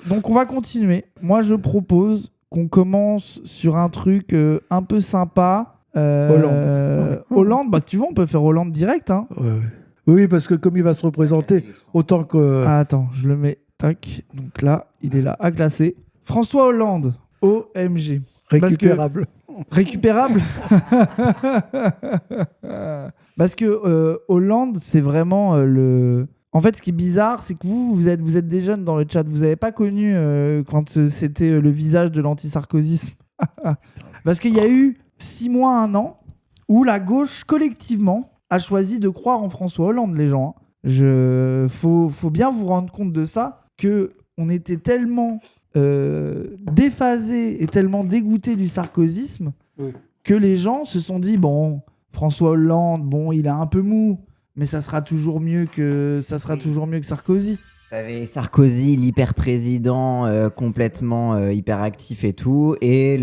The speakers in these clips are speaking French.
Donc on va continuer. Moi je propose qu'on commence sur un truc un peu sympa. Hollande, bah tu vois, on peut faire Hollande direct. Hein. Ouais. Oui, parce que comme il va se représenter, autant que... Ah, attends, je le mets. Tac. Donc là, il est là, à classer. François Hollande, OMG. Récupérable. Récupérable. Parce que Hollande, c'est vraiment le... En fait, ce qui est bizarre, c'est que vous êtes des jeunes dans le chat. Vous n'avez pas connu quand c'était le visage de l'anti-sarkozysme. Parce qu'il y a eu 6 mois, 1 an, où la gauche, collectivement, a choisi de croire en François Hollande, les gens. Faut bien vous rendre compte de ça, qu'on était tellement déphasés et tellement dégoûtés du sarkozysme que les gens se sont dit, bon, François Hollande, bon, il est un peu mou, mais ça sera toujours mieux que Sarkozy. T'avais Sarkozy, l'hyper-président, complètement hyperactif et tout, et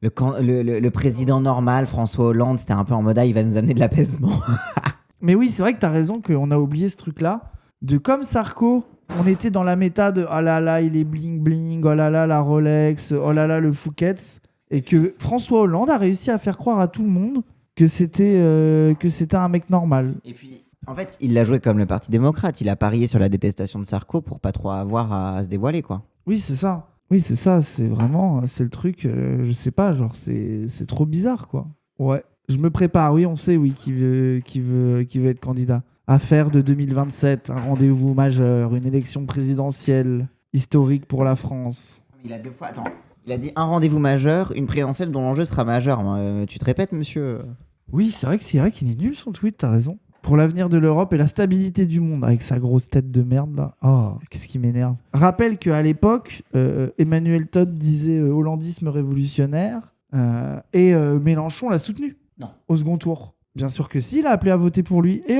le président normal, François Hollande, c'était un peu en mode il va nous amener de l'apaisement. Mais oui, c'est vrai que t'as raison qu'on a oublié ce truc-là, de comme Sarko, on était dans la méta de oh là là, il est bling bling, oh là là, la Rolex, oh là là, le Fouquet's, et que François Hollande a réussi à faire croire à tout le monde que c'était un mec normal. Et puis, en fait, il l'a joué comme le Parti démocrate. Il a parié sur la détestation de Sarko pour pas trop avoir à se dévoiler, quoi. Oui, c'est ça. Oui, c'est ça. C'est vraiment, c'est le truc. Je sais pas, genre c'est trop bizarre, quoi. Ouais. Je me prépare. Oui, on sait, oui, qui veut être candidat. Affaire de 2027, un rendez-vous majeur, une élection présidentielle historique pour la France. Il a 2 fois. Attends. Il a dit un rendez-vous majeur, une présidentielle dont l'enjeu sera majeur. Tu te répètes, monsieur? Oui, c'est vrai qu'il est nul son tweet, t'as raison. Pour l'avenir de l'Europe et la stabilité du monde, avec sa grosse tête de merde là. Oh, qu'est-ce qui m'énerve. Rappelle qu'à l'époque, Emmanuel Todd disait hollandisme révolutionnaire et Mélenchon l'a soutenu. Non. Au second tour. Bien sûr que si, il a appelé à voter pour lui. Et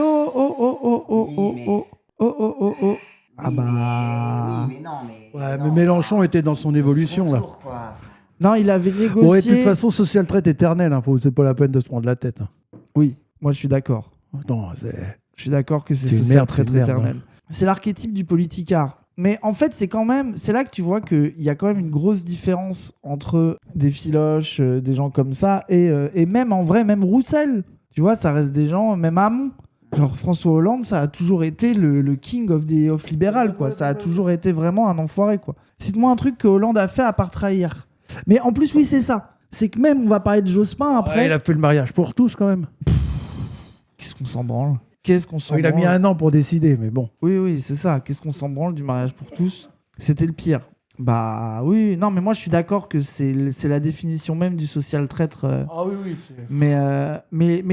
Ah bah... Oui, mais non, mais... Ouais, mais Mélenchon était dans son évolution, là. Non, il avait négocié... Ouais, de toute façon, social traite éternelle, hein. C'est pas la peine de se prendre la tête. Hein. Oui, moi je suis d'accord. Non, je suis d'accord que c'est une social merde, traite c'est une merde, éternelle. hein. C'est l'archétype du politicard. Mais en fait, c'est là que tu vois qu'il y a quand même une grosse différence entre des filoches, des gens comme ça, et même en vrai, même Roussel. Tu vois, ça reste des gens, même Hamon. Genre François Hollande, ça a toujours été le king of libéral, quoi. Ça a toujours été vraiment un enfoiré, quoi. Cite-moi un truc que Hollande a fait à part trahir. Mais en plus, oui, c'est ça. C'est que même, on va parler de Jospin après. Ouais, il a fait le mariage pour tous, quand même. Qu'est-ce qu'on s'en branle? Qu'est-ce qu'on s'en Il a branle? mis 1 an pour décider, mais bon. Oui, c'est ça. Qu'est-ce qu'on s'en branle du mariage pour tous? C'était le pire. Bah oui, non, mais moi je suis d'accord que c'est la définition même du social traître. Ah oui. Mais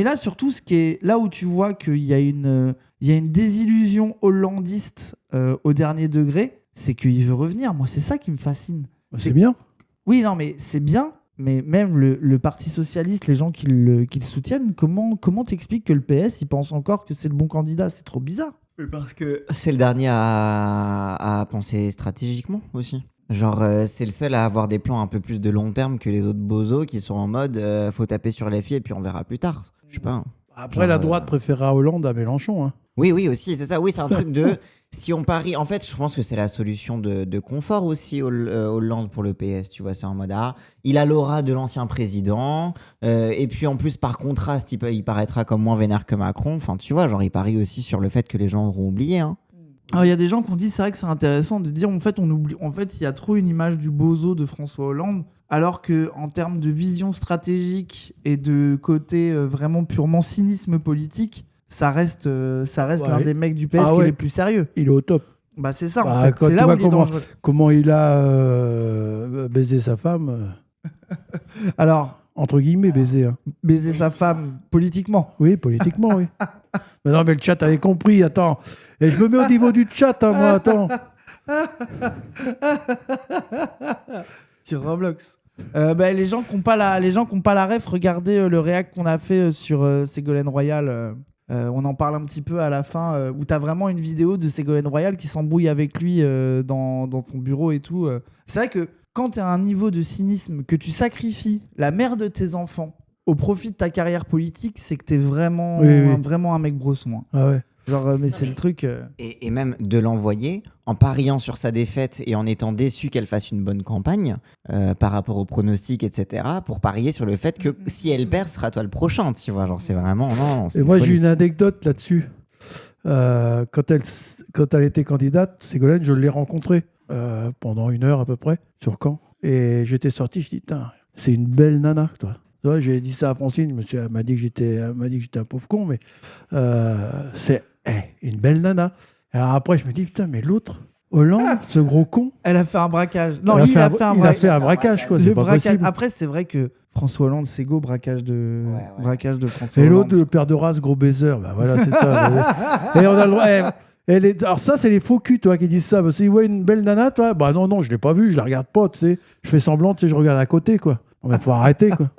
là, surtout, ce qui est là où tu vois qu'il y a une désillusion hollandiste au dernier degré, c'est qu'il veut revenir. Moi, c'est ça qui me fascine. C'est bien. Oui, non, mais c'est bien. Mais même le Parti Socialiste, les gens qui le soutiennent, comment t'expliques que le PS, il pense encore que c'est le bon candidat? C'est trop bizarre. Parce que c'est le dernier à penser stratégiquement aussi. Genre, c'est le seul à avoir des plans un peu plus de long terme que les autres bozos qui sont en mode faut taper sur les filles et puis on verra plus tard. Je sais pas. Après, la droite préférera Hollande à Mélenchon. Hein. Oui, aussi, c'est ça. Oui, c'est un truc de... Si on parie... En fait, je pense que c'est la solution de confort aussi, Hollande pour le PS. Tu vois, c'est en mode il a l'aura de l'ancien président. Et puis, en plus, par contraste, il paraîtra comme moins vénère que Macron. Enfin, tu vois, genre, il parie aussi sur le fait que les gens auront oublié. Hein. Alors, il y a des gens qui ont dit, c'est vrai que c'est intéressant de dire, en fait, on oublie. En fait, il y a trop une image du bozo de François Hollande, alors qu'en termes de vision stratégique et de côté vraiment purement cynisme politique, ça reste l'un des mecs du PS qui est les plus sérieux. Il est au top. Bah c'est ça, en fait. C'est là où il est dangereux. Comment il a baisé sa femme Alors... Entre guillemets, baiser. Hein. Baiser sa femme politiquement. Oui, politiquement, oui. Mais non, mais le chat avait compris, attends. Et je me mets au niveau du chat, hein, moi, attends. Sur Roblox. Les gens qui n'ont pas la ref, regardez le réact qu'on a fait sur Ségolène Royal. On en parle un petit peu à la fin, où tu as vraiment une vidéo de Ségolène Royal qui s'embrouille avec lui dans son bureau et tout. C'est vrai que quand tu as un niveau de cynisme, que tu sacrifies la mère de tes enfants au profit de ta carrière politique, c'est que tu es vraiment un mec brosson. Hein. Ah ouais. Genre, mais c'est le truc. Et même de l'envoyer en pariant sur sa défaite et en étant déçu qu'elle fasse une bonne campagne par rapport aux pronostics, etc. pour parier sur le fait que si elle perd, ce sera toi le prochain, tu vois. Genre, c'est vraiment... Non, c'est Et moi, folie. j'ai une anecdote là-dessus. Quand elle était candidate, Ségolène, je l'ai rencontrée pendant 1 heure à peu près sur Caen. Et j'étais sorti, je dis, putain, c'est une belle nana, toi. Tu vois, j'ai dit ça à Francine, elle m'a dit que j'étais un pauvre con, mais c'est une belle nana. Alors après, je me dis, putain, mais l'autre, Hollande, ce gros con. Elle a fait un braquage. Non, il il a fait un braquage, quoi. Le C'est pas braquage. possible. Après, c'est vrai que François Hollande, c'est go, braquage de François Et Hollande. l'autre, le père de race, gros baiser. Bah voilà, c'est ça. Et on a le droit. Alors ça, c'est les faux culs, toi, qui disent ça. Parce que, ouais, une belle nana, toi. Bah non, je l'ai pas vue, je la regarde pas, tu sais. Je fais semblant, tu sais, je regarde à côté, quoi. On va faut arrêter, quoi.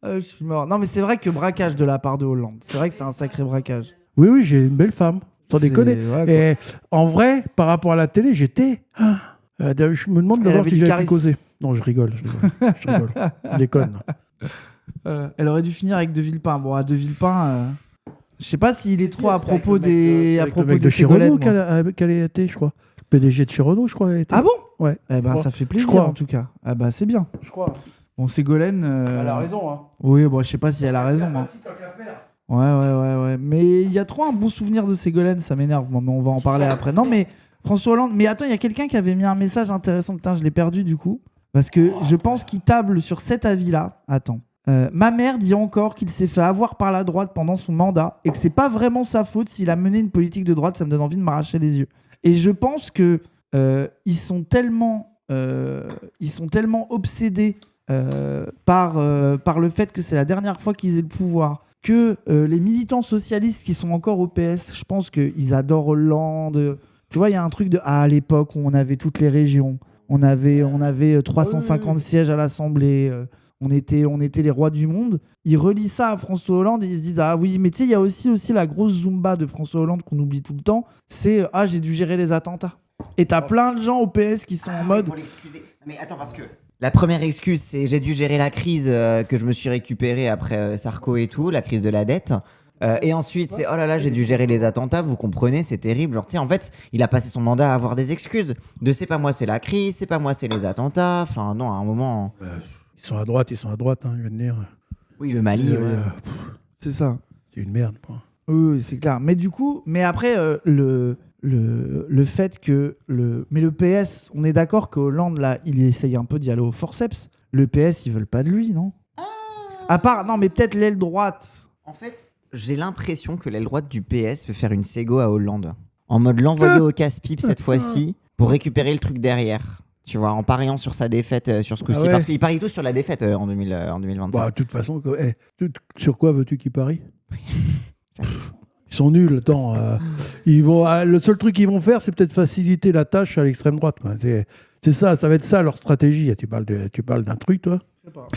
Je suis mort. Non, mais c'est vrai que braquage de la part de Hollande. C'est vrai que c'est un sacré braquage. Oui, j'ai une belle femme, sans C'est- déconner. ouais, quoi. Et en vrai, par rapport à la télé, j'étais... je me demande Elle d'abord avait si du j'avais pu charisme. causer. Non, je rigole. Je déconne. Elle aurait dû finir avec De Villepin. Bon, à De Villepin, je sais pas s'il est trop à C'était avec propos le mec des c'est à avec le propos mec de de chez Renault Ségolène. qu'elle a été, je crois. Le PDG de chez Renault, je crois. Elle était. Ah bon? Ouais. Eh ben, crois. ça fait plaisir Je crois. en tout cas. Ah bah c'est bien. Je crois. Bon, Ségolène. Elle a raison, hein. Oui, bon, je sais pas si elle a raison. Hein. Ouais. Mais il y a trop un bon souvenir de Ségolène, ça m'énerve. Bon, mais on va en parler après. Non, mais François Hollande. Mais attends, il y a quelqu'un qui avait mis un message intéressant. Putain, je l'ai perdu du coup. Parce que je pense qu'il table sur cet avis-là. Attends. Ma mère dit encore qu'il s'est fait avoir par la droite pendant son mandat et que c'est pas vraiment sa faute s'il a mené une politique de droite. Ça me donne envie de m'arracher les yeux. Et je pense que ils sont tellement obsédés par le fait que c'est la dernière fois qu'ils aient le pouvoir, que les militants socialistes qui sont encore au PS, je pense qu'ils adorent Hollande. Tu vois, il y a un truc de à l'époque où on avait toutes les régions, on avait 350 sièges à l'Assemblée, on était les rois du monde. Ils relient ça à François Hollande et ils se disent ah oui, mais tu sais, il y a aussi la grosse Zumba de François Hollande qu'on oublie tout le temps, c'est ah j'ai dû gérer les attentats. Et t'as plein de gens au PS qui sont en mode. Pour l'excuser. Mais attends, parce que la première excuse, c'est j'ai dû gérer la crise que je me suis récupérée après Sarko et tout, la crise de la dette. Et ensuite, c'est oh là là, j'ai dû gérer les attentats, vous comprenez, c'est terrible. Genre, tu sais, en fait, il a passé son mandat à avoir des excuses. De c'est pas moi, c'est la crise, c'est pas moi, c'est les attentats. Enfin, non, à un moment. Ils sont à droite, hein, je veux dire. Oui, le Mali, ouais. C'est ça. C'est une merde, quoi. Oui, c'est clair. Mais du coup, après, le fait que mais le PS, on est d'accord que Hollande, là, il essaye un peu d'y aller au forceps. Le PS, ils veulent pas de lui, non? À part, non, mais peut-être l'aile droite. En fait, j'ai l'impression que l'aile droite du PS veut faire une ségo à Hollande. En mode l'envoyer au casse-pipe cette fois-ci pour récupérer le truc derrière. Tu vois, en pariant sur sa défaite sur ce coup-ci. Ah ouais. Parce qu'ils parient tous sur la défaite en 2025. Bah, de toute façon, sur quoi veux-tu qu'ils parient? Certes. Ils sont nuls. Attends, le seul truc qu'ils vont faire, c'est peut-être faciliter la tâche à l'extrême droite, quoi. C'est ça va être ça leur stratégie. Tu parles d'un truc, toi?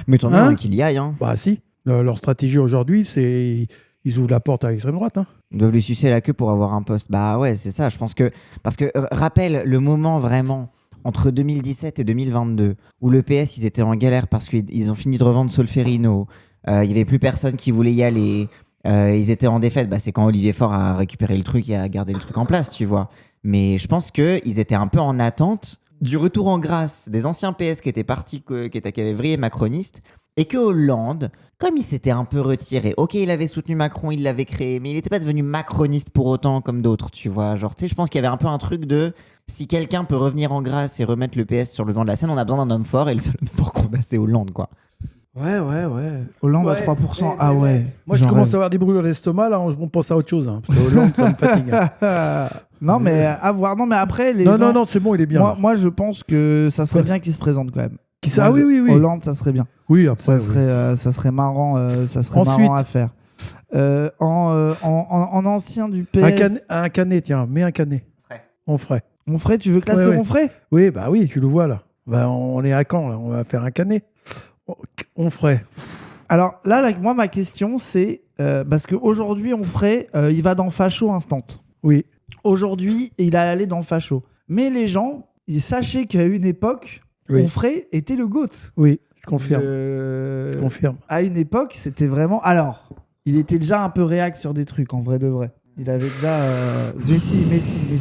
Mais tant Hein mieux qu'il y aille. Hein. Bah si. Leur stratégie aujourd'hui, c'est ils ouvrent la porte à l'extrême droite. Hein. Ils doivent lui sucer la queue pour avoir un poste. Bah ouais, c'est ça. Je pense que. Parce que rappelle le moment vraiment entre 2017 et 2022 où le PS, ils étaient en galère parce qu'ils ont fini de revendre Solferino. Il n'y avait plus personne qui voulait y aller. Ils étaient en défaite. Bah, c'est quand Olivier Faure a récupéré le truc et a gardé le truc en place, tu vois. Mais je pense qu'ils étaient un peu en attente du retour en grâce des anciens PS qui étaient partis, qui avaient vrillé macronistes. Et que Hollande, comme il s'était un peu retiré, ok, il avait soutenu Macron, il l'avait créé, mais il n'était pas devenu macroniste pour autant comme d'autres, tu vois. Genre, tu sais, je pense qu'il y avait un peu un truc de si quelqu'un peut revenir en grâce et remettre le PS sur le devant de la scène, on a besoin d'un homme fort et le seul homme fort qu'on a, c'est Hollande, quoi. Ouais. Hollande à 3%. Ah ouais. Moi, je commence à avoir des brûlures d'estomac, là, on pense à autre chose. Hein, parce que Hollande, ça me fatigue. Hein. Non, mais à voir. Non, mais après, les Non, gens... non, c'est bon, il est bien. Moi, je pense que ça serait bien qu'il se présente quand même. Ah oui. Hollande, ça serait bien. Oui, après. Ça serait marrant, Ensuite, marrant à faire. En ancien du PS. Un canet, tiens, mets un canet. On ferait. Onfray, tu veux classer Ouais. Onfray ? Oui, bah oui, tu le vois là. Bah, on est à Caen, là. On va faire un canet. On ferait. Alors là, moi, ma question, c'est parce qu'aujourd'hui, Onfray, il va dans Facho Instant. Oui. Aujourd'hui, il a allé dans Facho. Mais les gens, sachez qu'à une époque, Onfray était le GOAT. Oui, je confirme. Je confirme. À une époque, c'était vraiment... Alors, il était déjà un peu réac sur des trucs, en vrai de vrai. Il avait déjà. Messi.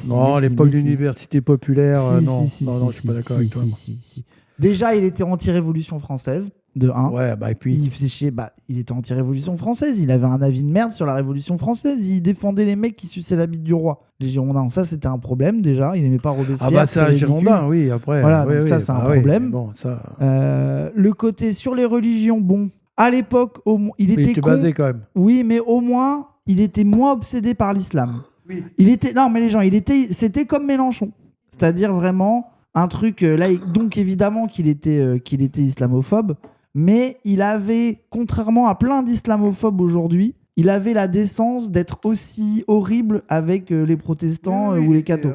Non, à l'époque de l'université populaire, non, je si, suis pas d'accord avec toi. si. Déjà, il était anti-révolution française, de 1. Ouais, bah et puis. Il faisait chier, il était anti-révolution française. Il avait un avis de merde sur la révolution française. Il défendait les mecs qui suçaient la bite du roi, les Girondins. Ça, c'était un problème déjà. Il n'aimait pas Robespierre. Ah bah c'est un Girondin, oui, après. Voilà, oui, donc ça, c'est un problème. Bon, ça... Le côté sur les religions, bon, à l'époque, il était il était basé quand même. Oui, mais au moins, il était moins obsédé par l'islam. Oui. Non, mais les gens, c'était comme Mélenchon. C'est-à-dire vraiment un truc, là, donc évidemment qu'il était islamophobe, mais il avait, contrairement à plein d'islamophobes aujourd'hui, il avait la décence d'être aussi horrible avec les protestants ou les cathos.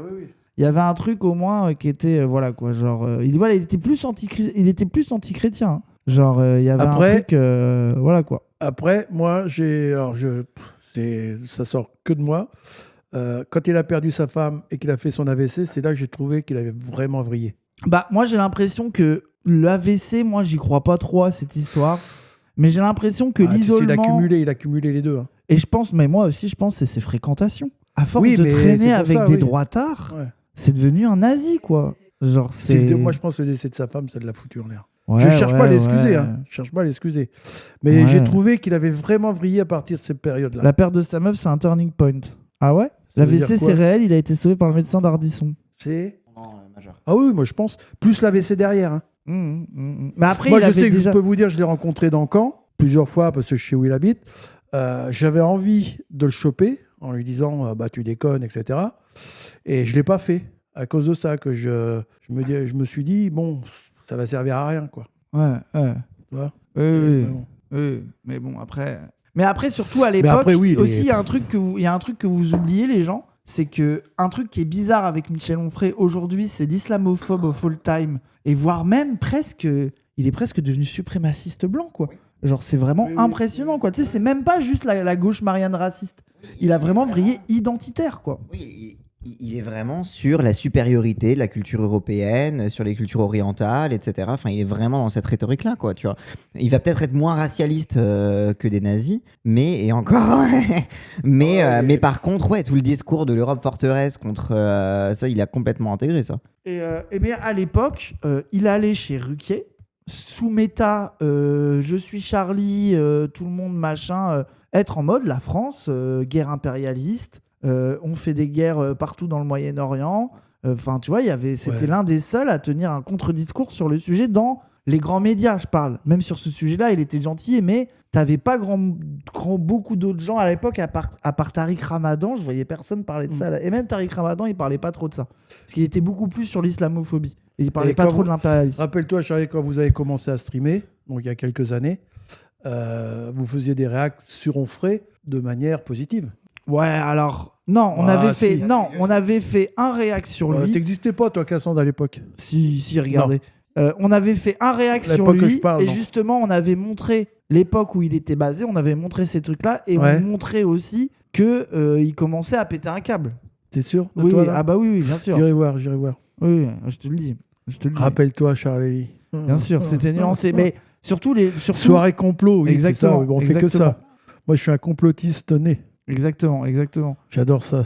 Il y avait un truc au moins qui était, voilà quoi, genre, il était plus anti-chrétien. Hein. Genre, il y avait un truc, voilà quoi. Après, moi, ça sort que de moi. Quand il a perdu sa femme et qu'il a fait son AVC, c'est là que j'ai trouvé qu'il avait vraiment vrillé. Bah, moi, j'ai l'impression que l'AVC, moi, j'y crois pas trop à cette histoire. Mais j'ai l'impression que l'isolement... il a cumulé les deux. Hein. Et je pense, mais moi aussi, je pense que c'est ses fréquentations. À force de traîner avec des droitards, c'est devenu un nazi, quoi. Genre, moi, je pense que le décès de sa femme, ça l'a foutu en l'air. Ouais, je cherche pas à l'excuser, hein. Je cherche pas à l'excuser. Mais j'ai trouvé qu'il avait vraiment vrillé à partir de cette période-là. La perte de sa meuf, c'est un turning point. Ah ouais? L'AVC, c'est réel, il a été sauvé par le médecin d'Ardisson. C'est majeur. Ah oui, moi je pense. Plus l'AVC derrière. Hein. Mais après, moi, je sais que je peux vous dire, je l'ai rencontré dans Caen plusieurs fois parce que je sais où il habite. J'avais envie de le choper en lui disant tu déconnes, etc. Et je l'ai pas fait à cause de ça que je me suis dit bon, ça va servir à rien quoi. Ouais. Tu vois oui. Mais bon après. Mais après surtout à l'époque aussi il y a un truc que vous oubliez les gens. C'est que un truc qui est bizarre avec Michel Onfray aujourd'hui, c'est l'islamophobe of all time. Et voire même presque, il est presque devenu suprémaciste blanc, quoi. Genre, c'est vraiment impressionnant, quoi. Tu sais, c'est même pas juste la gauche Marianne raciste. Il a vraiment vrillé identitaire, quoi. Oui, il est vraiment sur la supériorité de la culture européenne, sur les cultures orientales, etc. Enfin, il est vraiment dans cette rhétorique-là, quoi, tu vois. Il va peut-être être moins racialiste que des nazis, mais par contre, tout le discours de l'Europe forteresse contre ça, il a complètement intégré ça. Mais à l'époque, il allait chez Ruquier, sous méta, je suis Charlie, tout le monde machin, être en mode la France, guerre impérialiste. On fait des guerres partout dans le Moyen-Orient. Enfin, tu vois, c'était l'un des seuls à tenir un contre-discours sur le sujet dans les grands médias, je parle. Même sur ce sujet-là, il était gentil, mais t'avais pas beaucoup d'autres gens à l'époque, à part Tariq Ramadan. Je voyais personne parler de ça. Et même Tariq Ramadan, il parlait pas trop de ça. Parce qu'il était beaucoup plus sur l'islamophobie. Et il parlait pas trop de l'impérialisme. Rappelle-toi, Charlie, quand vous avez commencé à streamer, donc il y a quelques années, vous faisiez des réacts sur Onfray de manière positive. Ouais, alors non, on avait fait un réact sur lui. T'existais pas toi, Cassandre, à l'époque. Si, regardez. On avait fait un réact sur lui justement on avait montré l'époque où il était basé, on avait montré ces trucs-là et on montrait aussi que il commençait à péter un câble. T'es sûr de Oui, toi, ah bah oui, bien sûr. J'irai voir. Oui, je te le dis. Rappelle-toi, Charlie. Bien sûr, c'était nuancé, mais surtout soirée complot. Oui, exactement. C'est ça. On fait que ça. Moi, je suis un complotiste né. Exactement. J'adore ça.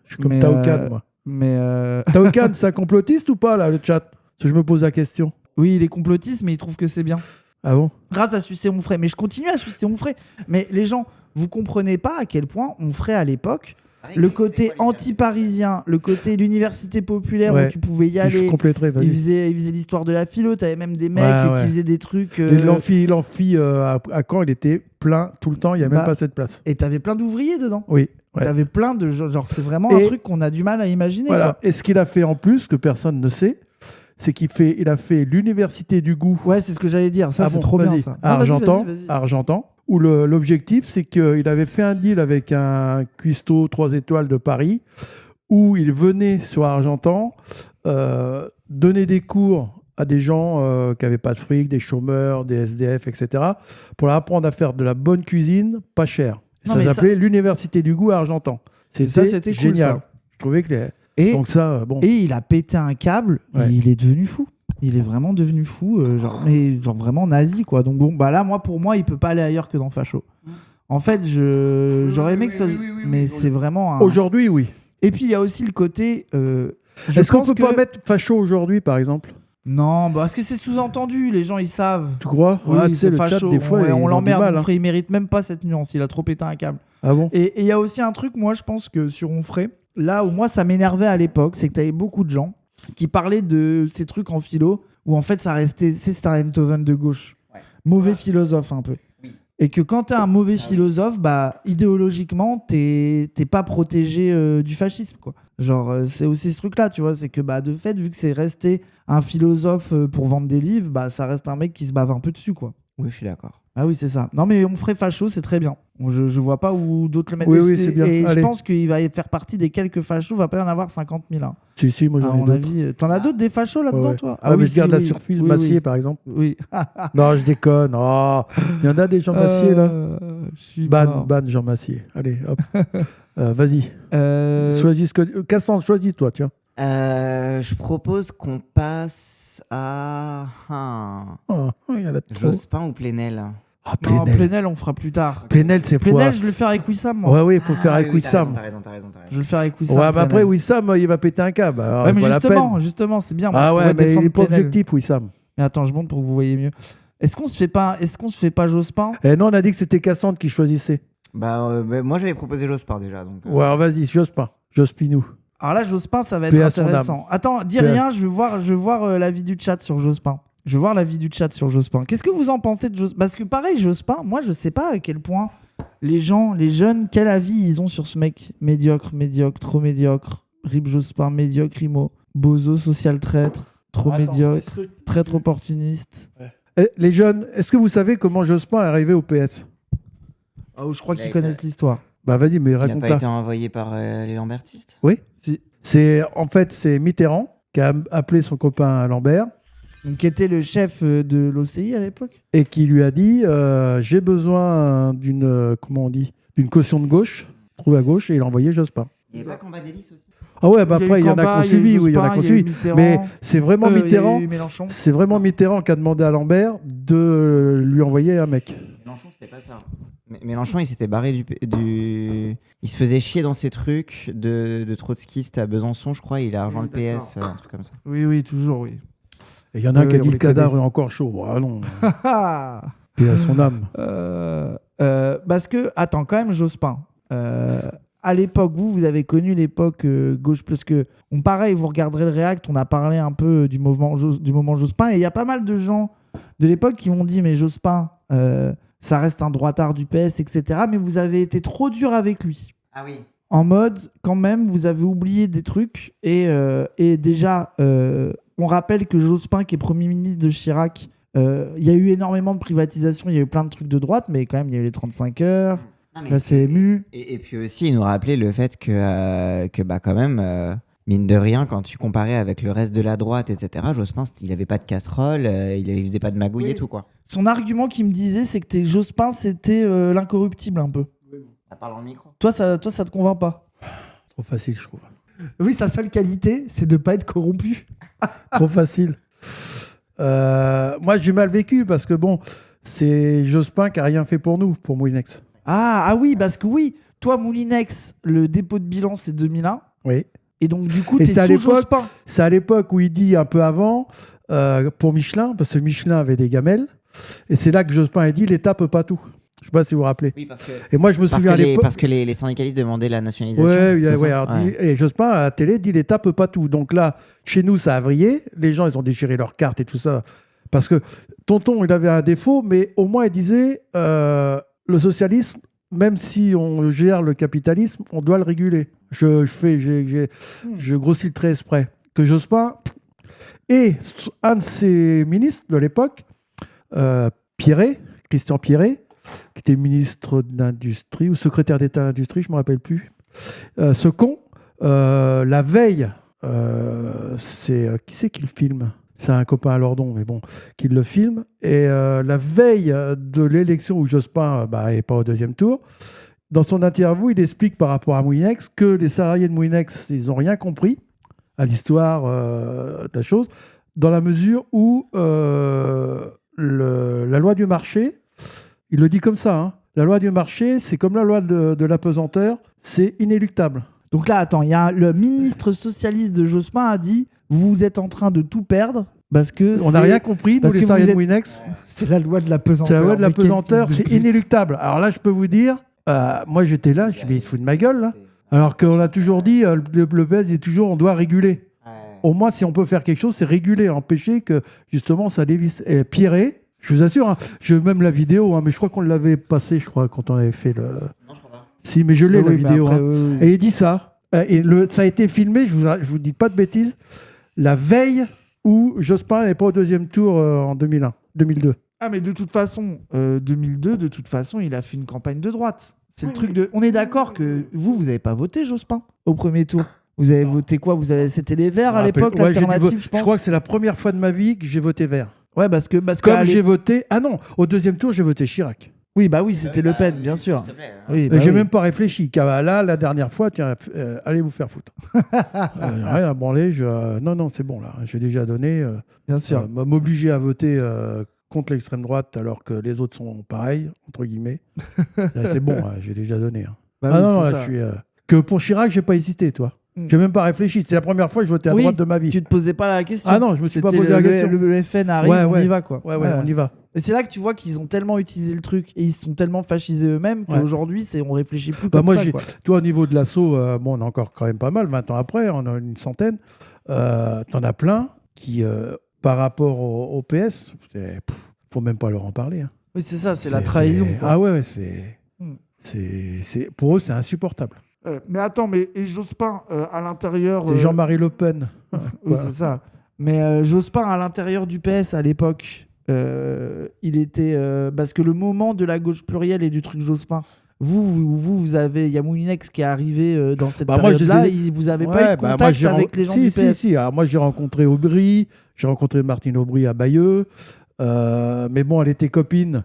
Je suis comme Taokan, moi. Taokan, c'est un complotiste ou pas, là, le chat? Parce que je me pose la question. Oui, il est complotiste, mais il trouve que c'est bien. Ah bon? Grâce à sucer Onfray. Mais je continue à sucer Onfray. Mais les gens, vous comprenez pas à quel point Onfray, à l'époque, le côté anti-parisien, le côté l'université populaire où tu pouvais y aller. Je compléterai, il faisait l'histoire de la philo. T'avais même des mecs qui faisaient des trucs. L'amphi à Caen, il était plein tout le temps. Il n'y a même pas cette place. Et t'avais plein d'ouvriers dedans. Oui. T'avais plein de genre. C'est vraiment un truc qu'on a du mal à imaginer. Voilà. Quoi. Et ce qu'il a fait en plus, que personne ne sait, c'est qu'il a fait l'université du goût. Ouais, c'est ce que j'allais dire. Ça, c'est trop bien. Ça. À Argentan. Où l'objectif, c'est qu'il avait fait un deal avec un cuistot 3 étoiles de Paris, où il venait sur Argentan donner des cours à des gens qui n'avaient pas de fric, des chômeurs, des SDF, etc., pour leur apprendre à faire de la bonne cuisine, pas cher. Ça s'appelait l'université du goût à Argentan. C'était génial. Cool, ça. Je trouvais que donc ça, bon. Et il a pété un câble, et il est devenu fou. Il est vraiment devenu fou, genre vraiment nazi, quoi. Donc bon, bah là, pour moi, il peut pas aller ailleurs que dans Facho. En fait, j'aurais aimé que ça... mais c'est vraiment un... Aujourd'hui, oui. Et puis, il y a aussi le côté... Est-ce qu'on peut pas mettre facho aujourd'hui, par exemple? Non, parce que c'est sous-entendu, les gens ils savent. Tu crois? Oui, Tu sais, c'est le chat, facho. des fois, Ouais, ils on ont l'emmerde, du mal, Onfray, il mérite même pas cette nuance, il a trop pété un câble. Ah bon? Et il y a aussi un truc, moi je pense que sur Onfray, là où moi ça m'énervait à l'époque, c'est que t'avais beaucoup de gens qui parlaient de ces trucs en philo, où en fait ça restait, c'était un Einthoven de gauche. Ouais. Mauvais philosophe un peu. Oui. Et que quand t'es un mauvais philosophe, bah idéologiquement, t'es pas protégé du fascisme, quoi. Genre, c'est aussi ce truc-là, tu vois, c'est que bah, de fait, vu que c'est resté un philosophe pour vendre des livres, bah, ça reste un mec qui se bave un peu dessus, quoi. Oui, je suis d'accord. Ah oui, c'est ça. Non, mais Onfray facho, c'est très bien. Je vois pas où d'autres le mettent. Oui, c'est bien. Et je Allez. pense qu'il va faire partie des quelques fachos, il va pas y en avoir 50 000. Hein. Si, moi À j'en ai mon d'autres. avis, t'en as d'autres des fachos là-dedans, Ouais. toi? Ah, mais je garde la si, surfile, oui, Massier, oui. par exemple. Oui. Non, je déconne. Oh, il y en a des Jean Massier, là. Je suis mort. Ban Jean Massier. Allez, hop. Vas-y. Choisis ce que... Cassandre, choisis-toi, tiens. Je propose qu'on passe à Oh, il y en a trop. Jospin ou Plenel. Ah, Non, Plenel. Plenel, on fera plus tard. Plenel, c'est Plenel, quoi? je vais le faire avec Wissam, moi. Ouais, il faut faire avec oui, Wissam. T'as raison. Je vais le faire avec Wissam. Ouais, mais après, Plenel. Wissam, il va péter un câble. Alors, Ouais, mais pas la peine. justement, c'est bien. Moi, Ah je ouais, pourrais mais il défendre est pas Plenel. objectif, Wissam. Mais attends, je monte pour que vous voyez mieux. Est-ce qu'on se fait pas Jospin? Eh non, on a dit que c'était Cassandre qui choisissait. Moi, j'avais proposé Jospin déjà. Donc, Ouais, alors vas-y, Jospin. Jospinou. Alors là, Jospin, ça va Paix être à son intéressant. Attends, dis Paix à- rien, je vais voir l'avis du chat sur Jospin. Je vais voir l'avis du chat sur Jospin. Qu'est-ce que vous en pensez de Jospin? Parce que pareil, Jospin, moi, je sais pas à quel point les jeunes, quel avis ils ont sur ce mec. Médiocre, trop médiocre. Rip Jospin, médiocre, Imo. Bozo, social traître, trop médiocre. Traître opportuniste. Les jeunes, est-ce que vous savez comment Jospin est arrivé au PS? Oh, je crois qu'ils Il a connaissent été- l'histoire. Bah vas-y, mais il n'a pas raconte-la. été envoyé par les Lambertistes. Oui. Si. C'est Mitterrand qui a appelé son copain Lambert Donc, qui était le chef de l'OCI à l'époque? et qui lui a dit j'ai besoin d'une caution de gauche, trouvé à gauche, et il a envoyé Jospin. Il n'y avait pas Combat d'Hélice aussi. Ah ouais, bah Il y a après eu il y en a Camba, qui ont suivi, oui, il y en a Jospin, qui ont il y a eu suivi. Mitterrand. Mais c'est vraiment Il y a Mitterrand. eu Mélenchon. C'est vraiment Mitterrand qui a demandé à Lambert de lui envoyer un mec. Mélenchon, c'était pas ça. Mélenchon, il s'était barré du. Il se faisait chier dans ces trucs de trotskiste à Besançon, je crois. Il a rejoint le PS, un truc comme ça. Oui, toujours, oui. Et il y en a un Oui, qui a on dit les le cadavre est encore chaud. Ah non, paix à son âme. Parce que, attends, quand même, Jospin. À l'époque, vous avez connu l'époque gauche plus que. Pareil, vous regarderez le React, on a parlé un peu du moment Jospin. Et il y a pas mal de gens de l'époque qui m'ont dit mais Jospin, ça reste un droitard du PS, etc. Mais vous avez été trop dur avec lui. Ah oui. En mode, quand même, vous avez oublié des trucs. Et déjà, on rappelle que Jospin, qui est Premier ministre de Chirac, il y a eu énormément de privatisation, il y a eu plein de trucs de droite, mais quand même, il y a eu les 35 heures, Non, mais- la CMU. Et puis aussi, il nous rappelait le fait que bah, quand même, mine de rien, quand tu comparais avec le reste de la droite, etc., Jospin, il avait pas de casserole, il faisait pas de magouille Oui. et tout, quoi. Son argument qui me disait, c'est que Jospin, c'était l'incorruptible un peu. Ça parle dans le micro. Toi, ça te convainc pas? Trop facile, je trouve. Oui, sa seule qualité, c'est de pas être corrompu. Trop facile. Moi, j'ai mal vécu parce que bon, c'est Jospin qui a rien fait pour nous, pour Moulinex. Ah oui, parce que oui, toi, Moulinex, le dépôt de bilan, c'est 2001. Oui. Et donc, du coup, Et t'es c'est à sous l'époque- Jospin. C'est à l'époque où il dit un peu avant pour Michelin, parce que Michelin avait des gamelles, et c'est là que Jospin a dit l'État peut pas tout. Je sais pas si vous vous rappelez. Oui, parce que, Et moi, je me souviens à l'époque. parce que les syndicalistes demandaient la nationalisation. Ouais, c'est ça alors, Ouais. et Jospin à la télé dit l'État peut pas tout. Donc là, chez nous, ça a vrillé. Les gens, ils ont déchiré leurs cartes et tout ça. Parce que Tonton, il avait un défaut, mais au moins, il disait le socialisme, même si on gère le capitalisme, on doit le réguler. Je grossis le trait exprès. Que Jospin et un de ses ministres de l'époque, Christian Pierret, qui était ministre de l'Industrie ou secrétaire d'État à l'Industrie, je ne me rappelle plus. Ce con, la veille, qui c'est qui le filme? C'est un copain à Lordon, mais bon, qui le filme. Et la veille de l'élection où Jospin n'est pas au deuxième tour, dans son interview, il explique par rapport à Moulinex que les salariés de Moulinex, ils n'ont rien compris à l'histoire de la chose, dans la mesure où la loi du marché, il le dit comme ça, hein, La loi du marché, c'est comme la loi de l'apesanteur, c'est inéluctable. Donc là, attends, il y a le ministre socialiste de Jospin a dit vous êtes en train de tout perdre parce que On n'a rien compris, nous parce les que salariés vous de êtes- Winnex. c'est la loi de la pesanteur. C'est la loi de la Mais quel pesanteur, fils de c'est pute. inéluctable. Alors là, je peux vous dire, moi j'étais là, je me il se fout de ma gueule, là. Alors qu'on a toujours dit, le PS dit toujours, on doit réguler. Au moins, si on peut faire quelque chose, c'est réguler, empêcher que justement ça dévisse. Et Pierret, je vous assure, hein, j'ai même la vidéo, hein, mais je crois qu'on l'avait passée, quand on avait fait le. Non, je crois pas. Si, mais je l'ai, la Oui, mais vidéo. après, hein. oui, oui. Et il dit ça. Ça a été filmé, je vous dis pas de bêtises, la veille où Jospin n'est pas au deuxième tour en 2002. Ah, mais de toute façon, 2002, de toute façon, il a fait une campagne de droite. C'est le truc de. On est d'accord que vous n'avez pas voté Jospin au premier tour. Vous avez voté quoi? C'était les Verts à l'époque, Ouais, j'ai dû l'alternative, je pense. Je crois que c'est la première fois de ma vie que j'ai voté vert. Ouais, parce que Comme à j'ai voté. Ah non, au deuxième tour, j'ai voté Chirac. Oui, bah oui, c'était Le Pen, bien sûr. S'il te plaît, hein. Oui, Et bah j'ai oui. même pas réfléchi. Car là, la dernière fois, tiens, allez vous faire foutre. Rien à branler. Non, c'est bon là. J'ai déjà donné. Bien sûr. M'obliger à voter contre l'extrême droite alors que les autres sont pareils, entre guillemets. C'est bon, hein, j'ai déjà donné. Hein. Bah Ah oui, non, c'est là, ça. je suis. Que pour Chirac, j'ai pas hésité, toi. Mm. J'ai même pas réfléchi. C'est la première fois que je votais à Oui, droite de ma vie. Tu te posais pas la question. Ah non, je me suis pas C'était posé la question. Le FN arrive, Ouais, on ouais. y va quoi. Ouais, on y va. Et c'est là que tu vois qu'ils ont tellement utilisé le truc et ils se sont tellement fascisés eux-mêmes Ouais. qu'aujourd'hui, on réfléchit plus Bah, comme moi, ça. Quoi. toi, au niveau de l'assaut, bon, on a encore quand même pas mal. 20 ans après, on a une centaine. T'en as plein qui, par rapport au PS, faut même pas leur en parler. Hein. Oui, c'est ça, c'est la trahison. quoi. Ah ouais, Hmm. pour eux, c'est insupportable. Mais attends, et Jospin à l'intérieur. C'est Jean-Marie Le Pen. Oui, Voilà. c'est ça. Mais Jospin à l'intérieur du PS à l'époque, il était. Parce que le moment de la gauche plurielle et du truc Jospin, vous avez. Il y a Moulinex qui est arrivé dans cette Bah, moi, période-là. je les ai- Vous avez Ouais, pas eu de bah, moi, contact j'ai avec les gens si, du si, PS. si. Alors, moi, j'ai rencontré Aubry, j'ai rencontré Martine Aubry à Bayeux. Mais bon, elle était copine.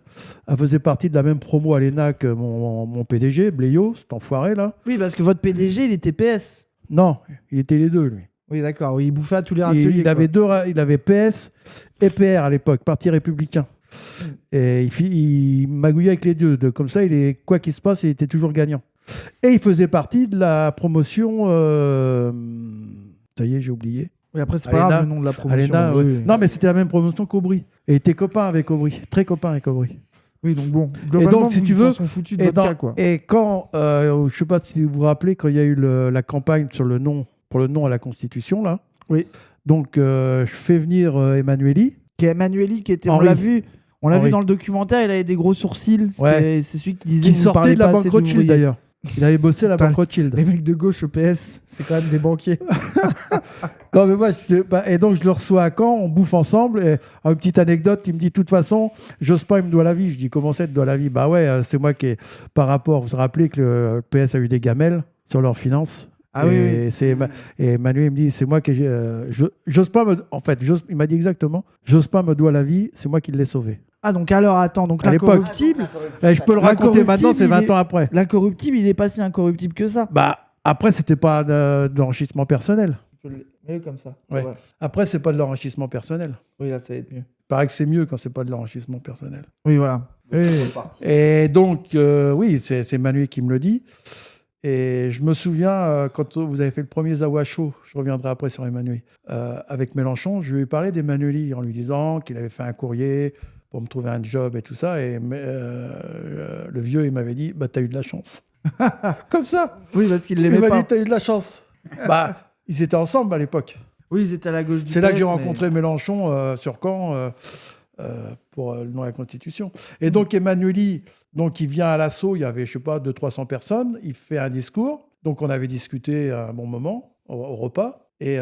Elle faisait partie de la même promo à l'ENA que mon PDG, Bléo, cet enfoiré là. Oui, parce que votre PDG, il était PS. Non, il était les deux, lui. Oui, d'accord. Oui, il bouffait à tous les Et râteliers. il avait PS et PR à l'époque, Parti républicain. Et il magouillait avec les deux. Comme ça, quoi qu'il se passe, il était toujours gagnant. Et il faisait partie de la promotion. Ça y est, j'ai oublié. Oui, après, c'est À pas grave l'ENA. le nom de la À promotion. l'ENA, Oui, ouais. oui. Non, mais c'était la même promotion qu'Aubry. Et il était copain avec Aubry. Très copain avec Aubry. Oui, donc bon. Et Globalement, donc, si vous, tu ils veux. s'en sont foutus de votre cas, quoi. Et quand. Je sais pas si vous vous rappelez, quand il y a eu la campagne pour le nom à la Constitution, là. Oui. Donc, je fais venir Emmanueli. Qui est Emmanueli, qui était. On Henri. l'a vu. On l'a Henri. vu dans le documentaire, il avait des gros sourcils. Ouais. C'est celui qui disait Qui vous sortait parlez de la pas banque assez Rothschild, d'ouvriers. d'ailleurs. Il avait bossé à la Putain, banque Rothschild. Les mecs de gauche au PS, c'est quand même des banquiers. Non, mais moi, et donc, je le reçois à Caen, on bouffe ensemble. Et une petite anecdote, il me dit, de toute façon, Jospin, il me doit la vie. Je dis, comment ça, il te doit la vie? Bah ouais, c'est moi qui par rapport, vous vous rappelez que le PS a eu des gamelles sur leurs finances. Ah oui, oui. Et Emmanuel, il me dit, c'est moi qui... Jospin, il m'a dit exactement, Jospin me doit la vie, c'est moi qui l'ai sauvé. Ah, donc alors, attends, donc À l'époque. l'incorruptible. Et je peux le raconter maintenant, c'est 20 il est- ans après. L'incorruptible, il est pas si incorruptible que ça. Bah, après, c'était pas de l'enrichissement personnel. Mets-le comme ça. Ouais. Après, c'est pas de l'enrichissement personnel. Oui, là, ça va être mieux. Il paraît que c'est mieux quand c'est pas de l'enrichissement personnel. Oui, voilà. Et donc, oui, c'est Manu qui me le dit. Et je me souviens, quand vous avez fait le premier Zawa Show, je reviendrai après sur Emmanuel, avec Mélenchon, je lui ai parlé d'Emmanueli en lui disant qu'il avait fait un courrier pour me trouver un job et tout ça. Et le vieux, il m'avait dit, bah, t'as eu de la chance. Comme ça. Oui, parce qu'il Il l'aimait m'a pas. dit, t'as eu de la chance. Bah, ils étaient ensemble à l'époque. Oui, ils étaient à la gauche du C'est là que PS, j'ai mais- rencontré Mélenchon sur Caen pour le nom de la Constitution. Et donc Emmanueli, donc il vient à l'assaut, il y avait, je sais pas, 200-300 personnes, il fait un discours. Donc on avait discuté un bon moment au repas. Et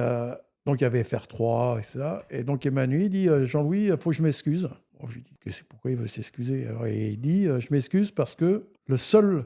donc il y avait FR3, etc. Et donc Emmanuel dit, Jean-Louis, il faut que je m'excuse. Bon, je lui dis, pourquoi il veut s'excuser? Alors, il dit, je m'excuse parce que le seul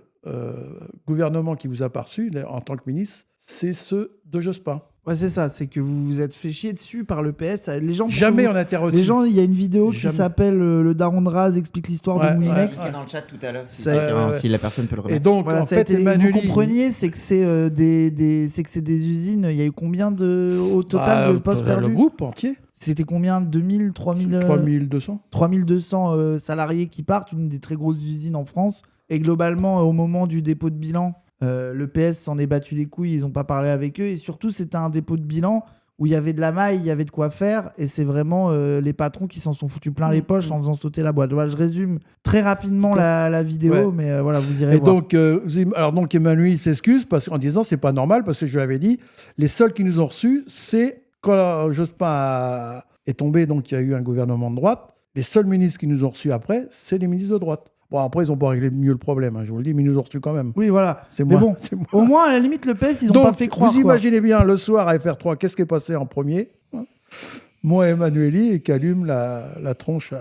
gouvernement qui vous a perçu en tant que ministre, c'est ceux de Jospin. Ouais, c'est ça, c'est que vous vous êtes fait chier dessus par le PS. Les gens, Jamais on a été reçu. Les gens, il y a une vidéo qui Jamais. s'appelle Le Daron de Rase explique l'histoire Ouais, de Moulinex. C'est dans le chat tout à l'heure. Si, Ça- si la personne peut le Et remettre. donc, Voilà, en ça a fait, été- Emmanuel, vous compreniez, c'est que c'est des usines. Il y a eu combien au total de postes le perdus? groupe entier, C'était combien? 2000, 3000 3200. 3200 salariés qui partent, une des très grosses usines en France. Et globalement, au moment du dépôt de bilan, le PS s'en est battu les couilles, ils n'ont pas parlé avec eux. Et surtout, c'était un dépôt de bilan où il y avait de la maille, il y avait de quoi faire. Et c'est vraiment les patrons qui s'en sont foutus plein les poches en faisant sauter la boîte. Voilà, je résume très rapidement la vidéo, Ouais. mais voilà, vous irez Et voir. donc Emmanuel il s'excuse en disant c'est pas normal parce que je lui avais dit les seuls qui nous ont reçus c'est quand Jospin est tombé, donc il y a eu un gouvernement de droite. Les seuls ministres qui nous ont reçus après, c'est les ministres de droite. Bon, après, ils n'ont pas réglé mieux le problème, je vous le dis, mais ils nous ont reçus quand même. Oui, voilà. C'est Mais moi. bon, c'est moi. au moins, à la limite, le PS, ils n'ont Donc, pas fait croire. vous imaginez bien, le soir à FR3, qu'est-ce qui est passé en premier? Moi, Emmanueli, et qui allume la tronche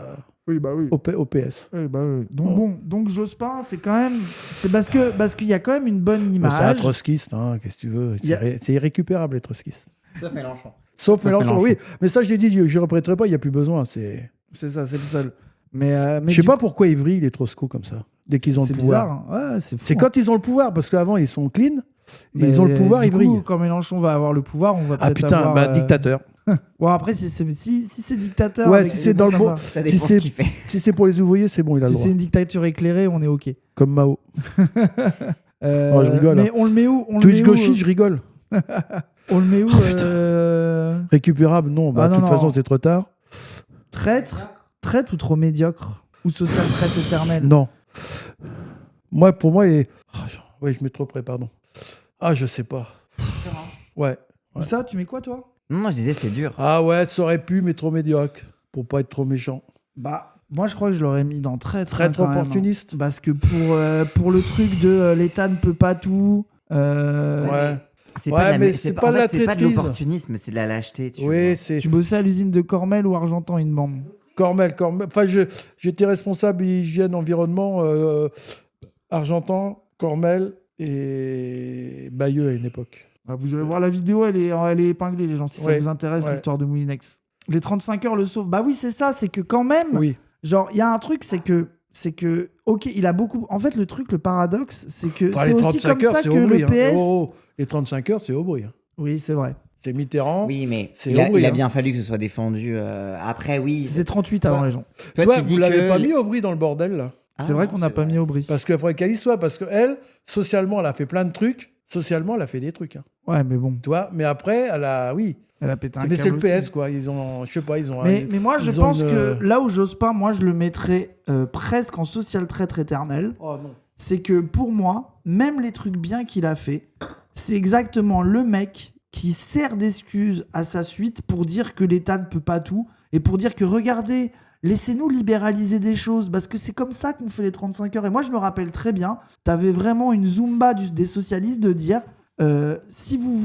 Oui, bah oui. au PS. Oui, bah oui. Donc, bon, donc Jospin, c'est quand même. C'est parce qu'il y a quand même une bonne Mais c'est un image. trotskiste, hein, qu'est-ce que tu veux. C'est irrécupérable, les trotskistes. Sauf Mélenchon. Sauf Mélenchon, oui. Mais ça, je l'ai dit, je ne répéterai pas, il n'y a plus besoin. C'est ça, c'est le seul. Mais Je sais pas pourquoi ils vrillent, les troscos, comme ça, dès qu'ils ont le c'est pouvoir. bizarre. Hein. Ouais, c'est fou. C'est quand ils ont le pouvoir, parce qu'avant, ils sont clean. Mais Ils ont le pouvoir, du ils coup, vrillent. quand Mélenchon va avoir le pouvoir, on va Ah peut-être putain, avoir... dictateur. Bon, après, si c'est dictateur... Ouais, avec si des c'est dans le ça bon- va. Ça Si dépend c'est- ce qu'il fait. Si c'est pour les ouvriers, c'est bon, il a Si le c'est droit. une dictature éclairée, on est OK. Comme Mao. Oh, je rigole, Mais hein. on le met où Twitch gauchiste, je rigole. On le met où Récupérable, non. Bah, Ah, de non, toute non. façon, c'est trop tard. Traître ou trop médiocre? Ou social traite éternelle? Non. Pour moi, oui, je mets trop près, pardon. Ah, je sais pas. Ouais. Ou ça, tu mets quoi, toi? Non, je disais, c'est dur. Ah ouais, ça aurait pu, mais trop médiocre. Pour pas être trop méchant. Bah, moi, je crois que je l'aurais mis dans traître. Très hein, quand même, hein. opportuniste. Parce que pour le truc de l'État ne peut pas tout... Ouais. C'est Ouais, pas de la, mais mais c'est c'est pas pas, en de fait, la c'est pas de traîtrise. l'opportunisme, c'est de la lâcheté. Tu vois. Oui, c'est Tu bossais à l'usine de Cormel ou Argentan, il me demande. Cormel. Enfin, j'étais responsable hygiène environnement Argentan, Cormel et Bayeux à une époque. Vous irez voir la vidéo, elle est épinglée, les gens, si ça Ouais, vous intéresse, ouais. l'histoire de Moulinex. Les 35 heures le sauvent. Bah oui, c'est ça, c'est que quand même, Oui. genre, il y a un truc, c'est que, ok, il a beaucoup... En fait, le truc, le paradoxe, c'est que Enfin, c'est les aussi 35 comme heures, ça c'est que Aubry. le PS... Les 35 heures, c'est Aubry. Hein. Oui, c'est vrai. C'est Mitterrand. Oui, mais C'est il a Aubry, hein. bien fallu que ce soit défendu. Après, oui. C'était 38 avant les gens. Toi, Toi, tu dis vous l'avez que pas mis Aubry dans le bordel, là. C'est vrai qu'on n'a pas mis Aubry. Parce qu'il faudrait qu'elle y soit. Parce qu'elle, socialement, elle a fait plein de trucs. Socialement, elle a fait des trucs. Hein. Ouais, mais bon, Tu vois. Mais après, elle a... Oui. elle a pété un Mais c'est câble le aussi. PS, quoi. Ils ont... Je sais pas, ils ont... Mais moi, je ils ont pense une- que là où Jospin, moi, je le mettrais presque en social traître éternel. Oh non. C'est que pour moi, même les trucs bien qu'il a fait, c'est exactement le mec qui sert d'excuse à sa suite pour dire que l'État ne peut pas tout et pour dire que regardez, laissez-nous libéraliser des choses parce que c'est comme ça qu'on fait les 35 heures. Et moi, je me rappelle très bien, t'avais vraiment une zumba des socialistes de dire si vous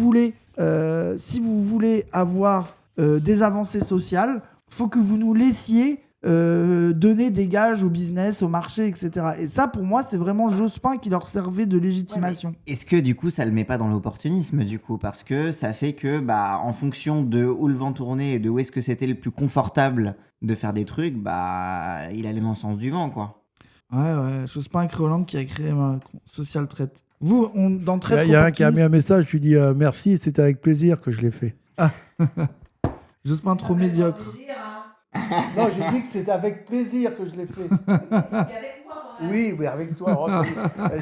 voulez avoir des avancées sociales, faut que vous nous laissiez donner des gages au business, au marché, etc. Et ça, pour moi, c'est vraiment Jospin qui leur servait de légitimation. Est-ce que du coup ça le met pas dans l'opportunisme du coup parce que ça fait que bah en fonction de où le vent tournait et de où est-ce que c'était le plus confortable de faire des trucs bah il allait dans le sens du vent quoi. Ouais, Jospin Créoland qui a créé Social Traite. Vous, dans Il Traite y a un qui a mis un message, je lui dis merci, c'était avec plaisir que je l'ai fait. Jospin trop médiocre. Non, j'ai dit que c'était avec plaisir que je l'ai fait. Oui, mais avec toi.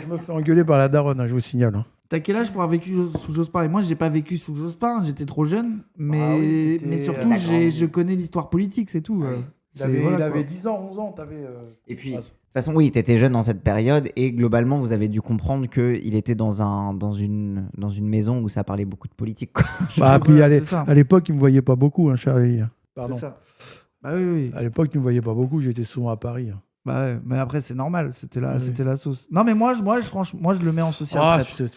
Je me fais engueuler par la daronne, hein, je vous signale. Hein. T'as quel âge pour avoir vécu sous Jospin? Et moi, j'ai pas vécu sous Jospin, j'étais trop jeune. Mais, Ah oui, c'était- mais surtout, T'as grandi. je connais l'histoire politique, c'est tout. Il avait, Voilà, il quoi. avait 10 ans, 11 ans, t'avais... Et puis de toute façon oui t'étais jeune dans cette période et globalement vous avez dû comprendre que il était dans une maison où ça parlait beaucoup de politique quoi. Bah, puis Voilà, c'est ça. à l'époque, il me voyait pas beaucoup, hein, Charlie. Pardon. C'est ça. Bah oui. À l'époque, il me voyait pas beaucoup, j'étais souvent à Paris. Hein. Bah ouais, mais après, c'est normal, c'était Oui. la sauce. Non, mais franchement, je le mets en social Ah, traître.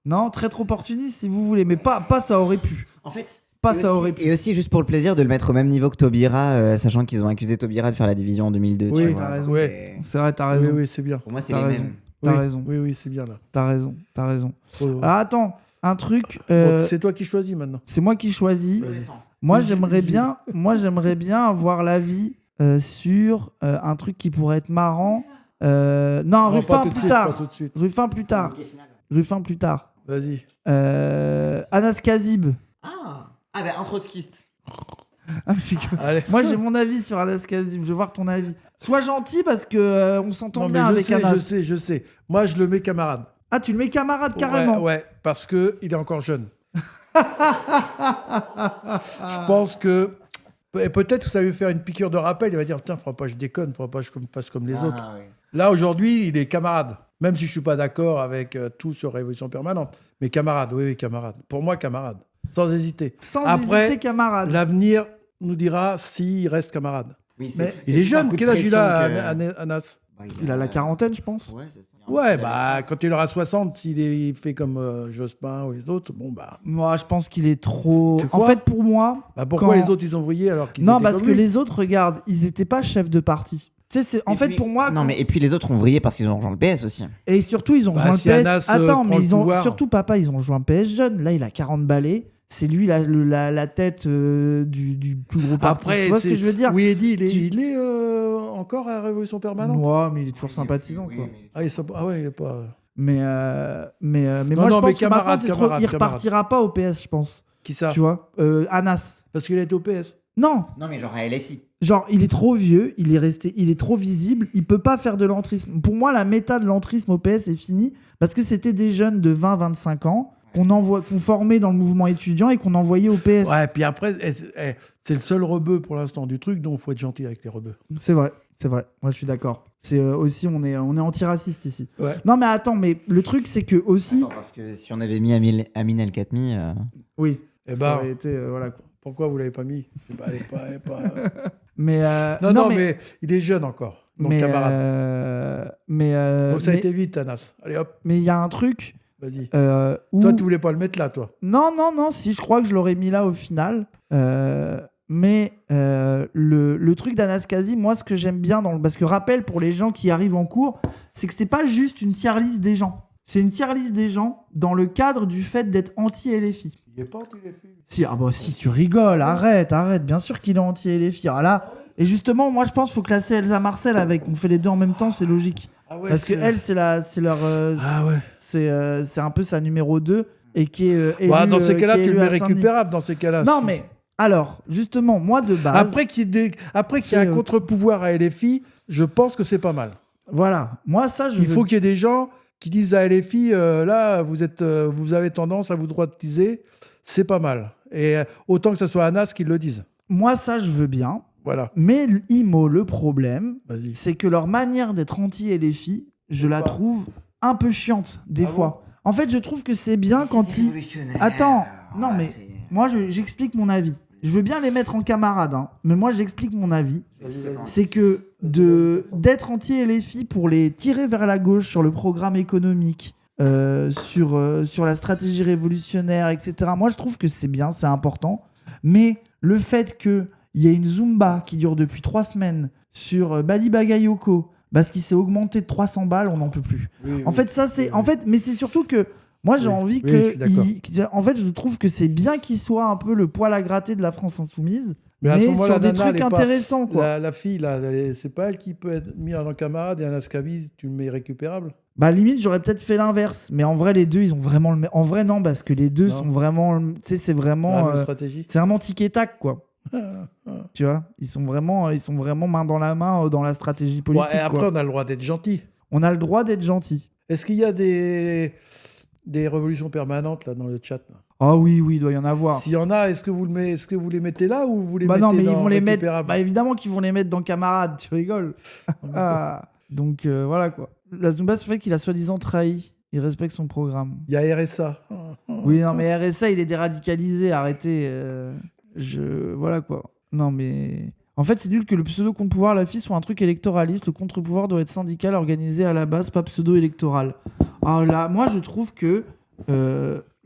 Non, traître opportuniste si vous voulez, mais pas ça aurait pu. En fait Pas et ça aussi- aurait pu. Et aussi juste pour le plaisir de le mettre au même niveau que Taubira sachant qu'ils ont accusé Taubira de faire la division en 2002 Oui, tu t'as vois. raison. C'est- C'est vrai, t'as Oui, raison. oui, c'est bien. Pour moi c'est T'as les raison. mêmes. T'as Oui, raison. Oui, c'est bien là. T'as raison. Oh, oh. Alors attends, un truc. Bon, c'est toi qui choisis maintenant. C'est moi qui choisis. Vas-y. Moi, Oui, j'aimerais bien avoir l'avis sur un truc qui pourrait être marrant. Non, Non, Ruffin pas tout de plus suite, tard. pas tout de suite. Ruffin plus tard. Ruffin plus tard. Vas-y. Anas Kazib. Ah bah un trotskiste. Ah, mais Allez. moi, j'ai mon avis sur Anas Kazim. Je veux voir ton avis. Sois gentil parce que on s'entend Non, mais bien avec Anas. je sais. Moi, je le mets camarade. Ah, tu le mets camarade carrément. Ouais, parce qu'il est encore jeune. Je pense que. Et peut-être que ça va lui faire une piqûre de rappel. Il va dire tiens, faudra pas que je déconne, faudra pas que je fasse comme les autres. Oui. Là, aujourd'hui, il est camarade. Même si je suis pas d'accord avec tout sur Révolution Permanente. Mais camarade, oui, camarade. Pour moi, camarade. Sans hésiter. Sans Après, hésiter, camarade. l'avenir nous dira s'il reste camarade. Oui, Mais Il est jeune. Quel âge il a, que... Anas? Il a la quarantaine, je pense. Ouais, c'est ça. Ouais, bah, quand il aura 60, s'il fait comme Jospin ou les autres, bon, bah. Moi, je pense qu'il est trop. Tu En crois fait, pour moi. Bah pourquoi quand- les autres, ils ont vrillé alors qu'ils Non, étaient parce comme que lui les autres, regarde, ils étaient pas chefs de parti. Tu sais, c'est en Et fait puis- pour moi. Non, mais et puis les autres ont vrillé parce qu'ils ont rejoint le PS aussi. Et surtout, ils ont Bah, rejoint si le PS. Anas, Attends, prend mais le ils ont pouvoir. surtout papa, ils ont rejoint le PS jeune. Là, il a 40 balais. C'est lui la tête du plus gros parti. Après, Tu vois ce que je veux dire? Oui, Eddy, Tu- il est encore à la Révolution Permanente. Ouais, mais il est toujours sympathisant, quoi. Ah ouais, il est pas. Mais moi, Non, je non, pense mais que maintenant, camarade, c'est trop. camarade, Il repartira pas au PS, je pense. Qui ça? Tu vois? Anas. Parce qu'il a été au PS. Non, Non, mais genre à LSI. genre, il est trop vieux, il est trop visible, il peut pas faire de l'entrisme. Pour moi, la méta de l'entrisme au PS est finie parce que c'était des jeunes de 20-25 ans qu'on formait dans le mouvement étudiant et qu'on envoyait au PS. Ouais, puis après, c'est le seul rebeu pour l'instant du truc, donc il faut être gentil avec les rebeux. C'est vrai. Moi, je suis d'accord. C'est aussi, on est antiraciste ici. Ouais. Non, mais attends, mais le truc, c'est que aussi. Attends, parce que si on avait mis Amin El Khatmi. Oui. Eh ça ben, aurait été. Voilà, quoi. pourquoi vous l'avez pas mis? Elle est pas- Mais. Non, mais il est jeune encore. Donc camarade. Donc ça a mais été vite, Anas. Allez hop, il y a un truc. vas-y. Où... Toi, tu voulais pas le mettre là, toi. Non, si, je crois que je l'aurais mis là au final. Mais le truc d'Anas Kazi, moi, ce que j'aime bien, parce que rappel pour les gens qui arrivent en cours, c'est que c'est pas juste une tier list des gens. C'est une tier list des gens dans le cadre du fait d'être anti-LFI. Il est pas anti-LFI. Si, ah bah si, tu rigoles, arrête, bien sûr qu'il est anti-LFI. Ah là, et justement, moi je pense qu'il faut classer Elsa Marcel avec, on fait les deux en même temps, c'est logique. Ah ouais, Parce que elle, c'est leur. Ah ouais. C'est un peu sa numéro 2 et qui est. Bah, élue, dans ces cas-là, qui est tu le élue mets à Saint-Denis. récupérable dans ces cas-là. Non, Si. mais alors, justement, moi de base. Après qu'il y ait un contre-pouvoir à LFI, je pense que c'est pas mal. Voilà, moi ça, Il faut qu'il y ait des gens qui disent à LFI, là, vous avez tendance à vous droitiser, c'est pas mal. Et autant que ce soit Anas qui le dise. Moi ça, je veux bien. Voilà, Mais l'IMO, le problème, vas-y. c'est que leur manière d'être anti-LFI, je la trouve un peu chiante, des fois. En fait, je trouve que c'est bien quand ils. Attends, non, mais moi, j'explique mon avis. Je veux bien les mettre en camarades, hein, mais moi, j'explique mon avis. C'est que d'être anti-LFI pour les tirer vers la gauche sur le programme économique, sur la stratégie révolutionnaire, etc., moi, je trouve que c'est bien, c'est important. Mais le fait qu'il y ait une Zumba qui dure depuis 3 semaines sur Bali Bagayoko, parce qu'il s'est augmenté de 300 balles, on n'en peut plus. Oui, En fait, ça, c'est. En fait, mais c'est surtout que. Moi, j'ai envie oui, que. je suis d'accord. En fait, je trouve que c'est bien qu'il soit un peu le poil à gratter de la France insoumise, Mais à ce mais moment-là, sur des Nana, elle trucs est pas- intéressants, quoi. La fille, là, c'est pas elle qui peut être mise en camarade et Anas Kabi, tu le mets récupérable. Bah, limite, j'aurais peut-être fait l'inverse. Mais en vrai, les deux, ils ont vraiment le. En vrai, non, parce que les deux Non. sont vraiment. Tu sais, c'est La vraiment. même stratégie. C'est vraiment tic et tac, quoi. Tu vois, ils sont vraiment main dans la main dans la stratégie politique. Ouais, et après, quoi. on a le droit d'être gentil. On a le droit d'être gentil. Est-ce qu'il y a des révolutions permanentes là dans le chat là? Ah oui, il doit y en avoir. S'il y en a, est-ce que vous les mettez là ou vous les Bah mettez non, mais ils dans vont les mettre. récupérable? Bah évidemment qu'ils vont les mettre dans camarades, tu rigoles. Ah, donc voilà quoi. La Zumba, c'est fait qu'il a soi-disant trahi. Il respecte son programme. Il y a RSA. Oui, non, mais RSA, il est déradicalisé. Arrêtez. Voilà quoi. Non, mais. En fait, c'est nul que le pseudo-contre-pouvoir, la fille, soit un truc électoraliste. Le contre-pouvoir doit être syndical, organisé à la base, pas pseudo-électoral. Alors là, moi, je trouve que.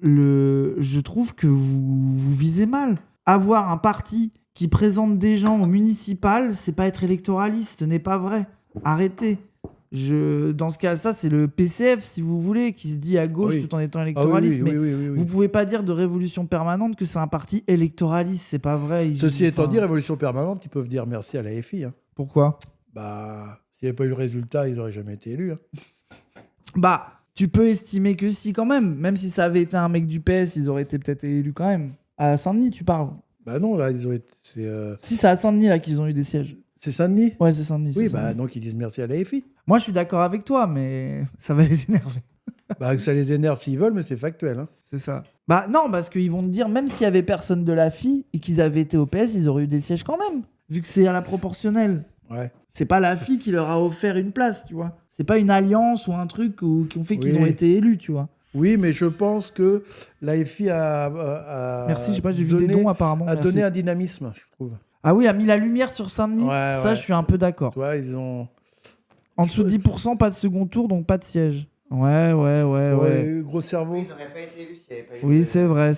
Je trouve que vous visez mal. Avoir un parti qui présente des gens au municipal, c'est pas être électoraliste, ce n'est pas vrai. Arrêtez. Dans ce cas, ça, c'est le PCF, si vous voulez, qui se dit à gauche Oui. tout en étant Ah oui, électoraliste. oui, mais oui, oui, oui. vous pouvez pas dire de Révolution Permanente que c'est un parti électoraliste, c'est pas vrai. Ceci étant dit, révolution permanente, ils peuvent dire merci à la FI. Hein. Pourquoi ? Bah, s'il n'y avait pas eu le résultat, ils n'auraient jamais été élus. Hein. Bah, tu peux estimer que si quand même. Même si ça avait été un mec du PS, ils auraient été peut-être élus quand même. À Saint-Denis, tu parles. Bah non, là, ils ont été. Si, c'est à Saint-Denis là qu'ils ont eu des sièges. C'est Saint-Denis. Ouais, c'est Saint-Denis. Oui, c'est bah Saint-Denis. donc ils disent merci à la FI. Moi, je suis d'accord avec toi, mais ça va les énerver. Bah ça les énerve s'ils veulent, mais c'est factuel. Hein. C'est ça. Bah non, parce qu'ils vont te dire, même s'il y avait personne de la FI et qu'ils avaient été au PS, ils auraient eu des sièges quand même, vu que c'est à la proportionnelle. Ouais. C'est pas la FI qui leur a offert une place, tu vois. C'est pas une alliance ou un truc qui ont fait qu'ils Oui. ont été élus, tu vois. Oui, mais je pense que la FI a Merci, je sais pas, j'ai vu des dons apparemment. a merci. donné un dynamisme, je trouve. Ah oui, a mis la lumière sur Saint-Denis. Ouais, Ça, ouais. je suis un peu d'accord. Tu vois, ils ont. En dessous de 10%, pas de second tour, donc pas de siège. Ouais. Gros cerveau. Ils n'auraient pas été élus s'il n'y avait pas eu Oui, de- c'est vrai.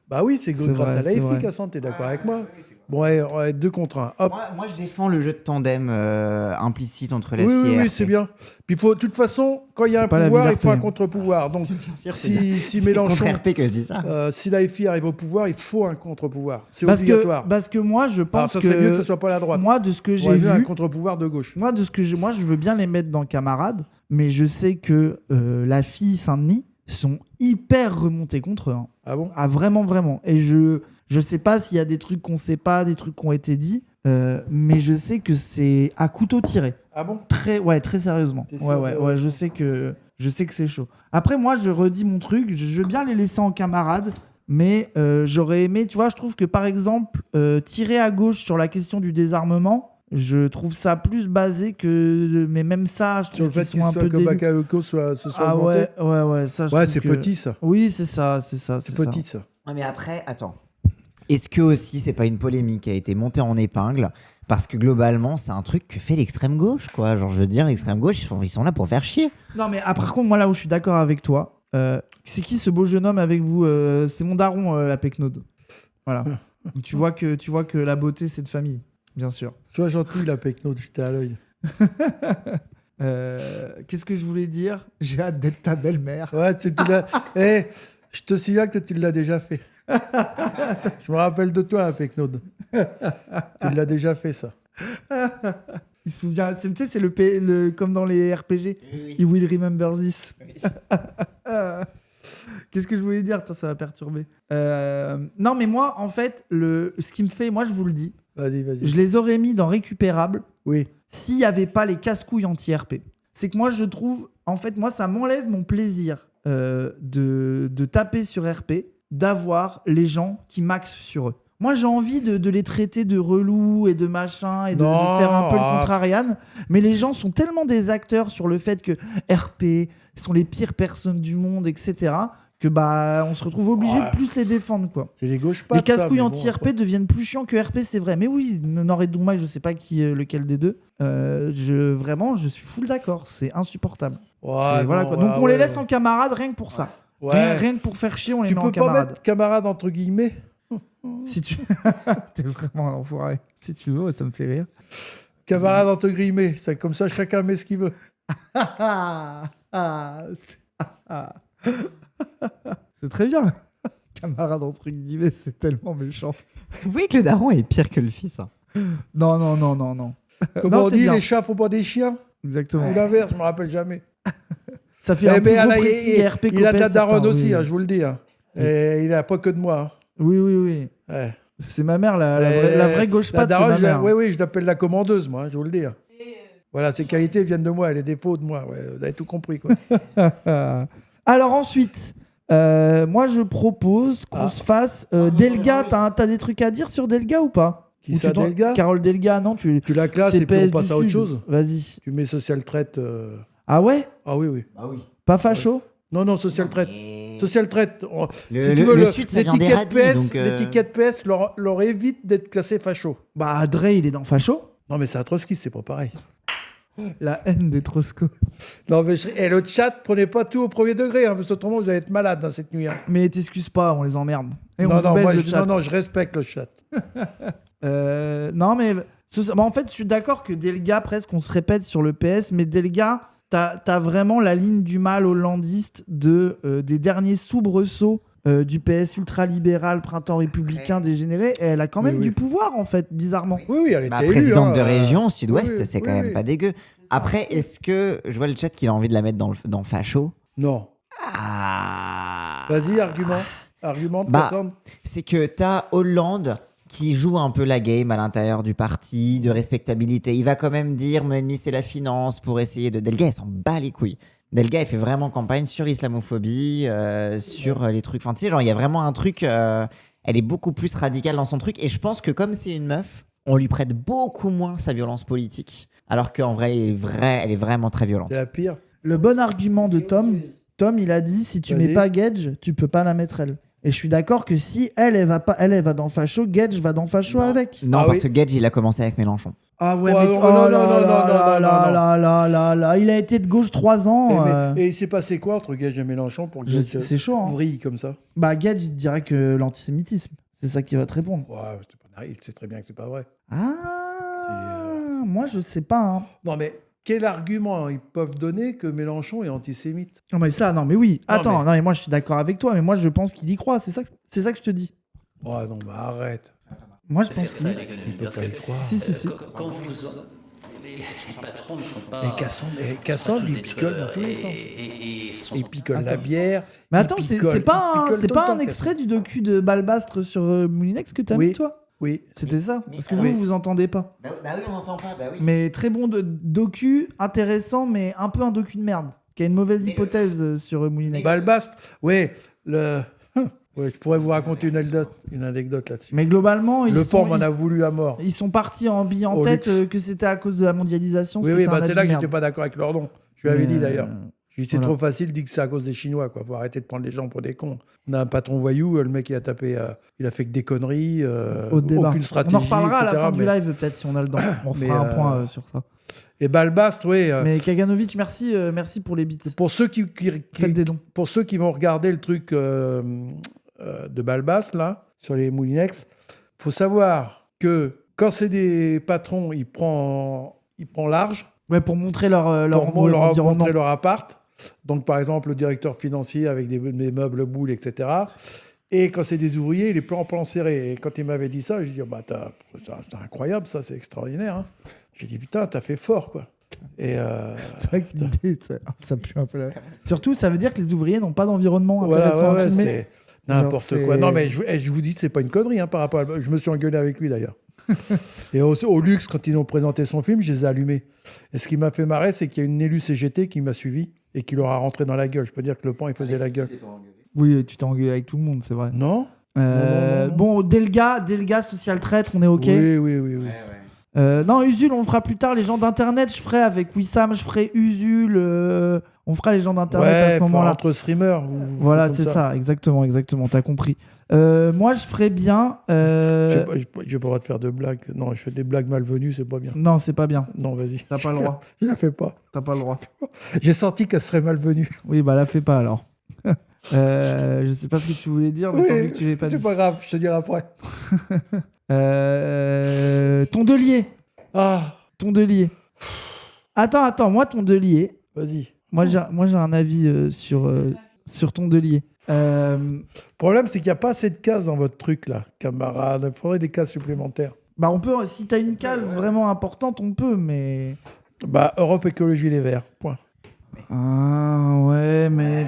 Bah oui, c'est C'est grâce vrai, à la c'est FI, vrai. Cassandre, t'es d'accord avec Ah, moi oui, c'est Bon, ouais, 2 contre 1. Hop. Moi, je défends le jeu de tandem implicite entre la Oui, FI et oui, RP. c'est bien. Puis de toute façon, quand il y a C'est un pas la pouvoir, vie il faut un d'RP. contre-pouvoir. Donc, sûr, si C'est Mélenchon, contre RP que je dis ça. si la FI arrive au pouvoir, il faut un contre-pouvoir. C'est Parce obligatoire. que moi, je Alors, pense ça serait mieux que ce que soit pas la droite. moi, de ce que On j'ai aurait vu un vu, contre-pouvoir de gauche. moi, je veux bien les mettre dans camarades, mais je sais que la fille Saint-Denis sont hyper remontés contre eux. Hein. Ah bon Ah, vraiment. Et je sais pas s'il y a des trucs qu'on sait pas, des trucs qui ont été dit, mais je sais que c'est à couteau tiré. Ah bon Très sérieusement. T'es sûr Ouais, je sais que c'est chaud. Après, moi, je redis mon truc, je veux bien les laisser en camarades, mais j'aurais aimé, tu vois, je trouve que par exemple, tirer à gauche sur la question du désarmement, je trouve ça plus basé que. Mais même ça, je Sur trouve le qu'ils fait qu'il sont un soit peu que délus. Bakayoko se soit Ah augmenté. ouais, ça je Ouais, trouve c'est que- petit ça. Oui, c'est ça. C'est ça. petit ça. Ouais, mais après, attends. Est-ce que aussi, c'est pas une polémique qui a été montée en épingle parce que globalement, c'est un truc que fait l'extrême gauche, quoi. Genre, je veux dire, l'extrême gauche, ils sont là pour faire chier. Non, mais par contre, moi, là où je suis d'accord avec toi, c'est qui ce beau jeune homme avec vous C'est mon daron, la Pecnode. Voilà. Donc, tu vois que la beauté, c'est de famille, bien sûr. Sois gentil, la Pecno, j'étais à l'œil. Qu'est-ce que je voulais dire? J'ai hâte d'être ta belle-mère. Ouais, tu l'as. Je te signale que tu l'as déjà fait. Je me rappelle de toi, la Pecnode. Tu l'as déjà fait, ça. Il se souvient, tu sais, c'est comme dans les RPG. He will remember this. Qu'est-ce que je voulais dire? Attends, ça va perturber. Non, mais moi, en fait, ce qui me fait, moi, je vous le dis, Vas-y. je les aurais mis dans récupérable Oui. s'il n'y avait pas les casse-couilles anti-RP. C'est que moi, je trouve, en fait, moi, ça m'enlève mon plaisir de taper sur RP, d'avoir les gens qui maxent sur eux. Moi, j'ai envie de les traiter de relous et de machin et de faire un peu le contrarian. Mais les gens sont tellement des acteurs sur le fait que RP sont les pires personnes du monde, etc., que bah on se retrouve obligé de plus les défendre, quoi. C'est les gauches Les pas. casse-couilles anti-RP deviennent plus chiants que RP, c'est vrai. Mais oui, Nord et Douma, je sais pas lequel des deux. Je suis full d'accord. C'est insupportable. Voilà, quoi. Donc on les laisse en camarade rien que pour ça. Ouais. Rien que pour faire chier, on les Tu met en peux pas camarade. mettre camarade entre guillemets. Si tu... T'es vraiment un enfoiré. Si tu veux, ça me fait rire. Camarade entre guillemets. C'est comme ça, chacun met ce qu'il veut. C'est très bien. Camarade entre guillemets, c'est tellement méchant. Vous voyez que le daron est pire que le fils. Hein. Non. Comment Non, on c'est dit, bien. les chats font pas des chiens Exactement. ou l'inverse, je me rappelle jamais. Ça fait un plus gros là, précis et RP il a de la Copes, daronne certains, aussi, oui. hein, je vous le dis. Hein. Et il a pas que de moi. Hein. Oui. Ouais. C'est ma mère, la vraie gauche La patte, c'est daronne, ma mère. oui, je l'appelle la commandeuse, moi, hein, je vous le dis. Hein. Voilà, ses qualités viennent de moi, les défauts de moi. Ouais, vous avez tout compris, quoi. Alors ensuite, moi je propose qu'on se fasse Delga. T'as des trucs à dire sur Delga ou pas? Qui ça, Delga? Carole Delga, non, tu Tu la classes et puis on PS passe du à autre Sud. chose. Vas-y. Tu mets social traite. Ah ouais? Ah oui. Ah oui. Pas facho? Non, social traite. Social traite. Le Sud, ça vient des radis, donc, l'étiquette PS leur évite d'être classé facho. Bah Dre, il est dans facho. Non, mais c'est un trotskiste, c'est pas pareil. La haine des Trosco. Non, mais le chat, prenez pas tout au premier degré, hein, parce que autrement, vous allez être malade hein, cette nuit. Hein. Mais t'excuses pas, on les emmerde. Et on Non, vous non, baise moi, le chat. non, je respecte le chat. Non, mais en fait, je suis d'accord que Delga, presque, on se répète sur le PS, mais Delga, t'as vraiment la ligne du mal hollandiste des derniers soubresauts du PS ultra-libéral, printemps républicain dégénéré, et elle a quand même Oui. du pouvoir, en fait, bizarrement. Oui, elle était élue, présidente hein, de région, Sud-Ouest, oui, c'est quand oui, même oui. pas dégueu. Après, est-ce que je vois le chat qu'il a envie de la mettre dans facho? Non. Ah. Vas-y, argument. Argumente, Bah, Cassandre. C'est que t'as Hollande qui joue un peu la game à l'intérieur du parti, de respectabilité. Il va quand même dire mon ennemi c'est la finance pour essayer de... Delga, il s'en bat les couilles. Delga, il fait vraiment campagne sur l'islamophobie, sur les trucs... Enfin, tu sais, genre, il y a vraiment un truc... elle est beaucoup plus radicale dans son truc. Et je pense que comme c'est une meuf, on lui prête beaucoup moins sa violence politique. Alors qu'en vrai, elle est vraiment très violente. C'est la pire. Le bon argument de Tom, il a dit si tu Vas-y. mets pas Gage, tu peux pas la mettre elle. Et je suis d'accord que si elle va pas, elle va dans Facho, Gage va dans Facho avec. Non, Ah parce oui. que Gage, il a commencé avec Mélenchon. Ah ouais, Ouais, mais non, oh non, là non, là non, non, là non, là non, là là là là, il a été de gauche 3 ans. Et il s'est passé quoi entre Gage et Mélenchon pour que Gage C'est chaud. Hein. vrille comme ça? Bah Gage il te dirait que l'antisémitisme, c'est ça qui va te répondre. Ouais, c'est pas... il sait très bien que c'est pas vrai. Ah, moi je sais pas. Hein. Non, mais quel argument ils peuvent donner que Mélenchon est antisémite? Non mais ça, non mais oui. Non, Attends, mais- non mais moi je suis d'accord avec toi, mais moi je pense qu'il y croit. C'est ça que je te dis. Oh non, mais arrête. Moi je pense qu'il. Il peut pas y croire. Si si si. Quand vous... Les patrons ne sont pas... Et Cassandre, il picole dans tous les sens. Il picole la bière. Mais il attends, c'est picole, pas il un, picole c'est tout pas le un temps, extrait du docu de Balbastre sur Moulinex que t'as Oui. mis toi? Oui. C'était ça. mais- Parce que oui. vous entendez pas. Bah oui, on n'entend pas, bah oui. Mais très bon docu, intéressant, mais un peu un docu de merde. Qui a une mauvaise hypothèse sur Moulinex. Balbast, ouais, ouais, je pourrais vous raconter une anecdote là-dessus. Mais globalement, Le pont m'en a voulu à mort. ils sont partis en billet en Au tête luxe. que c'était à cause de la mondialisation. Oui, ce qui oui, était un bah, c'est avis là de que merde. j'étais pas d'accord avec leur nom. Je lui avais Mais, dit d'ailleurs. J'ai dit, c'est voilà. trop facile de dire que c'est à cause des Chinois, quoi. Faut arrêter de prendre les gens pour des cons. On a un patron voyou, le mec il a tapé, il a fait que des conneries, Au débat. aucune stratégie. On en reparlera à la etc., fin du mais- live, peut-être si on a le temps. On Mais, fera un point sur ça. Et Balbast, oui. Mais Kaganovic, merci pour les bits. Pour ceux qui Faites des dons. pour ceux qui vont regarder le truc de Balbast, là, sur les Moulinex, faut savoir que quand c'est des patrons, il prend large Ouais, pour montrer leur pour leur environnement. montrer leur appart. Donc, par exemple, le directeur financier avec des meubles boules, etc. Et quand c'est des ouvriers, il est en plan serré. Et quand il m'avait dit ça, j'ai dit, bah, c'est incroyable, ça, c'est extraordinaire. Hein. J'ai dit, putain, t'as fait fort, quoi. Et C'est vrai que l'idée, ça pue un peu là. Surtout, ça veut dire que les ouvriers n'ont pas d'environnement voilà, intéressant à filmer. c'est n'importe Genre, quoi. c'est- Non, mais je vous dis que c'est pas une connerie par rapport à... Je me suis engueulé avec lui, d'ailleurs. Et au Luxe, quand ils ont présenté son film, je les ai allumés. Et ce qui m'a fait marrer, c'est qu'il y a une élue CGT qui m'a suivi et qui leur a rentré dans la gueule. Je peux dire que Le Pen, il faisait la gueule. Oui, tu t'es engueulé avec tout le monde, c'est vrai. Non? non. Bon, Delga, social traître, on est OK. Oui. Non, Usul, on le fera plus tard. Les gens d'Internet, je ferai avec Wissam, je ferai Usul. On fera les gens d'Internet à ce moment-là. entre streamers. Voilà, comme c'est ça, exactement, t'as compris. Moi, je ferais bien... J'ai pas le droit de faire de blagues. Non, je fais des blagues malvenues, c'est pas bien. Non, c'est pas bien. Non, vas-y. T'as pas le droit. Je la fais pas. T'as pas le droit. J'ai senti qu'elle serait malvenue. Oui, bah la fais pas alors. Je sais pas ce que tu voulais dire, mais tant mieux que tu l'aies pas dit. C'est pas grave, je te dirai après. Tondelier. Ah, Attends, moi Tondelier. vas-y. Moi j'ai un avis sur Tondelier. Le problème, c'est qu'il n'y a pas assez de cases dans votre truc, là, camarade. Il faudrait des cases supplémentaires. Bah on peut, si t'as une case vraiment importante, on peut, mais... Bah, Europe Écologie Les Verts, point. Ah ouais, mais...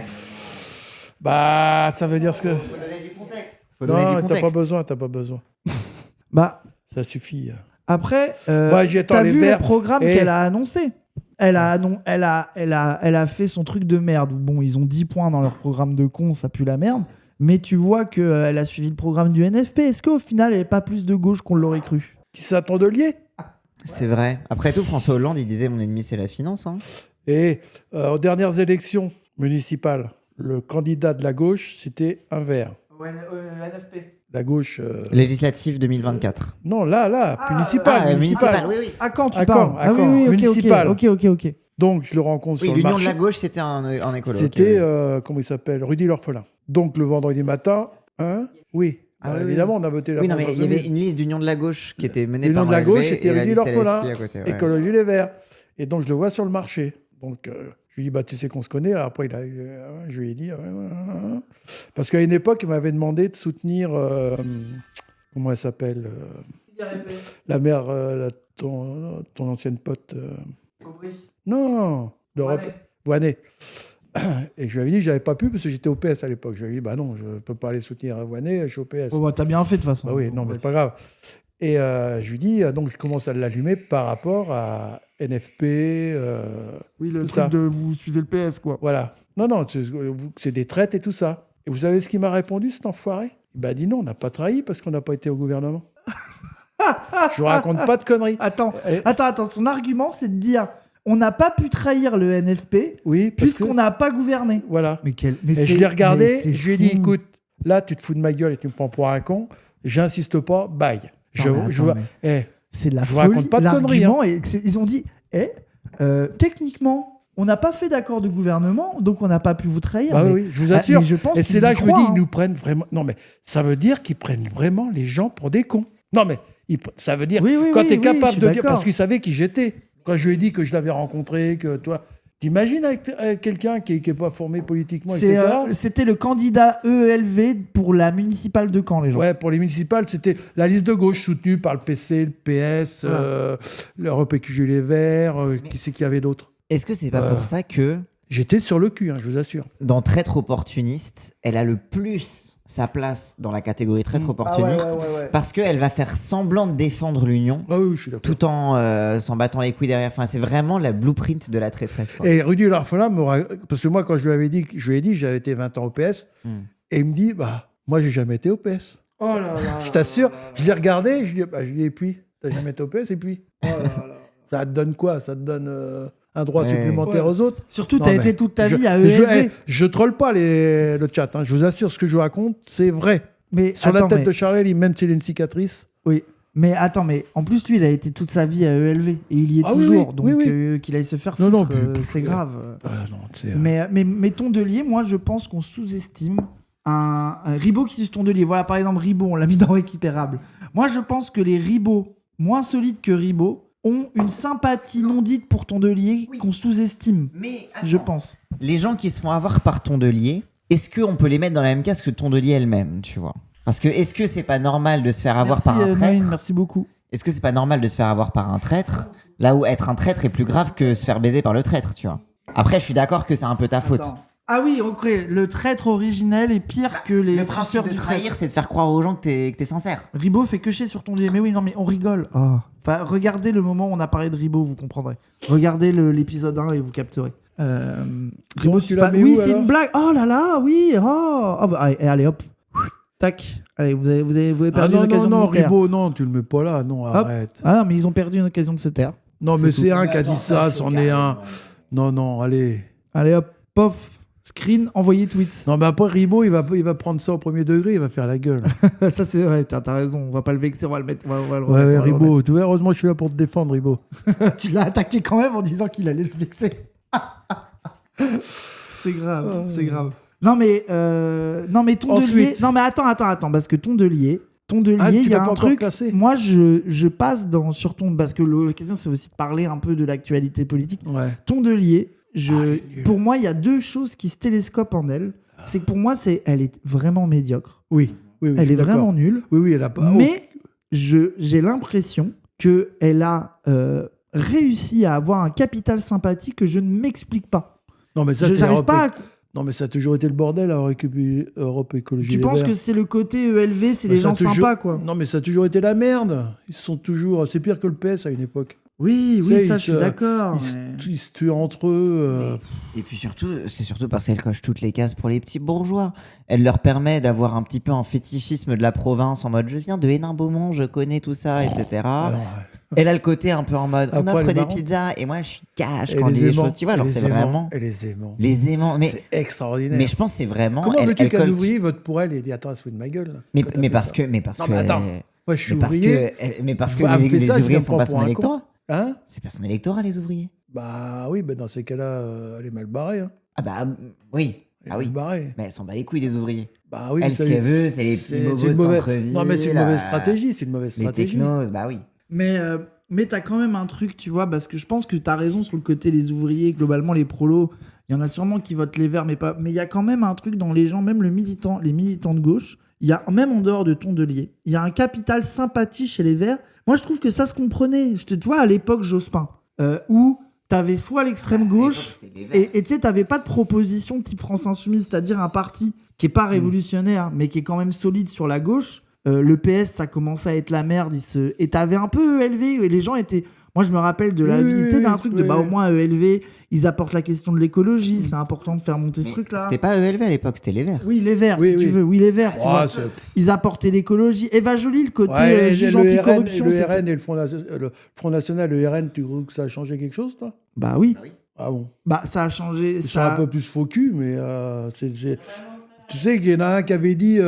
Bah, ça veut dire ce que... Faut donner du contexte. Faut donner Non, du t'as contexte. pas besoin. Bah, Ça suffit. après, Moi, j'attends t'as les vu Verts. le programme Et- qu'elle a annoncé. Elle a fait son truc de merde. Bon, ils ont 10 points dans leur programme de con, ça pue la merde. Mais tu vois qu'elle a suivi le programme du NFP. Est-ce qu'au final, elle est pas plus de gauche qu'on l'aurait cru? Qui s'attend de lier. C'est vrai. Après tout, François Hollande, il disait mon ennemi, c'est la finance. Hein. Et aux dernières élections municipales, le candidat de la gauche, c'était un vert. NFP. La gauche... Législative 2024. Non, là, municipal. municipal, oui, oui. À quand tu À parles? Caen, à Ah oui, Caen, oui, municipal. ok. Donc, je le rencontre Oui, sur le l'union de marché. la gauche, c'était un écolo. C'était, ok. comment il s'appelle, Rudy l'orphelin. Donc, le vendredi matin, hein? Oui. Ah oui, Évidemment, on a voté la Oui, non, mais France il y avait Insoumise. une liste d'union de la gauche qui était menée L'union par de la LV gauche, c'était et la Rudy liste l'orphelin, LFI à côté. Ouais. Écologie Les Verts. Et donc, je le vois sur le marché. Donc, je lui dis, bah, tu sais qu'on se connaît. Alors, après, je lui ai dit... parce qu'à une époque, il m'avait demandé de soutenir... comment elle s'appelle la mère, ton ancienne pote... Non, d'Europe. Voinet. Et je lui avais dit que j'avais pas pu parce que j'étais au PS à l'époque. Je lui avais dit, bah non, je peux pas aller soutenir Avoinet, je suis au PS. Oh, bah, t'as bien fait de toute façon. Bah oui, non, mais c'est pas grave. Et je lui dis, donc je commence à l'allumer par rapport à NFP. Oui, le tout truc ça. de vous suivez le PS, quoi. Voilà. Non, c'est des traites et tout ça. Et vous savez ce qu'il m'a répondu, cet enfoiré? Il m'a dit non, on n'a pas trahi parce qu'on n'a pas été au gouvernement. Je vous raconte pas de conneries. Attends, Et- attends. Son argument, c'est de dire on n'a pas pu trahir le NFP Oui, parce puisqu'on que- n'a pas gouverné. Voilà. Mais Et je l'ai regardé, je lui ai dit, écoute, là, tu te fous de ma gueule et tu me prends pour un con. J'insiste pas, bye. Non, mais je attends, vois. c'est de la je vous folie. raconte pas de conneries, L'argument est que ils ont dit techniquement, on n'a pas fait d'accord de gouvernement, donc on n'a pas pu vous trahir. Bah mais, oui, je vous assure. mais je pense Et qu'ils c'est là y que je me dis, croient, ils nous prennent vraiment. Non, mais ça veut dire qu'ils prennent vraiment les gens pour des cons. Non, mais ça veut dire Oui, oui, quand oui, tu es oui, capable je suis de dire, d'accord. parce qu'ils savaient qui j'étais. Quand je lui ai dit que je l'avais rencontré, que toi, t'imagines avec quelqu'un qui n'est pas formé politiquement, C'est, etc. c'était le candidat EELV pour la municipale de Caen, les gens. Ouais, pour les municipales, c'était la liste de gauche soutenue par le PC, le PS, Voilà. l'Europe Écologie Les Verts, qui c'est qu'il y avait d'autres. Est-ce que c'est pas pour ça que J'étais sur le cul, je vous assure. dans traître opportuniste, elle a le plus sa place dans la catégorie traître opportuniste parce qu'elle va faire semblant de défendre l'union Ah oui, je suis d'accord. tout en s'en battant les couilles derrière. Enfin, c'est vraiment la blueprint de la traîtresse, quoi. Et Rudy Larfola, parce que moi, quand je lui ai dit que j'avais été 20 ans au PS, et il me dit, bah, moi, j'ai jamais été au PS. Oh là là. Je t'assure, je l'ai regardé, je lui ai dit, et puis, t'as jamais été au PS, et puis ça te donne quoi? Ça te donne un droit Ouais. supplémentaire aux autres? Surtout, Non, t'as mais été toute ta je- vie à je, EELV. je troll pas le chat, hein. Je vous assure, ce que je vous raconte, c'est vrai. Mais Sur la attends, tête mais- de Charlie, même s'il a une cicatrice. Oui. Mais attends, mais en plus, lui, il a été toute sa vie à EELV. Et il y est Ah oui, toujours. oui, donc, oui, oui. qu'il aille se faire Non, foutre, non, c'est grave. Non, c'est, Mais Tondelier, moi, je pense qu'on sous-estime un Ribot qui suce Tondelier. Voilà, par exemple, Ribot, on l'a mis dans Récupérable. Moi, je pense que les Ribots moins solides que Ribot ont une sympathie non dite pour Tondelier qu'on sous-estime. Mais Je pense. les gens qui se font avoir par Tondelier, est-ce qu'on peut les mettre dans la même case que Tondelier elle-même, tu vois? Parce que est-ce que c'est pas normal de se faire avoir Merci, par un Noémie, traître? merci beaucoup. Est-ce que c'est pas normal de se faire avoir par un traître, là où être un traître est plus grave que se faire baiser par le traître, tu vois? Après, je suis d'accord que c'est un peu ta faute. Attends. Ah oui, ok, le traître originel est pire que les Le principe suceurs de du trahir, traître. c'est de faire croire aux gens que t'es sincère. Ribot fait quecher sur Tondelier. Mais oui, non, mais on rigole. Enfin, regardez le moment où on a parlé de Ribot, vous comprendrez. Regardez l'épisode 1 et vous capterez. Ribot, tu la pas... mets Oui, où, c'est alors une blague. Oh là là, oui. Oh, bah, allez, hop. Tac. Allez, vous avez Ah perdu non, une occasion non, de non, vous taire. Ribot, non, tu le mets pas là, non, Hop. arrête. Ah non, mais ils ont perdu une occasion de se taire. Non, mais C'est c'est tout. un qui a dit ça, c'en est un. Non, allez. Allez, hop, pof. Screen, envoyez tweet. Non, mais après, Ribot, il va prendre ça au premier degré, il va faire la gueule. Ça, c'est vrai, t'as raison. On va pas le vexer, on va le mettre. On va le Ouais, remettre, on va le Ribot, tu vois, heureusement, je suis là pour te défendre, Ribot. remettre. Tu l'as attaqué quand même en disant qu'il allait se vexer. C'est grave, c'est grave. Non mais Tondelier. Ensuite. Non mais attends, parce que Tondelier, Ah, il tu y a l'as un pas encore truc. classé. Moi, je passe sur ton parce que l'occasion c'est aussi de parler un peu de l'actualité politique. Ouais. Tondelier, nul. pour moi, il y a deux choses qui se télescopent en elle. C'est que pour moi, elle est vraiment médiocre. Oui, je Elle suis est d'accord. vraiment nulle. Oui, elle a pas. Mais j'ai l'impression qu'elle a réussi à avoir un capital sympathie que je ne m'explique pas. Non, mais ça, Je c'est n'arrive Europe. pas à... Non, mais ça a toujours été le bordel à Europe Écologie Tu Les penses Verts. que c'est le côté ELV, c'est Bah, les ça gens a toujours- sympas, quoi. Non, mais ça a toujours été la merde. Ils sont toujours. C'est pire que le PS à une époque. Oui, Tu sais, ça, ils je suis se- d'accord. Ils se tuent entre eux. Et puis surtout, c'est surtout parce qu'elle coche toutes les cases pour les petits bourgeois. Elle leur permet d'avoir un petit peu un fétichisme de la province en mode je viens de Hénin-Beaumont, je connais tout ça, etc. Alors, Elle a le côté un peu en mode on Après, elle offre est des marrante. pizzas et moi je suis cash et quand on dit les des aimants. choses. Tu vois, genre Et c'est les aimants. vraiment. Et les aimants. Les aimants. Mais, C'est extraordinaire. mais je pense que c'est vraiment. Comment elle, veux-tu elle qu'un colle- ouvrier vote pour elle et dit attends, elle se fout de ma gueule là, Mais, quand t'as mais fait parce ça. que. Mais parce Non, que. mais attends. Moi, je suis mais parce ouvrier. que, mais parce que Elle me fait les ça, je ouvriers me sont prends pas pour son un con. électorat. Hein? C'est pas son électorat, les ouvriers. Bah oui, dans ces cas-là, elle est mal barrée. Hein. Ah bah oui. Elle est Ah mal oui. barrée. Mais elle s'en bat les couilles des ouvriers. Bah oui, Elle, mais ce ça- qu'elle veut, c'est les petits bobos de centre-ville. Non, mais c'est une là. mauvaise stratégie. C'est une mauvaise Les stratégie. technos, bah oui. Mais t'as quand même un truc, tu vois, parce que je pense que t'as raison sur le côté des ouvriers, globalement, les prolos. Il y en a sûrement qui votent les Verts, mais pas. Mais il y a quand même un truc dans les gens, même les militants de gauche. Il y a, même en dehors de Tondelier, il y a un capital sympathie chez les Verts. Moi, je trouve que ça se comprenait. Tu vois, à l'époque Jospin, où t'avais soit l'extrême gauche, et tu sais, t'avais pas de proposition type France Insoumise, c'est-à-dire un parti qui est pas révolutionnaire, mais qui est quand même solide sur la gauche. Le PS, ça commençait à être la merde. Et t'avais un peu ELV, et les gens étaient... Moi, je me rappelle de la vérité d'un truc de au moins ELV, ils apportent la question de l'écologie, c'est important de faire monter ce truc-là. C'était pas ELV à l'époque, c'était les Verts. Oui, les Verts, si tu veux. Oui, les Verts. tu vois. Ils apportaient l'écologie. Eva Joly, le côté juge anticorruption. Le RN et le Front National, le RN, tu trouves que ça a changé quelque chose, toi? Bah oui. Ah bon? Bah ça a changé. C'est un peu plus faux cul, mais tu sais qu'il y en a un qui avait dit,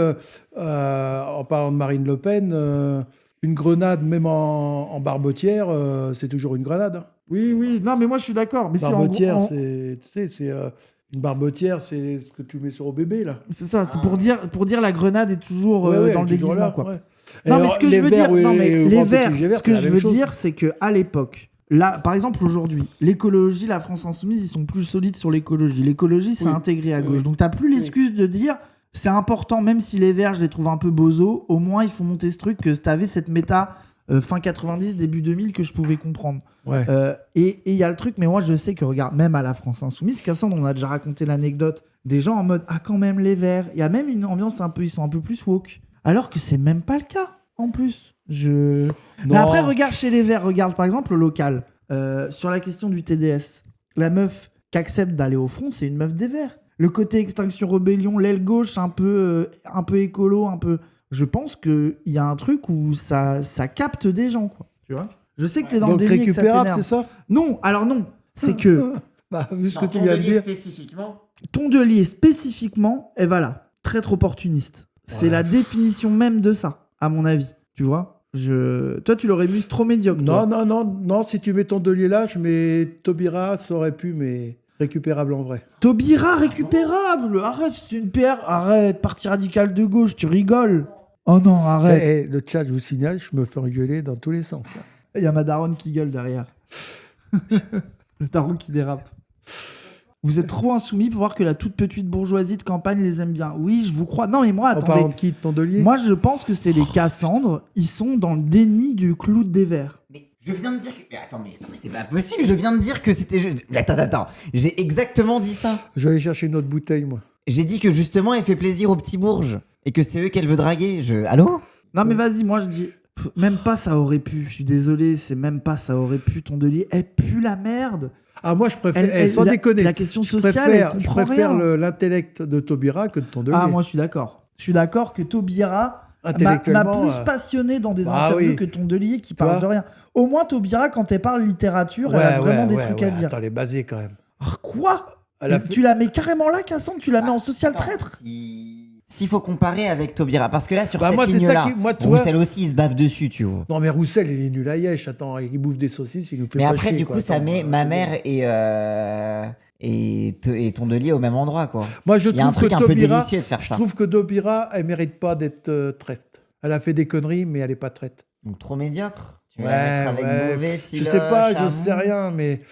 en parlant de Marine Le Pen, une grenade, même en barbotière, c'est toujours une grenade. Hein. Oui. Non, mais moi, je suis d'accord. Mais Barbotière, c'est une barbotière, c'est ce que tu mets sur au bébé, là. C'est ça, c'est pour dire la grenade est toujours dans le déguisement, là, quoi. Ouais. Non, mais ce que je veux dire, les Verts, ce que je veux chose. dire, c'est qu'à l'époque, là, par exemple, aujourd'hui, l'écologie, la France Insoumise, ils sont plus solides sur l'écologie. L'écologie, c'est intégré à gauche. Donc, t'as plus l'excuse de dire... C'est important, même si les Verts, je les trouve un peu bozos, au moins, il faut monter ce truc, que t'avais cette méta fin 90, début 2000 que je pouvais comprendre. Ouais. Et il y a le truc, mais moi, je sais que, regarde, même à la France Insoumise, Cassandre, on a déjà raconté l'anecdote, des gens en mode, ah, quand même, les Verts. Il y a même une ambiance ils sont un peu plus woke. Alors que c'est même pas le cas, en plus. Mais après, regarde chez les Verts, regarde, par exemple, au local, sur la question du TDS. La meuf qui accepte d'aller au front, c'est une meuf des Verts. Le côté Extinction Rebellion, l'aile gauche un peu écolo, un peu... Je pense qu'il y a un truc où ça capte des gens, quoi. Tu vois ? Je sais que t'es dans le déni et que ça t'énerve. c'est ça ? Non, alors non. C'est que... vu ce que tu viens de dire... Tondelier spécifiquement, et voilà, traître opportuniste. C'est la définition même de ça, à mon avis. Tu vois ? Toi, tu l'aurais vu trop médiocre, Non, si tu mets Tondelier là, je mets Taubira, ça aurait pu, mais... Récupérable en vrai. Taubira récupérable. Arrête, c'est une PR. Arrête, parti radical de gauche, tu rigoles. Oh non, arrête. Le chat, je vous signale, je me fais engueuler dans tous les sens. Il y a ma daronne qui gueule derrière. Le daron qui dérape. Vous êtes trop insoumis pour voir que la toute petite bourgeoisie de campagne les aime bien. Oui, je vous crois. Non, mais moi, attendez. En parlant de qui, de Tondelier ? Moi, je pense que c'est les Cassandres. Ils sont dans le déni du clou des Verts. Je viens de dire que... Mais attends, c'est pas possible. Je viens de dire que c'était... Attends. J'ai exactement dit ça. Je vais aller chercher une autre bouteille, moi. J'ai dit que justement, elle fait plaisir aux petits bourges. Et que c'est eux qu'elle veut draguer. Allô ? Non, mais vas-y, moi, je dis... Même pas ça aurait pu. Je suis désolé, c'est même pas ça aurait pu. Tondelier, elle pue la merde. Ah, moi, je préfère... sans déconner. La question sociale, je préfère l'intellect de Taubira que de Tondelier. Ah, moi, je suis d'accord. Je suis d'accord que Taubira... m'a plus passionné dans des interviews que Tondelier qui parle de rien. Au moins, Taubira, quand elle parle littérature, elle a vraiment des trucs à dire. Attends, elle est basée quand même. Quoi ? Tu la mets carrément là, Cassandre ? Tu la mets en social traître ? S'il faut comparer avec Taubira, parce que là, sur cette ligne-là, Roussel aussi, il se bave dessus, tu vois. Non, mais Roussel, il est nul à Yesh. Attends, il bouffe des saucisses, il nous fait mais pas après, chier, du coup, ça met ma mère et Tondelier au même endroit, quoi. Moi, il y a un truc un peu délicieux de faire ça. Je trouve que Taubira, elle mérite pas d'être traite. Elle a fait des conneries, mais elle est pas traite. Donc trop médiocre. Tu veux la mettre avec mauvais filoche. Je sais pas, je sais rien, mais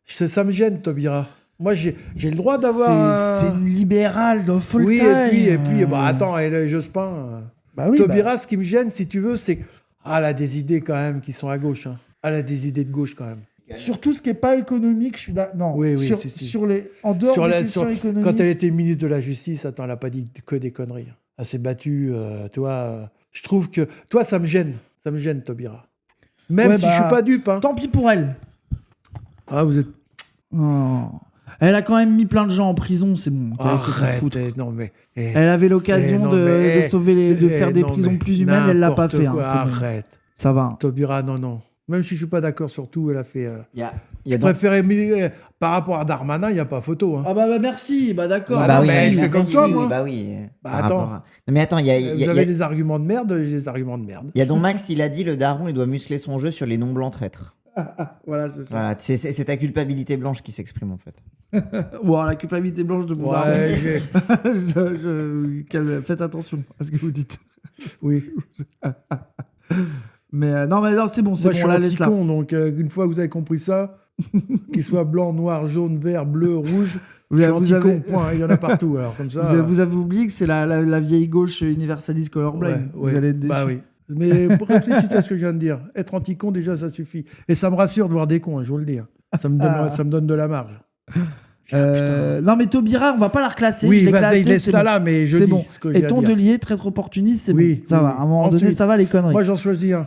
ça me gêne, Taubira. Moi, j'ai le droit d'avoir. C'est une libérale dans full oui, time. et puis, attends, elle j'ose pas. Taubira, ce qui me gêne, si tu veux, c'est elle a des idées quand même qui sont à gauche. Hein. Elle a des idées de gauche quand même. Surtout ce qui n'est pas économique, je suis non. Oui, sur les en dehors des questions économiques. Quand elle était ministre de la Justice, attends, elle n'a pas dit que des conneries. Elle s'est battue, toi. Je trouve que toi, ça me gêne, Taubira. Même si je suis pas dupe. Hein. Tant pis pour elle. Ah, vous êtes. Oh. Elle a quand même mis plein de gens en prison, c'est bon. Arrête, non mais. Elle avait l'occasion de sauver de faire des prisons plus humaines, elle l'a pas fait. Hein, arrête. Bon. Ça va. Taubira, non. Même si je suis pas d'accord sur tout, elle a fait. Je préférais par rapport à Darmanin, il y a pas photo. Hein. Ah merci, d'accord. Je fais comme toi, moi. Bah oui. Attends. Non, mais attends, vous avez des arguments de merde, j'ai des arguments de merde. Il y a donc Max, il a dit le daron, il doit muscler son jeu sur les non blancs traîtres. Voilà, c'est ça. Voilà, c'est ta culpabilité blanche qui s'exprime en fait. La culpabilité blanche de mon daron. Faites attention à ce que vous dites. Oui. Mais non, c'est bon, c'est bon, je suis un petit con, donc une fois que vous avez compris ça, qu'il soit blanc, noir, jaune, vert, bleu, rouge, je suis un petit con, point, il y en a partout. Alors, comme ça, vous avez oublié que c'est la vieille gauche universaliste colorblind. Vous allez être déçus. Bah oui. Mais réfléchissez à ce que je viens de dire. Être anti-con, déjà, ça suffit. Et ça me rassure de voir des cons, je vous le dis. Ça me donne de la marge. Non, mais Taubira, on va pas la reclasser. Oui, je l'ai vas-y, classée, laisse c'est ça bon. là, mais je C'est dis bon. ce que j'ai Et à ton dire. delier, très trop opportuniste, c'est Oui, bon. Ça va. oui. À un moment donné, Ensuite, ça va les conneries. Moi, j'en choisis un.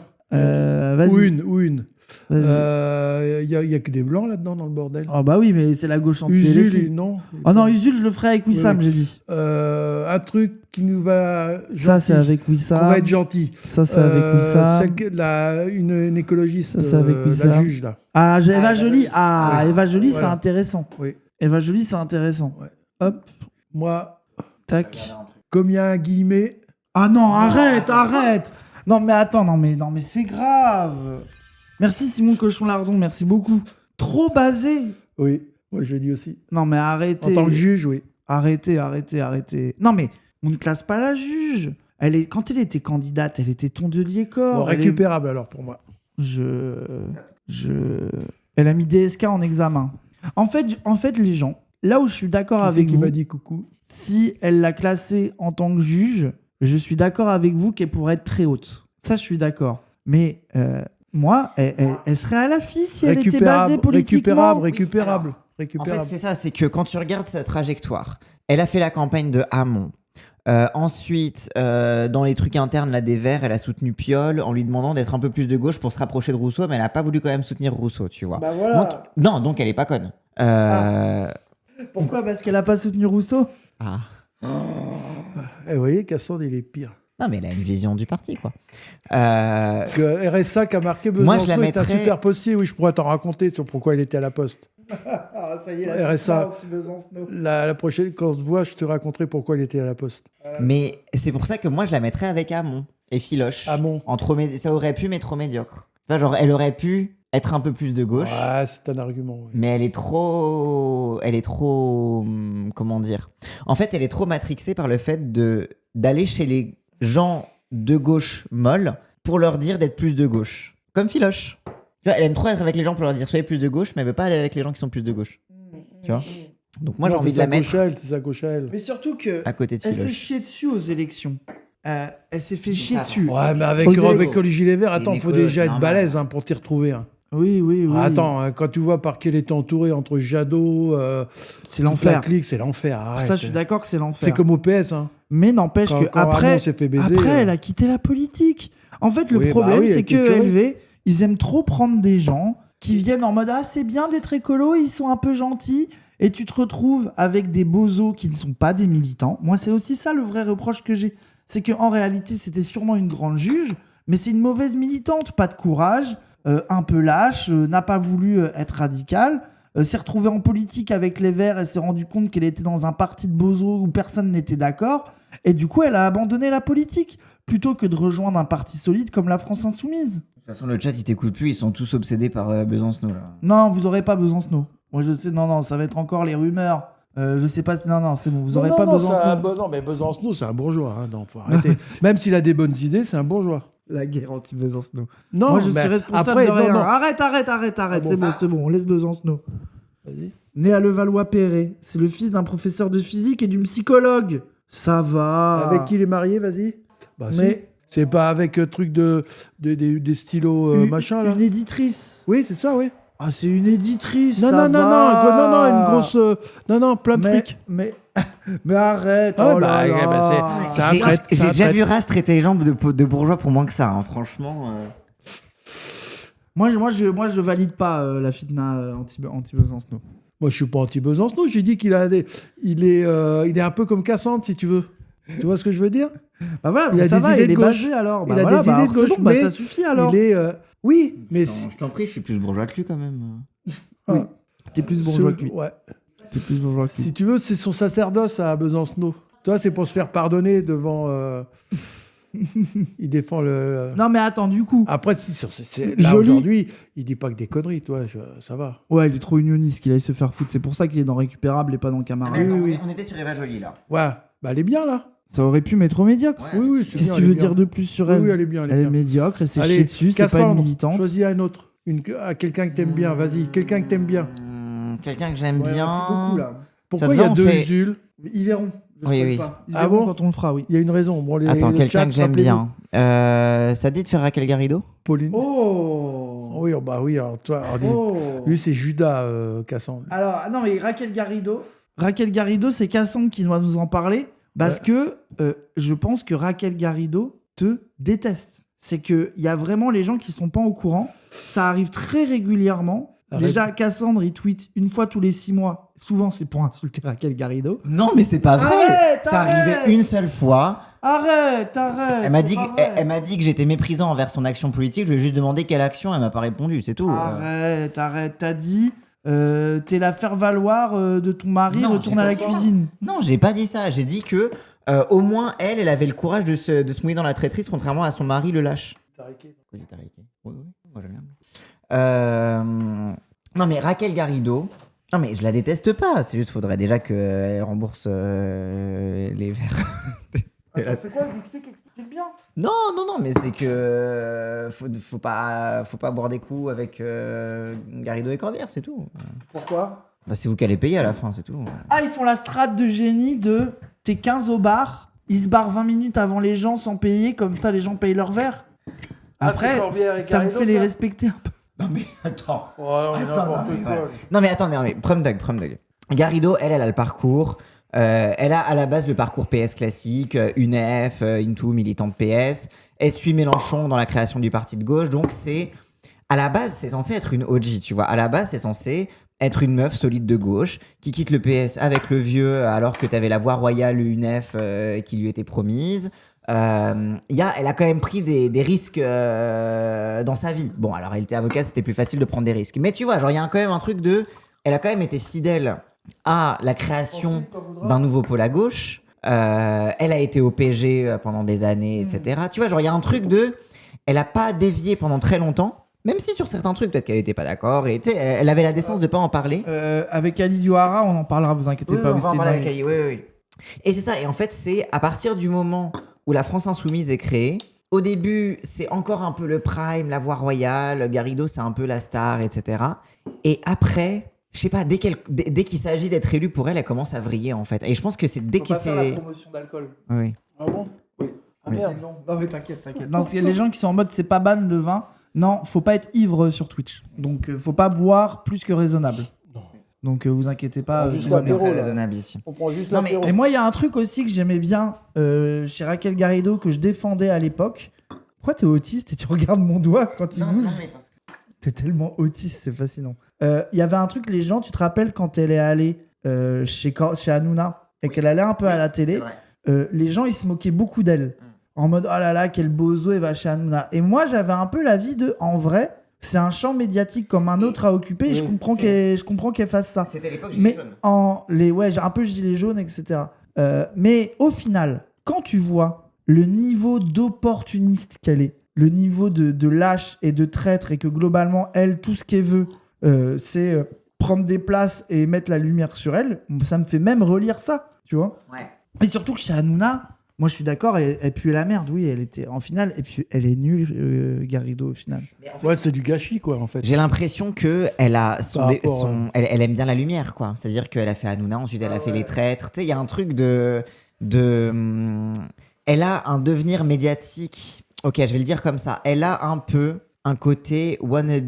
Vas-y. Ou une. Vas-y. Il y a que des blancs là-dedans dans le bordel. Oh bah oui, mais c'est la gauche anti Usul, non. Oh non, Usul, je le ferai avec Wissam, Oui. j'ai dit. Un truc qui nous va. Ça, c'est gentil, avec qu'on Wissam. va être gentil. Ça, c'est avec Wissam. Une écologiste, Ça, c'est avec la Wissam. juge là. Ah, Eva Eva Joly. Joly. Ah, Oui. Eva Joly, c'est Voilà. intéressant. Oui. Eva Joly, c'est intéressant. Ouais. Hop, Moi, tac. comme il y a un guillemet, Ah non, arrête. Non, mais attends, non, mais c'est grave. Merci Simon Cochon-Lardon, merci beaucoup. Trop basé. oui, moi je le dis aussi. Non, mais En arrêtez. tant que juge, oui. Arrêtez. Non, mais on ne classe pas la juge. Quand elle était candidate, elle était tondelier corps. Bon, Elle est- récupérable alors pour moi. Elle a mis DSK en examen. En fait, les gens, là où je suis d'accord Qui c'est avec qui vous, m'a dit coucou? si elle l'a classée en tant que juge, je suis d'accord avec vous qu'elle pourrait être très haute. Ça, je suis d'accord. Mais moi, elle serait à la fille si elle était basée politiquement. Récupérable. En fait, c'est ça, c'est que quand tu regardes sa trajectoire, elle a fait la campagne de Hamon. Ensuite, dans les trucs internes là, des Verts, elle a soutenu Piolle en lui demandant d'être un peu plus de gauche pour se rapprocher de Rousseau, mais elle n'a pas voulu quand même soutenir Rousseau, tu vois. Bah voilà. Donc elle est pas conne. Pourquoi? Parce qu'elle a pas soutenu Rousseau. Ah. Vous voyez, Cassandre, il est pire. Non, mais elle a une vision du parti, quoi. Que RSA qui a marqué Moi, Besançon je la est un mettrais- super postier. Oui, je pourrais t'en raconter sur pourquoi il était à la poste. Ah, ça y est, RSA. La prochaine, quand on se voit, je te raconterai pourquoi il était à la poste. Mais c'est pour ça que moi, je la mettrais avec Hamon et Filoche. Hamon. Ça aurait pu, mais trop médiocre. Tu vois, genre, elle aurait pu être un peu plus de gauche. Ouais, c'est un argument. Oui. Mais elle est trop, comment dire. En fait, elle est trop matrixée par le fait d'aller chez les gens de gauche molles pour leur dire d'être plus de gauche. Comme Filoche. Tu vois, elle aime trop être avec les gens pour leur dire soyez plus de gauche, mais elle veut pas aller avec les gens qui sont plus de gauche. Tu vois. Donc moi, j'ai Non, envie c'est de la sa mettre gauche à elle, c'est sa gauche à elle. Mais surtout que à côté de elle s'est Filoche. chiée dessus aux élections. Elle s'est fait C'est chier ça, dessus. Ouais, mais avec, Aux élections. avec Olivier Lévert, C'est attends, une il faut école, déjà c'est être normal. balèze pour t'y retrouver. Hein. Oui. Attends, quand tu vois par qui elle était entourée entre Jadot, C'est toute la l'enfer. clique, c'est l'enfer. Arrête. Ça, je suis d'accord que c'est l'enfer. C'est comme au PS. Hein. Mais n'empêche Quand- que quand après, Ramon s'est fait baiser, après, elle a quitté la politique. En fait, le Oui, bah problème, oui, c'est elle que était curée. LV, ils aiment trop prendre des gens qui viennent en mode ah c'est bien d'être écolo, ils sont un peu gentils, et tu te retrouves avec des bozos qui ne sont pas des militants. Moi, c'est aussi ça le vrai reproche que j'ai, c'est que en réalité, c'était sûrement une grande juge, mais c'est une mauvaise militante, pas de courage, un peu lâche, n'a pas voulu être radicale. S'est retrouvée en politique avec les Verts et s'est rendu compte qu'elle était dans un parti de bozos où personne n'était d'accord. Et du coup, elle a abandonné la politique plutôt que de rejoindre un parti solide comme la France Insoumise. De toute façon, le chat, il t'écoute plus. Ils sont tous obsédés par Besancenot, là. Non, vous aurez pas Besancenot. Moi, je sais, non, ça va être encore les rumeurs. Je sais pas si. Non, c'est bon, vous aurez pas Besancenot. Non, mais Besancenot, c'est un bourgeois. Hein. Non, faut arrêter. Même s'il a des bonnes idées, c'est un bourgeois. La guerre anti-Besancenot. Non, Moi, je mais suis responsable après, de rien. non. Arrête. bon. C'est bon, on laisse Besancenot. Vas-y. Né à Levallois-Perret, c'est le fils d'un professeur de physique et d'une psychologue. Ça va. Avec qui il est marié, vas-y. Bah, si. Mais C'est pas avec truc des stylos machin, là. une éditrice. Oui, c'est ça, oui. Ah, c'est une éditrice. Non, ça non, va. une grosse. Plein de fric. Mais arrête. Ah ouais, oh là bah, là. bah, c'est un traître. c'est J'ai un déjà traître. vu Ras traiter les gens de bourgeois pour moins que ça, hein, franchement. Moi, je valide pas la fitna anti-Besancenot. Moi, je suis pas anti-Besancenot. J'ai dit qu'il a il est un peu comme Cassandre, si tu veux. Tu vois ce que je veux dire? Bah voilà, Il donc a ça des va, idées il de est gauche. basé alors. Il Bah a voilà, des bah idées alors de c'est gauche, bon, bah mais ça suffit alors. Il est. Oui, mais. Je t'en prie, je suis plus bourgeois que lui quand même. Oui. T'es plus bourgeois que lui. Ouais. T'es plus bourgeois que lui. Si tu veux, c'est son sacerdoce à Besancenot. Toi, c'est pour se faire pardonner devant. Il défend le. Non mais attends, du coup. Après, là Joli. aujourd'hui, il dit pas que des conneries, toi. Ça va. Ouais, il est trop unioniste qu'il aille se faire foutre. C'est pour ça qu'il est dans Récupérable et pas dans Camarade. Attends, oui. on était sur Eva Joly là. Ouais. Bah, elle est bien, là. Ça aurait pu mettre au médiocre. Ouais. Oui, c'est Qu'est-ce bien, que tu elle veux est bien. dire de plus sur elle? Oui, elle est bien. Elle est médiocre, elle s'est chiée Allez, dessus, c'est pas une Cassandre, militante. choisis un autre. Quelqu'un que t'aimes bien, vas-y. Quelqu'un que t'aimes bien. Quelqu'un que j'aime Ouais, bien. on fait beaucoup, là. Pourquoi te il y va, a on deux fait- Usul? Ils verront. Je Oui, spoil oui. pas. Ils Ah verront bon quand on le fera, oui. Il y a une raison. Bon, Attends, le quelqu'un chat, que j'aime rappelez-nous. bien. Ça te dit de faire Raquel Garrido? Pauline. Oh Oui, oui, alors, toi, Oh. lui, c'est Judas Cassandre. Alors, non, mais Raquel Garrido, c'est Cassandre qui doit nous en parler parce que je pense que Raquel Garrido te déteste. C'est qu'il y a vraiment les gens qui sont pas au courant. Ça arrive très régulièrement. Arrête. Déjà, Cassandre, il tweet une fois tous les 6 mois. Souvent, c'est pour insulter Raquel Garrido. Non, mais c'est pas vrai. Arrête, Ça arrête. arrivait une seule fois. Arrête. Elle m'a c'est dit, pas vrai. elle m'a dit que j'étais méprisant envers son action politique. Je lui ai juste demandé quelle action. Elle m'a pas répondu. C'est tout. Arrête. T'as dit, t'es la faire-valoir de ton mari, Non, retourne j'ai à la pas dit ça. cuisine. Non, j'ai pas dit ça. J'ai dit que au moins elle avait le courage de se mouiller dans la traîtrise, contrairement à son mari le lâche. Oui, moi j'aime bien. Non mais Raquel Garrido, non mais je la déteste pas. C'est juste faudrait déjà qu'elle rembourse les verres. Attends, c'est quoi? Explique bien. Non, mais c'est que faut pas boire des coups avec Garrido et Corbière, c'est tout. Pourquoi? Bah, c'est vous qui allez payer à la fin, c'est tout. Ah, ils font la strate de génie de t'es 15 au bar, ils se barrent 20 minutes avant les gens sans payer, comme ça les gens payent leur verre. Après, c'est Corbière et ça me Garrido, fait les ça respecter un peu. Non mais attends. Oh, non, mais Attends, n'importe non, mais quoi. voilà. Non mais attends, prom dog. Garrido, elle a le parcours. Elle a à la base le parcours PS classique, UNEF, Into, militante PS. Elle suit Mélenchon dans la création du parti de gauche. Donc c'est à la base, c'est censé être une OG, tu vois. À la base, c'est censé être une meuf solide de gauche qui quitte le PS avec le vieux alors que t'avais la voie royale UNEF qui lui était promise. Elle a quand même pris des risques dans sa vie. Bon, alors elle était avocate, c'était plus facile de prendre des risques. Mais tu vois, genre il y a quand même un truc de... Elle a quand même été fidèle à la création d'un nouveau pôle à gauche. Elle a été au PG pendant des années, etc. Tu vois, genre il y a un truc de... Elle a pas dévié pendant très longtemps. Même si sur certains trucs, peut-être qu'elle était pas d'accord. Et elle avait la décence de pas en parler. Avec Ali Diouara, on en parlera, vous inquiétez pas. On vous va en c'était parler dingue. avec Ali, oui. Et c'est ça. Et en fait, c'est à partir du moment où la France Insoumise est créée, au début, c'est encore un peu le prime, la voie royale. Garrido, c'est un peu la star, etc. Et après, je sais pas, dès qu'il s'agit d'être élu pour elle, elle commence à vriller, en fait. Et je pense que c'est dès Faut qu'il pas faire la s'est... promotion d'alcool. Oui. Ah bon? Oui. Ah merde. Non mais t'inquiète. Non, parce qu'il y a les gens qui sont en mode c'est pas ban le vin. Non, faut pas être ivre sur Twitch. Donc faut pas boire plus que raisonnable. Non. Donc vous inquiétez pas. Juste tout va bien. l'apéro, là. Raisonnable ici. On prend juste Non, mais- l'apéro. Et moi, il y a un truc aussi que j'aimais bien chez Raquel Garrido que je défendais à l'époque. Pourquoi t'es autiste et tu regardes mon doigt quand il bouge? mais parce que... T'es tellement autiste, c'est fascinant. Il y avait un truc, les gens, tu te rappelles quand elle est allée chez Hanouna et qu'elle allait un peu à la télé, les gens ils se moquaient beaucoup d'elle. En mode oh là là, quel bozo, elle va chez Hanouna. Et moi j'avais un peu l'avis de en vrai, c'est un champ médiatique comme un autre à occuper et je comprends qu'elle fasse ça. C'était l'époque Mais j'ai un peu gilet jaune, etc. Mais au final, quand tu vois le niveau d'opportuniste qu'elle est, le niveau de lâche et de traître, et que globalement, elle, tout ce qu'elle veut, c'est prendre des places et mettre la lumière sur elle, ça me fait même relire ça, tu vois. Ouais. Et surtout que chez Hanouna, moi je suis d'accord, elle puait la merde, oui, elle était en finale, et puis elle est nulle, Garrido, au final. Mais en fait, Ouais, c'est du gâchis, quoi, en fait. j'ai l'impression que elle a Par rapport, elle aime bien la lumière, quoi. C'est-à-dire qu'elle a fait Hanouna, ensuite elle a fait Les Traîtres. Tu sais, il y a un truc elle a un devenir médiatique. Ok, je vais le dire comme ça. Elle a un peu un côté wannabe.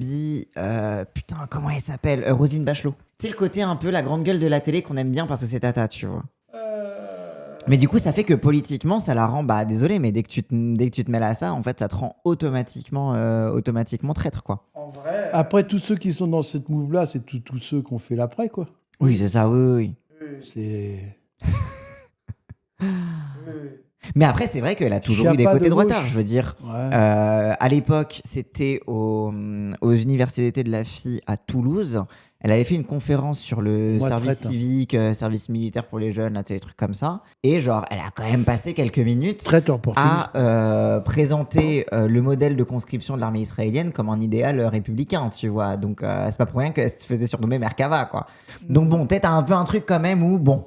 Putain, comment elle s'appelle? Roselyne Bachelot. Tu sais, le côté un peu la grande gueule de la télé qu'on aime bien parce que c'est tata, tu vois. Mais du coup, ça fait que politiquement, ça la rend, désolé, mais dès que tu te mêles à ça, en fait, ça te rend automatiquement traître, quoi. En vrai. Après, tous ceux qui sont dans cette move-là, c'est tous ceux qu'on fait l'après, quoi. Oui, c'est ça, oui. C'est... Mais après, c'est vrai qu'elle a toujours Y a eu des pas côtés de droitards, gauche. je veux dire. Ouais. À l'époque, c'était aux universités de la fille à Toulouse. Elle avait fait une conférence sur le Moi, service traite. civique, service militaire pour les jeunes, là, tu sais, des trucs comme ça. Et genre, elle a quand même passé quelques minutes Traite opportuniste. à présenter le modèle de conscription de l'armée israélienne comme un idéal républicain, tu vois. Donc, c'est pas pour rien qu'elle se faisait surnommer Merkava, quoi. Donc bon, peut-être un peu un truc quand même où, bon,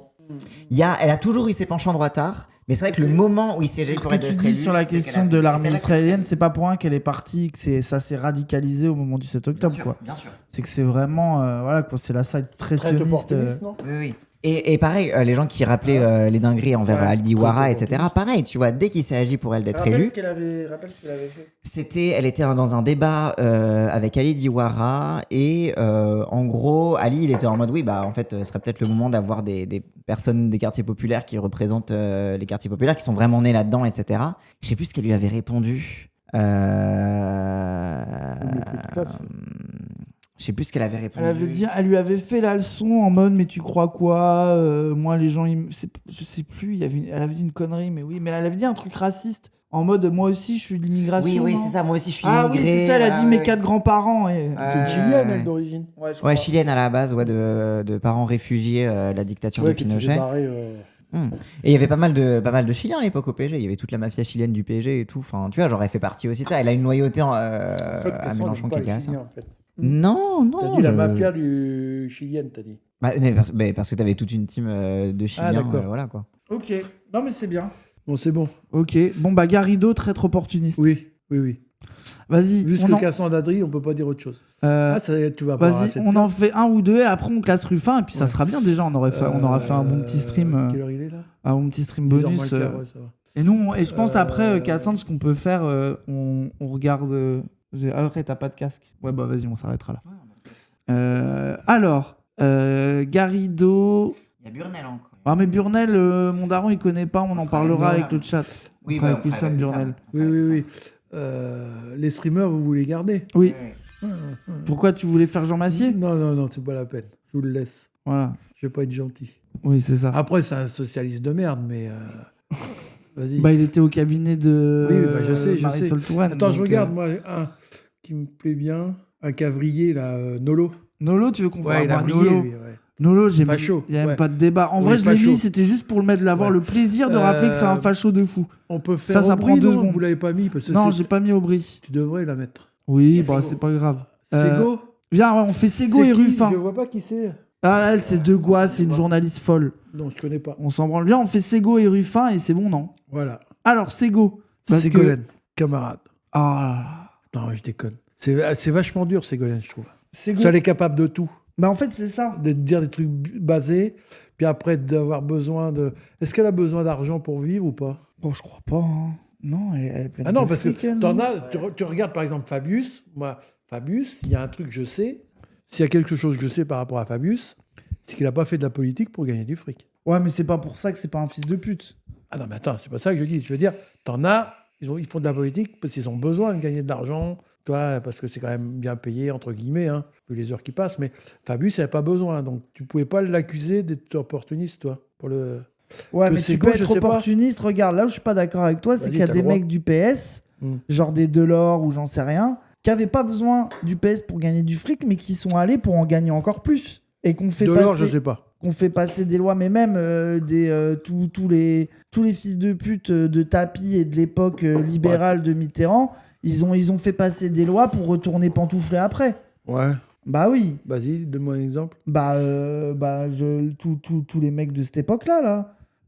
elle a toujours eu ses penchants droitards, mais c'est vrai que le moment où il s'est Ce que tu dis sur la question de l'armée israélienne, c'est pas pour rien qu'elle est partie, que ça s'est radicalisé au moment du 7 octobre, quoi. Bien sûr. C'est que c'est vraiment, voilà, quoi, c'est la side très Traite sioniste. opportuniste, non? Oui. Et pareil, les gens qui rappelaient les dingueries envers Ouais, Ali Diawara, contre- etc. Pareil, tu vois, dès qu'il s'est agi pour elle d'être Rappelle élue, ce qu'elle avait fait. elle était dans un débat avec Ali Diawara et en gros, Ali, il était en mode oui, bah en fait, ce serait peut-être le moment d'avoir des personnes des quartiers populaires qui représentent les quartiers populaires, qui sont vraiment nés là-dedans, etc. Je sais plus ce qu'elle lui avait répondu. Je sais plus ce qu'elle avait répondu. Elle lui avait fait la leçon en mode mais tu crois quoi moi les gens je sais plus, elle avait dit une connerie mais oui, mais elle avait dit un truc raciste en mode moi aussi je suis de l'immigration. Oui, non c'est ça, moi aussi je suis Ah immigré. oui, c'est ça, elle a dit voilà, mes ouais. 4 grands-parents C'est chilienne, elle, d'origine. Ouais, je crois. Ouais, chilienne à la base, ouais, de parents réfugiés la dictature de Ouais, qui était Pinochet. barré, Et il y avait pas mal de Chiliens à l'époque au PSG. Il y avait toute la mafia chilienne du PSG et tout. Enfin, tu vois, j'aurais fait partie aussi de ça. Elle a une loyauté En fait, à Mélenchon qui est liée à ça. en fait. Non, T'as non. dit la mafia du chilienne, t'as dit. Bah, mais parce que t'avais toute une team de Chiliens. d'accord. Voilà quoi. Ok, non mais c'est bien. Bon, c'est bon. Ok, bon bah Garrido, traître opportuniste. Oui. Vas-y, Vu ce on que en... cassant d'Adri, on peut pas dire autre chose. euh, Ah, ça, tu vas pas avoir vas-y, assez de on en place. fait un ou deux et après on classe Ruffin et puis ça Ouais. sera bien déjà, on aura fait un bon petit stream, Quelle heure il est là un bon petit stream 10 heures moins bonus. le quart, ouais, ça va. Et nous, et je pense après, Euh, Cassandre, ce qu'on peut faire, on regarde. Après, t'as pas de casque. Ouais, bah vas-y, on s'arrêtera là. Alors, Garrido. Il y a Burnel encore. Ah, mais Burnel, mon daron, il connaît pas, on en parlera avec le chat. Oui, On fera bah, avec Wissam Burnel. Oui. Les streamers, vous voulez garder Oui. Pourquoi tu voulais faire Jean Massier? Non, c'est pas la peine. Je vous le laisse. Voilà. Je vais pas être gentil. Oui, c'est ça. Après, c'est un socialiste de merde, mais vas-y. Bah, il était au cabinet de Oui, bah, je sais. Marisol Touraine. Attends, donc, je regarde, moi, un qui me plaît bien. Un cavrier, là, Nolo. Nolo, tu veux qu'on fasse Ouais, il a brillé, Nolo? lui, ouais. Nolo, Facho, il n'y a même ouais. pas de débat. En Oui, vrai, je l'ai facho. mis, c'était juste pour le mettre, l'avoir Ouais. le plaisir de rappeler que c'est un facho de fou. On peut faire Ça Aubry, prend 2 non secondes. Vous l'avez pas mis parce que Non, c'est- j'ai pas mis Aubry. Tu devrais la mettre. Oui, Et bah Sego. c'est pas grave. Sego Viens, ouais, on fait Sego C'est et qui Ruffin. Je vois pas qui c'est. Ah, elle, c'est De Gois, c'est une journaliste folle. Non, je connais pas. On s'en branle. Viens, on fait Sego et Ruffin et c'est bon, non? Voilà. Alors, Sego. parce que- Ségolène, camarade. Ah. Non, je déconne. C'est vachement dur, Ségolène, je trouve. Sego. Ça, elle est capable de tout. Bah, en fait, c'est ça. De dire des trucs basés, puis après d'avoir besoin de... Est-ce qu'elle a besoin d'argent pour vivre ou pas? Bon, je crois pas. Hein. Non, elle est pleine Ah non, de parce que fric, elle, t'en non as, tu regardes par exemple Fabius. Moi, Fabius, il y a un truc que je sais. S'il y a quelque chose que je sais par rapport à Fabius, c'est qu'il n'a pas fait de la politique pour gagner du fric. Ouais, mais c'est pas pour ça que c'est pas un fils de pute. Ah non, mais attends, c'est pas ça que je dis. Je veux dire, t'en as, ils font de la politique parce qu'ils ont besoin de gagner de l'argent, toi, parce que c'est quand même bien payé, entre guillemets, hein, vu les heures qui passent. Mais Fabius, il n'avait pas besoin. Donc, tu pouvais pas l'accuser d'être opportuniste, toi, pour le... Ouais, Que mais tu Sego, peux je être sais pas. opportuniste. Regarde, là où je suis pas d'accord avec toi, c'est Vas-y, qu'il y a t'as des le droit. mecs du PS, Hmm. genre des Delors ou j'en sais rien, qui avaient pas besoin du PS pour gagner du fric, mais qui sont allés pour en gagner encore plus. Et qu'on fait Delors, passer... je sais pas. qu'on fait passer des lois, mais même tous les fils de pute de tapis et de l'époque libérale de Mitterrand, ils ont fait passer des lois pour retourner pantoufler après. Ouais. Bah oui. Vas-y, donne-moi un exemple. Tous les mecs de cette époque-là,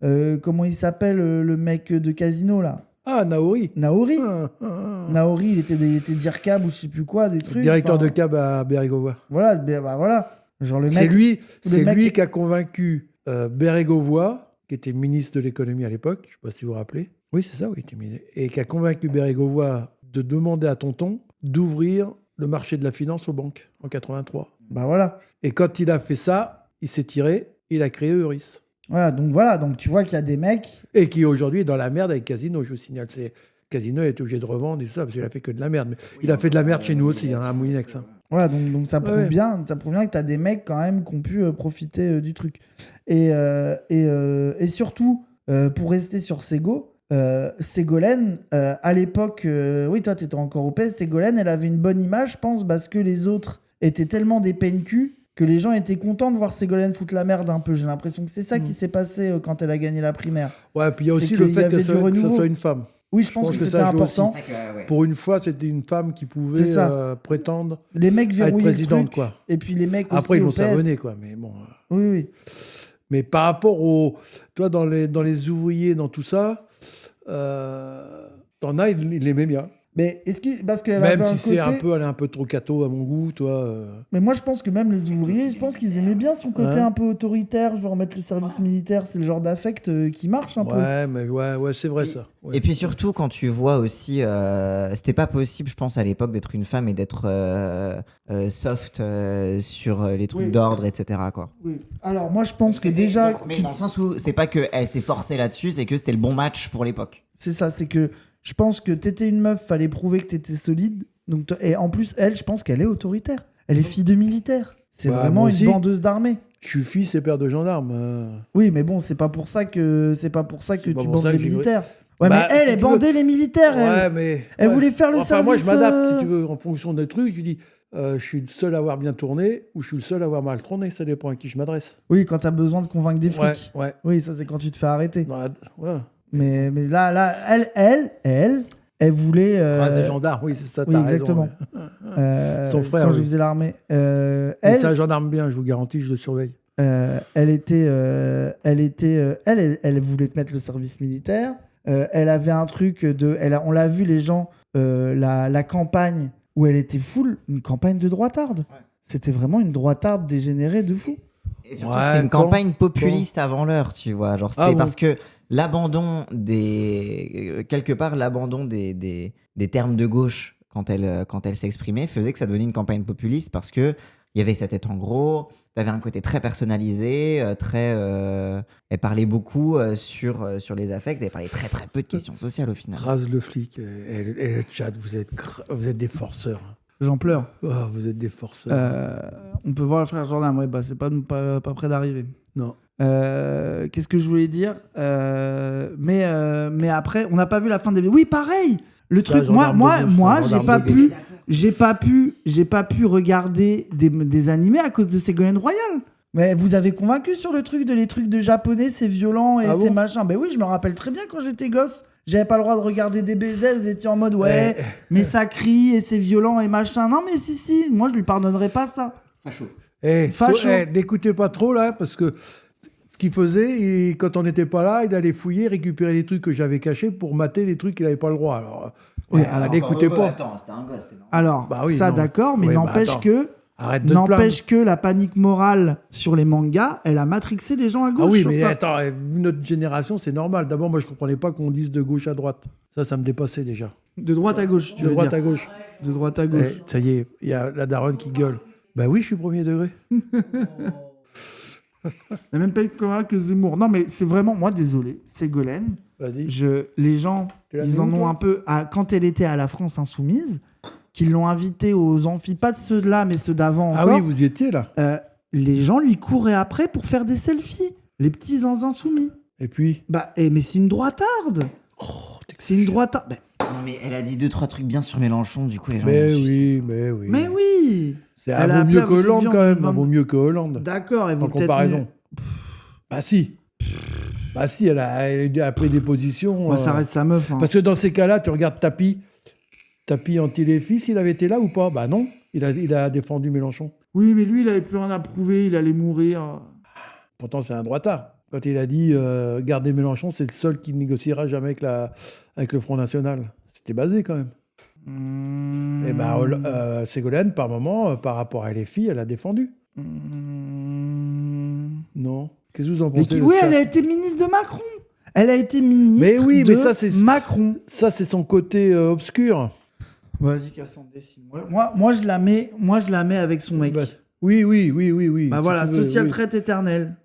là. Comment il s'appelle le mec de Casino, là? Ah, Naori. Naori. Ah. Naori, il était DIRCAB ou je sais plus quoi, des trucs. Directeur enfin, de cab à Bérégovoy. Voilà, bah voilà. Genre le C'est mec. lui, le mec- qui a convaincu Bérégovoy, qui était ministre de l'économie à l'époque, je ne sais pas si vous vous rappelez. Oui, c'est ça, oui, il était ministre. Et qui a convaincu Bérégovoy de demander à Tonton d'ouvrir le marché de la finance aux banques en 83. Bah voilà. Et quand il a fait ça, il s'est tiré, il a créé Euris. Voilà, donc tu vois qu'il y a des mecs. Et qui aujourd'hui est dans la merde avec Casino, je vous signale. Casino il est obligé de revendre et tout ça, parce qu'il a fait que de la merde. Mais il a fait de la merde chez nous aussi, hein, à Moulinex. Hein. Voilà, donc ça prouve Ouais. bien que tu as des mecs quand même qui ont pu profiter du truc. Et surtout, pour rester sur Sego, Ségolène, à l'époque, oui, toi, tu étais encore au PS, Ségolène, elle avait une bonne image, je pense, parce que les autres étaient tellement des peine-cul que les gens étaient contents de voir Ségolène foutre la merde un peu. J'ai l'impression que c'est ça qui s'est passé quand elle a gagné la primaire. Ouais, puis il y a C'est aussi le qu'il y fait avait que du ça renouveau. soit une femme. Oui, je pense que que c'était ça joue important. aussi. Pour une fois, c'était une femme qui pouvait C'est ça. prétendre Les mecs à être verrouillaient le présidente, truc, quoi. et puis les mecs Après, aussi ils au vont PS. s'abonner, quoi. Mais bon. Oui, oui. Mais par rapport au. Toi, dans les ouvriers, dans tout ça, t'en as, il aimait bien. Mais est-ce que parce qu'elle Même avait si un côté. elle est un peu trop cato à mon goût, toi. Mais moi, je pense que même les ouvriers, je pense qu'ils aimaient bien son côté Hein un peu autoritaire. Je veux remettre le service militaire, c'est le genre d'affect qui marche un peu. Ouais, mais ouais, c'est vrai ça. Ouais. Et puis surtout, quand tu vois aussi, c'était pas possible, je pense, à l'époque, d'être une femme et d'être soft sur les trucs Oui. d'ordre, etc. Quoi. Oui. Alors, moi, je pense que C'était- déjà. Mais dans le sens où c'est pas qu'elle s'est forcée là-dessus, c'est que c'était le bon match pour l'époque. C'est ça, c'est que je pense que t'étais une meuf, fallait prouver que t'étais solide. Donc, et en plus, elle, je pense qu'elle est autoritaire. Elle est fille de militaire. C'est Bah, vraiment moi une aussi. bandeuse d'armée. Je suis fils et père de gendarme. Oui, mais bon, c'est pas pour ça que pas tu pour bandes ça les que j'y militaires. Ouais, Bah, mais elle, si elle tu veux. bandait les militaires. Elle, Ouais, mais. elle ouais. voulait faire le Enfin, moi, je service. m'adapte, si tu veux, en fonction des trucs. Je dis, je suis le seul à avoir bien tourné ou je suis le seul à avoir mal tourné. Ça dépend à qui je m'adresse. Oui, quand t'as besoin de convaincre des Ouais, flics. ouais. Oui, ça, c'est quand tu te fais arrêter. Ouais. Mais là, elle voulait. Des gendarmes, oui, c'est ça, oui, t'as exactement. raison. Son frère, quand je oui. faisais l'armée. Mais Elle, c'est un gendarme bien, je vous garantis, je le surveille. elle voulait te mettre le service militaire. Elle avait un truc de. On l'a vu, les gens, la campagne où elle était full, une campagne de droitarde. Ouais. C'était vraiment une droitarde dégénérée de fou. Et surtout, Ouais, c'était une quand- campagne populiste avant l'heure, tu vois. Genre, c'était Ah bon. parce que l'abandon des. Quelque part, l'abandon des termes de gauche quand elle s'exprimait faisait que ça devenait une campagne populiste parce que. Il y avait sa tête en gros, t'avais un côté très personnalisé, elle parlait beaucoup sur les affects, elle parlait très très peu de questions sociales au final. Rase le flic et le chat, vous êtes des forceurs. J'en pleure. Oh, vous êtes des forceurs. On peut voir le frère gendarme, ouais, bah, c'est pas près d'arriver. Non. Qu'est-ce que je voulais dire mais après, on n'a pas vu la fin des. Oui, pareil. Le C'est un truc, moi, gendarme de gauche, moi, un j'ai gendarme pas de pu, gauche. j'ai pas pu regarder des animés à cause de Ségolène Royal. Mais vous avez convaincu sur le truc les trucs de japonais, c'est violent et Ah c'est bon machin. Ben oui, je me rappelle très bien quand j'étais gosse. J'avais pas le droit de regarder des baisers, vous étiez en mode ouais, mais ça crie et c'est violent et machin. Non, mais si, moi je lui pardonnerai pas ça. Facho. Facho. N'écoutez pas trop là, parce que ce qu'il faisait, quand on n'était pas là, il allait fouiller, récupérer les trucs que j'avais cachés pour mater les trucs qu'il n'avait pas le droit. Alors, Oui, ouais, alors- n'écoutez pas. Attends, c'était un gosse, c'est normal. Alors, Bah oui, ça non. d'accord, mais Oui, bah n'empêche attends. que. Arrête de te plaindre. N'empêche que la panique morale sur les mangas, elle a matrixé les gens à gauche. Ah oui, sur mais ça. attends, notre génération, c'est normal. D'abord, moi, je comprenais pas qu'on dise de gauche à droite. Ça me dépassait déjà. De droite à gauche, tu De veux droite dire. à gauche. De droite à gauche. Ça y est, il y a la daronne qui gueule. Bah oui, je suis premier degré. Il n'y a même pas eu que Zemmour. Non, mais c'est vraiment, moi, désolé, Ségolène. Vas-y. Les gens, Tu l'as ils vu en où, ont toi un peu. Quand elle était à la France Insoumise, qu'ils l'ont invitée aux amphis, pas de ceux-là, mais ceux d'avant Ah encore. oui, vous y étiez là. Les gens lui couraient après pour faire des selfies. Les petits zinzins soumis. Et puis. Mais c'est une droitarde. C'est une droitarde. Non, mais elle a dit 2-3 trucs bien sur Mélenchon, du coup, les gens. Mais ils ont sucé. oui. Mais oui. C'est Elle a vaut appelé mieux à que votre Hollande viande, quand même. maman. Vaut mieux que Hollande. D'accord, et vous En peut-être comparaison. Bah si. Bah si, elle a pris des positions. Ouais, ça reste sa meuf. Hein. Parce que dans ces cas-là, tu regardes Tapi anti-les-fils, il avait été là ou pas? Bah non, il a défendu Mélenchon. Oui, mais lui, il avait plus rien à prouver, il allait mourir. Pourtant, c'est un droitard. Quand il a dit garder Mélenchon, c'est le seul qui négociera jamais avec le Front National. C'était basé quand même. Et ben, Ségolène, par moment, par rapport à les filles, elle a défendu. Non. Qu'est-ce que vous en pensez? Oui, elle a été ministre de Macron. Elle a été ministre Mais oui, de mais ça, c'est- Macron. Ça, c'est son côté obscur. Vas-y, Cassandre, dessine. Moi, je la mets avec son mec. Bah, oui. Bah Si voilà, tu veux, social oui. traite éternelle.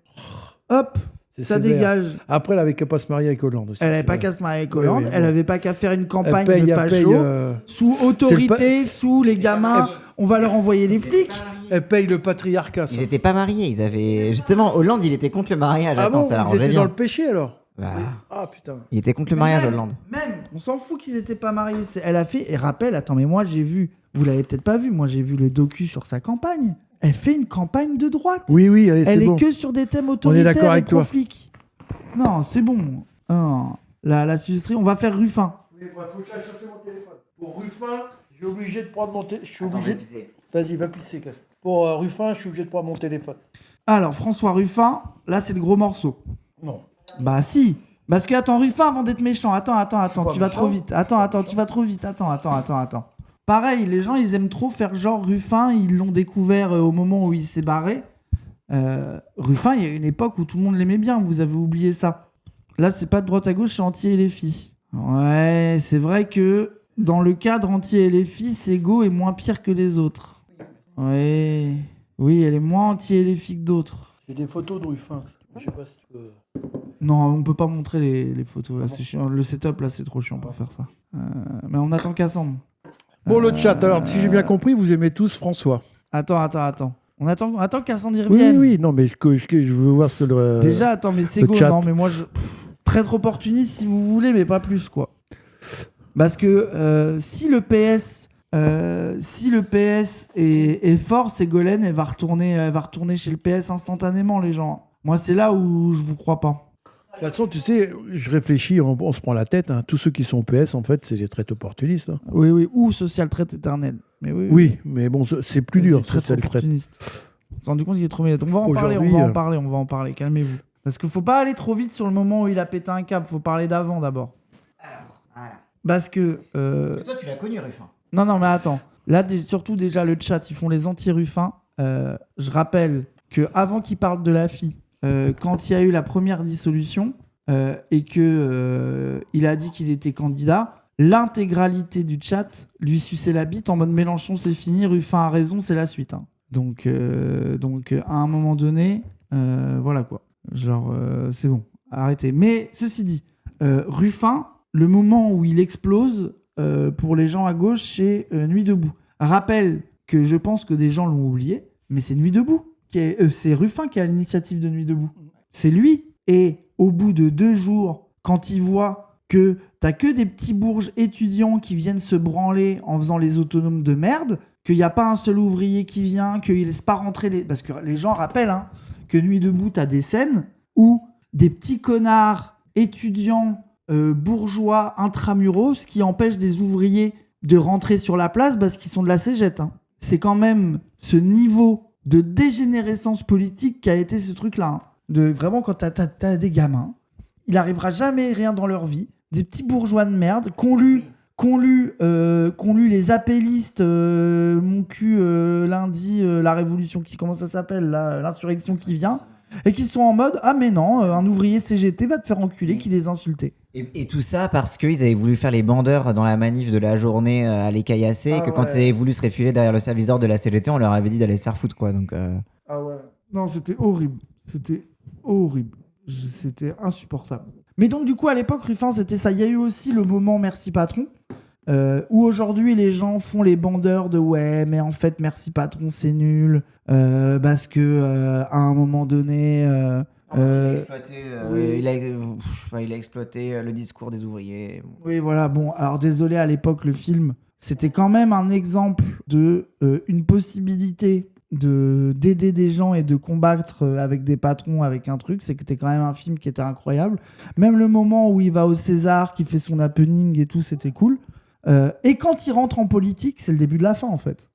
Hop, C'est ça sévère. dégage. Après, elle avait qu'à pas se marier avec Hollande aussi. Elle n'avait c'est pas vrai. qu'à se marier avec Oui, Hollande, oui, elle oui. n'avait pas qu'à faire une campagne Elle paye, de elle facho, paye, sous autorité, sous les gamins, on va leur envoyer les flics. Elle paye le patriarcat. ça. Ils étaient pas mariés, ils avaient. Justement, Hollande, il était contre le mariage. Ah Attends, bon, ça ils l'arrangeait étaient dans bien. le péché alors. Bah, Ah putain. il était contre le mariage, Hollande. Même, on s'en fout qu'ils étaient pas mariés. Elle a fait, et rappelle, attends, mais moi j'ai vu, vous l'avez peut-être pas vu, moi j'ai vu le docu sur sa campagne. Elle fait une campagne de droite. Oui, allez, c'est Elle est bon. que sur des thèmes d'accord autoritaires et avec toi. pro-flics. Non, c'est bon. Non. La sucerie, on va faire Ruffin. Oui, faut que j'aille chercher mon téléphone. Pour Ruffin, je suis obligé de prendre mon téléphone. Je suis obligé. Vas-y, va pisser, casse. Pour Ruffin, je suis obligé de prendre mon téléphone. Alors, François Ruffin, là c'est le gros morceau. Non. Bah si. Parce que, attends, Ruffin, avant d'être méchant, attends, tu vas méchant. trop vite. Attends, tu vas trop vite. Attends. Pareil, les gens, ils aiment trop faire genre Ruffin, ils l'ont découvert au moment où il s'est barré. Ruffin, il y a une époque où tout le monde l'aimait bien, vous avez oublié ça. Là, c'est pas de droite à gauche, c'est anti-LFI. Ouais, c'est vrai que dans le cadre anti-LFI, Sego est moins pire que les autres. Ouais. Oui, elle est moins anti-LFI que d'autres. J'ai des photos de Ruffin. Je sais pas si tu peux. Non, on peut pas montrer les photos. Là, c'est chiant. Le setup, là, c'est trop chiant pour faire ça. Mais on attend Cassandre. Bon, le chat, alors, si j'ai bien compris, vous aimez tous François. Attends. On attend Cassandre y Oui, revienne. oui, non, mais je veux voir ce que le. Déjà, attends, mais Sego, chat. non, mais moi, traître opportuniste si vous voulez, mais pas plus, quoi. Parce que si le PS est fort, Ségolène, elle va retourner chez le PS instantanément, les gens. Moi, c'est là où je vous crois pas. De toute façon, tu sais, je réfléchis, on se prend la tête. Hein. Tous ceux qui sont au PS, en fait, c'est des traites opportunistes. Hein. Oui, ou social traite éternelle. Mais Oui, mais bon, c'est plus dur, c'est très social traite. opportuniste. On s'est rendu compte qu'il est trop méchant. On va en parler, calmez-vous. Parce qu'il faut pas aller trop vite sur le moment où il a pété un câble, faut parler d'avant d'abord. Voilà. Parce que... Parce que toi, tu l'as connu, Ruffin. Non, mais attends. Là, surtout déjà, le chat, ils font les anti-Ruffins. Je rappelle qu'avant qu'ils parlent de la fille, quand il y a eu la première dissolution et qu'il a dit qu'il était candidat, l'intégralité du chat lui suçait la bite en mode Mélenchon, c'est fini, Ruffin a raison, c'est la suite. Hein. Donc, à un moment donné, voilà quoi. Genre, c'est bon, arrêtez. Mais ceci dit, Ruffin, le moment où il explose pour les gens à gauche, c'est Nuit debout. Rappelle que je pense que des gens l'ont oublié, mais c'est Nuit debout. C'est Ruffin qui a l'initiative de Nuit debout. C'est lui. Et au bout de 2 jours, quand il voit que t'as que des petits bourges étudiants qui viennent se branler en faisant les autonomes de merde, qu'il n'y a pas un seul ouvrier qui vient, qu'il laisse pas rentrer les... Parce que les gens rappellent que Nuit debout, t'as des scènes où des petits connards étudiants bourgeois intramuros qui empêchent des ouvriers de rentrer sur la place parce qu'ils sont de la cégette. Hein. C'est quand même ce niveau de dégénérescence politique qui a été ce truc-là. Hein. De vraiment, quand t'as des gamins, il arrivera jamais rien dans leur vie. Des petits bourgeois de merde qu'ont lu les appellistes, mon cul, lundi, la révolution qui, comment ça s'appelle, l'insurrection qui vient, et qui sont en mode, ah mais non, un ouvrier CGT va te faire enculer, qui les insultait. Et tout ça parce qu'ils avaient voulu faire les bandeurs dans la manif de la journée à les caillasser, et que quand ils avaient voulu se réfugier derrière le service d'ordre de la CGT, on leur avait dit d'aller se faire foutre, quoi. Donc, Ah ouais. Non, c'était horrible. C'était insupportable. Mais donc, du coup, à l'époque, Ruffin, c'était ça. Il y a eu aussi le moment Merci Patron, où aujourd'hui, les gens font les bandeurs de ouais, mais en fait, Merci Patron, c'est nul, parce que à un moment donné... il a exploité le discours des ouvriers. Oui, voilà. Bon, alors désolé, à l'époque, le film, c'était quand même un exemple de une possibilité d'aider des gens et de combattre avec des patrons, avec un truc. C'était quand même un film qui était incroyable. Même le moment où il va au César, qui fait son happening et tout, c'était cool. Et quand il rentre en politique, c'est le début de la fin, en fait.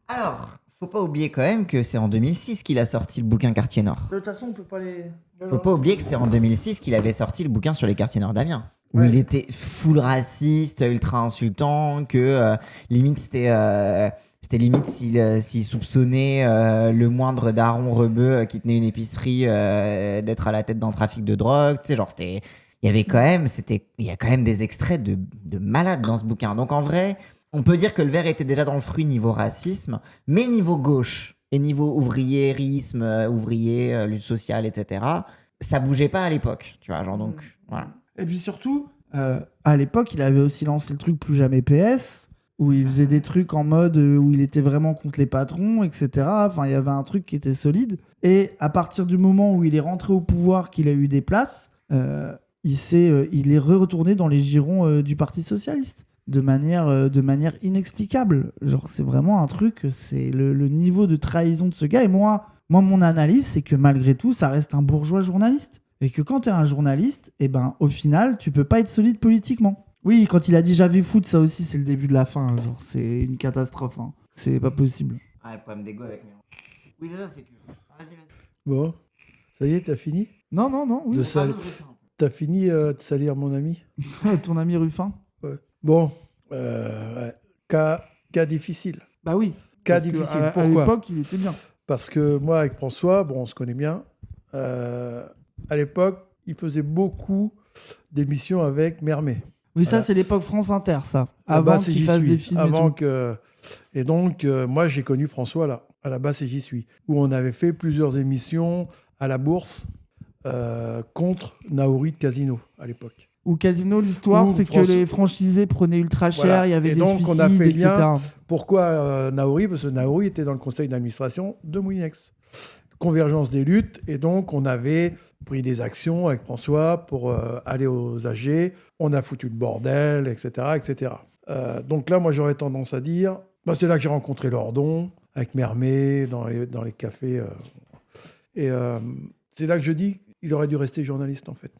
Alors, faut pas oublier quand même que c'est en 2006 qu'il a sorti le bouquin Quartier Nord. De toute façon, on peut pas les... Faut pas oublier que c'est en 2006 qu'il avait sorti le bouquin sur les quartiers nord d'Amiens. Où Ouais. il était full raciste, ultra insultant, que limite c'était limite s'il soupçonnait le moindre daron rebeu qui tenait une épicerie d'être à la tête d'un trafic de drogue. Tu sais, genre il y a quand même des extraits de malades dans ce bouquin. Donc en vrai, on peut dire que le verre était déjà dans le fruit niveau racisme, mais niveau gauche et niveau ouvriérisme, lutte sociale, etc. Ça bougeait pas à l'époque, tu vois, genre donc voilà. Et puis surtout, à l'époque, il avait aussi lancé le truc Plus jamais PS, où il faisait des trucs en mode où il était vraiment contre les patrons, etc. Enfin, il y avait un truc qui était solide. Et à partir du moment où il est rentré au pouvoir, qu'il a eu des places, il est retourné dans les girons du Parti Socialiste. De manière inexplicable. Genre, c'est vraiment un truc, c'est le niveau de trahison de ce gars. Et moi, mon analyse, c'est que malgré tout, ça reste un bourgeois journaliste. Et que quand t'es un journaliste, eh ben, au final, tu peux pas être solide politiquement. Oui, quand il a dit j'avais foot, ça aussi, c'est le début de la fin. Hein. Genre, c'est une catastrophe. Hein. C'est pas possible. Ah, le problème d'ego avec Mélenchon. Oui, c'est ça, c'est que... Vas-y. Bon, ça y est, t'as fini Non, oui. De ça, T'as fini de salir mon ami? Ton ami Ruffin. Ouais. Bon, ouais. Cas difficile. Bah oui. Cas Parce que difficile. à Pourquoi? l'époque, il était bien. Parce que moi, avec François, bon, on se connaît bien. À l'époque, il faisait beaucoup d'émissions avec Mermet. Oui, ça, Voilà. c'est l'époque France Inter, ça. À la Avant base, et qu'il j'y fasse suis. des films Avant et tout. que... Et donc, moi, j'ai connu François là, à la base, et j'y suis, où on avait fait plusieurs émissions à la Bourse contre Naouri de Casino à l'époque. Ou Casino, l'histoire, Ou c'est que François- les franchisés prenaient ultra cher, Voilà. il y avait Et des donc, suicides, on a fait etc. lien. Pourquoi Naouri? Parce que Naouri était dans le conseil d'administration de Moulinex. Convergence des luttes, et donc on avait pris des actions avec François pour aller aux AG, on a foutu le bordel, etc. etc. Donc là, moi j'aurais tendance à dire, c'est là que j'ai rencontré Lordon, avec Mermet, dans les cafés, et c'est là que je dis qu'il aurait dû rester journaliste en fait.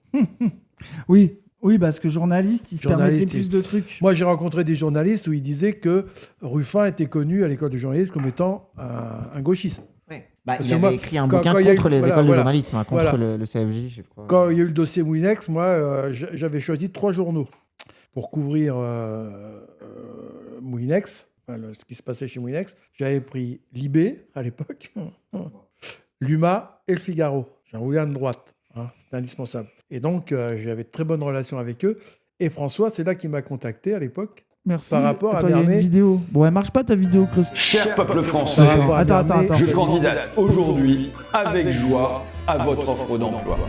Oui, parce que journaliste, il se Journaliste, permettait plus de trucs. Moi j'ai rencontré des journalistes où ils disaient que Ruffin était connu à l'école de journalisme comme étant un gauchiste. Bah, Parce il que avait moi, écrit un quand bouquin il y a eu- contre les voilà, écoles de voilà. journalisme, contre Voilà. le CFJ, je crois. Quand il y a eu le dossier Moulinex, moi, j'avais choisi 3 journaux pour couvrir Moulinex, ce qui se passait chez Moulinex. J'avais pris Libé, à l'époque, l'Huma et le Figaro. J'ai roulé à droite, c'est indispensable. Et donc, j'avais de très bonnes relations avec eux. Et François, c'est là qu'il m'a contacté à l'époque. Merci. Par rapport à Attends, il y a une Mermet. vidéo. Bon, elle marche pas ta vidéo, Klaus. Cher peuple français, Par rapport à Attends. Mermet, je candidate aujourd'hui avec joie à votre offre d'emploi.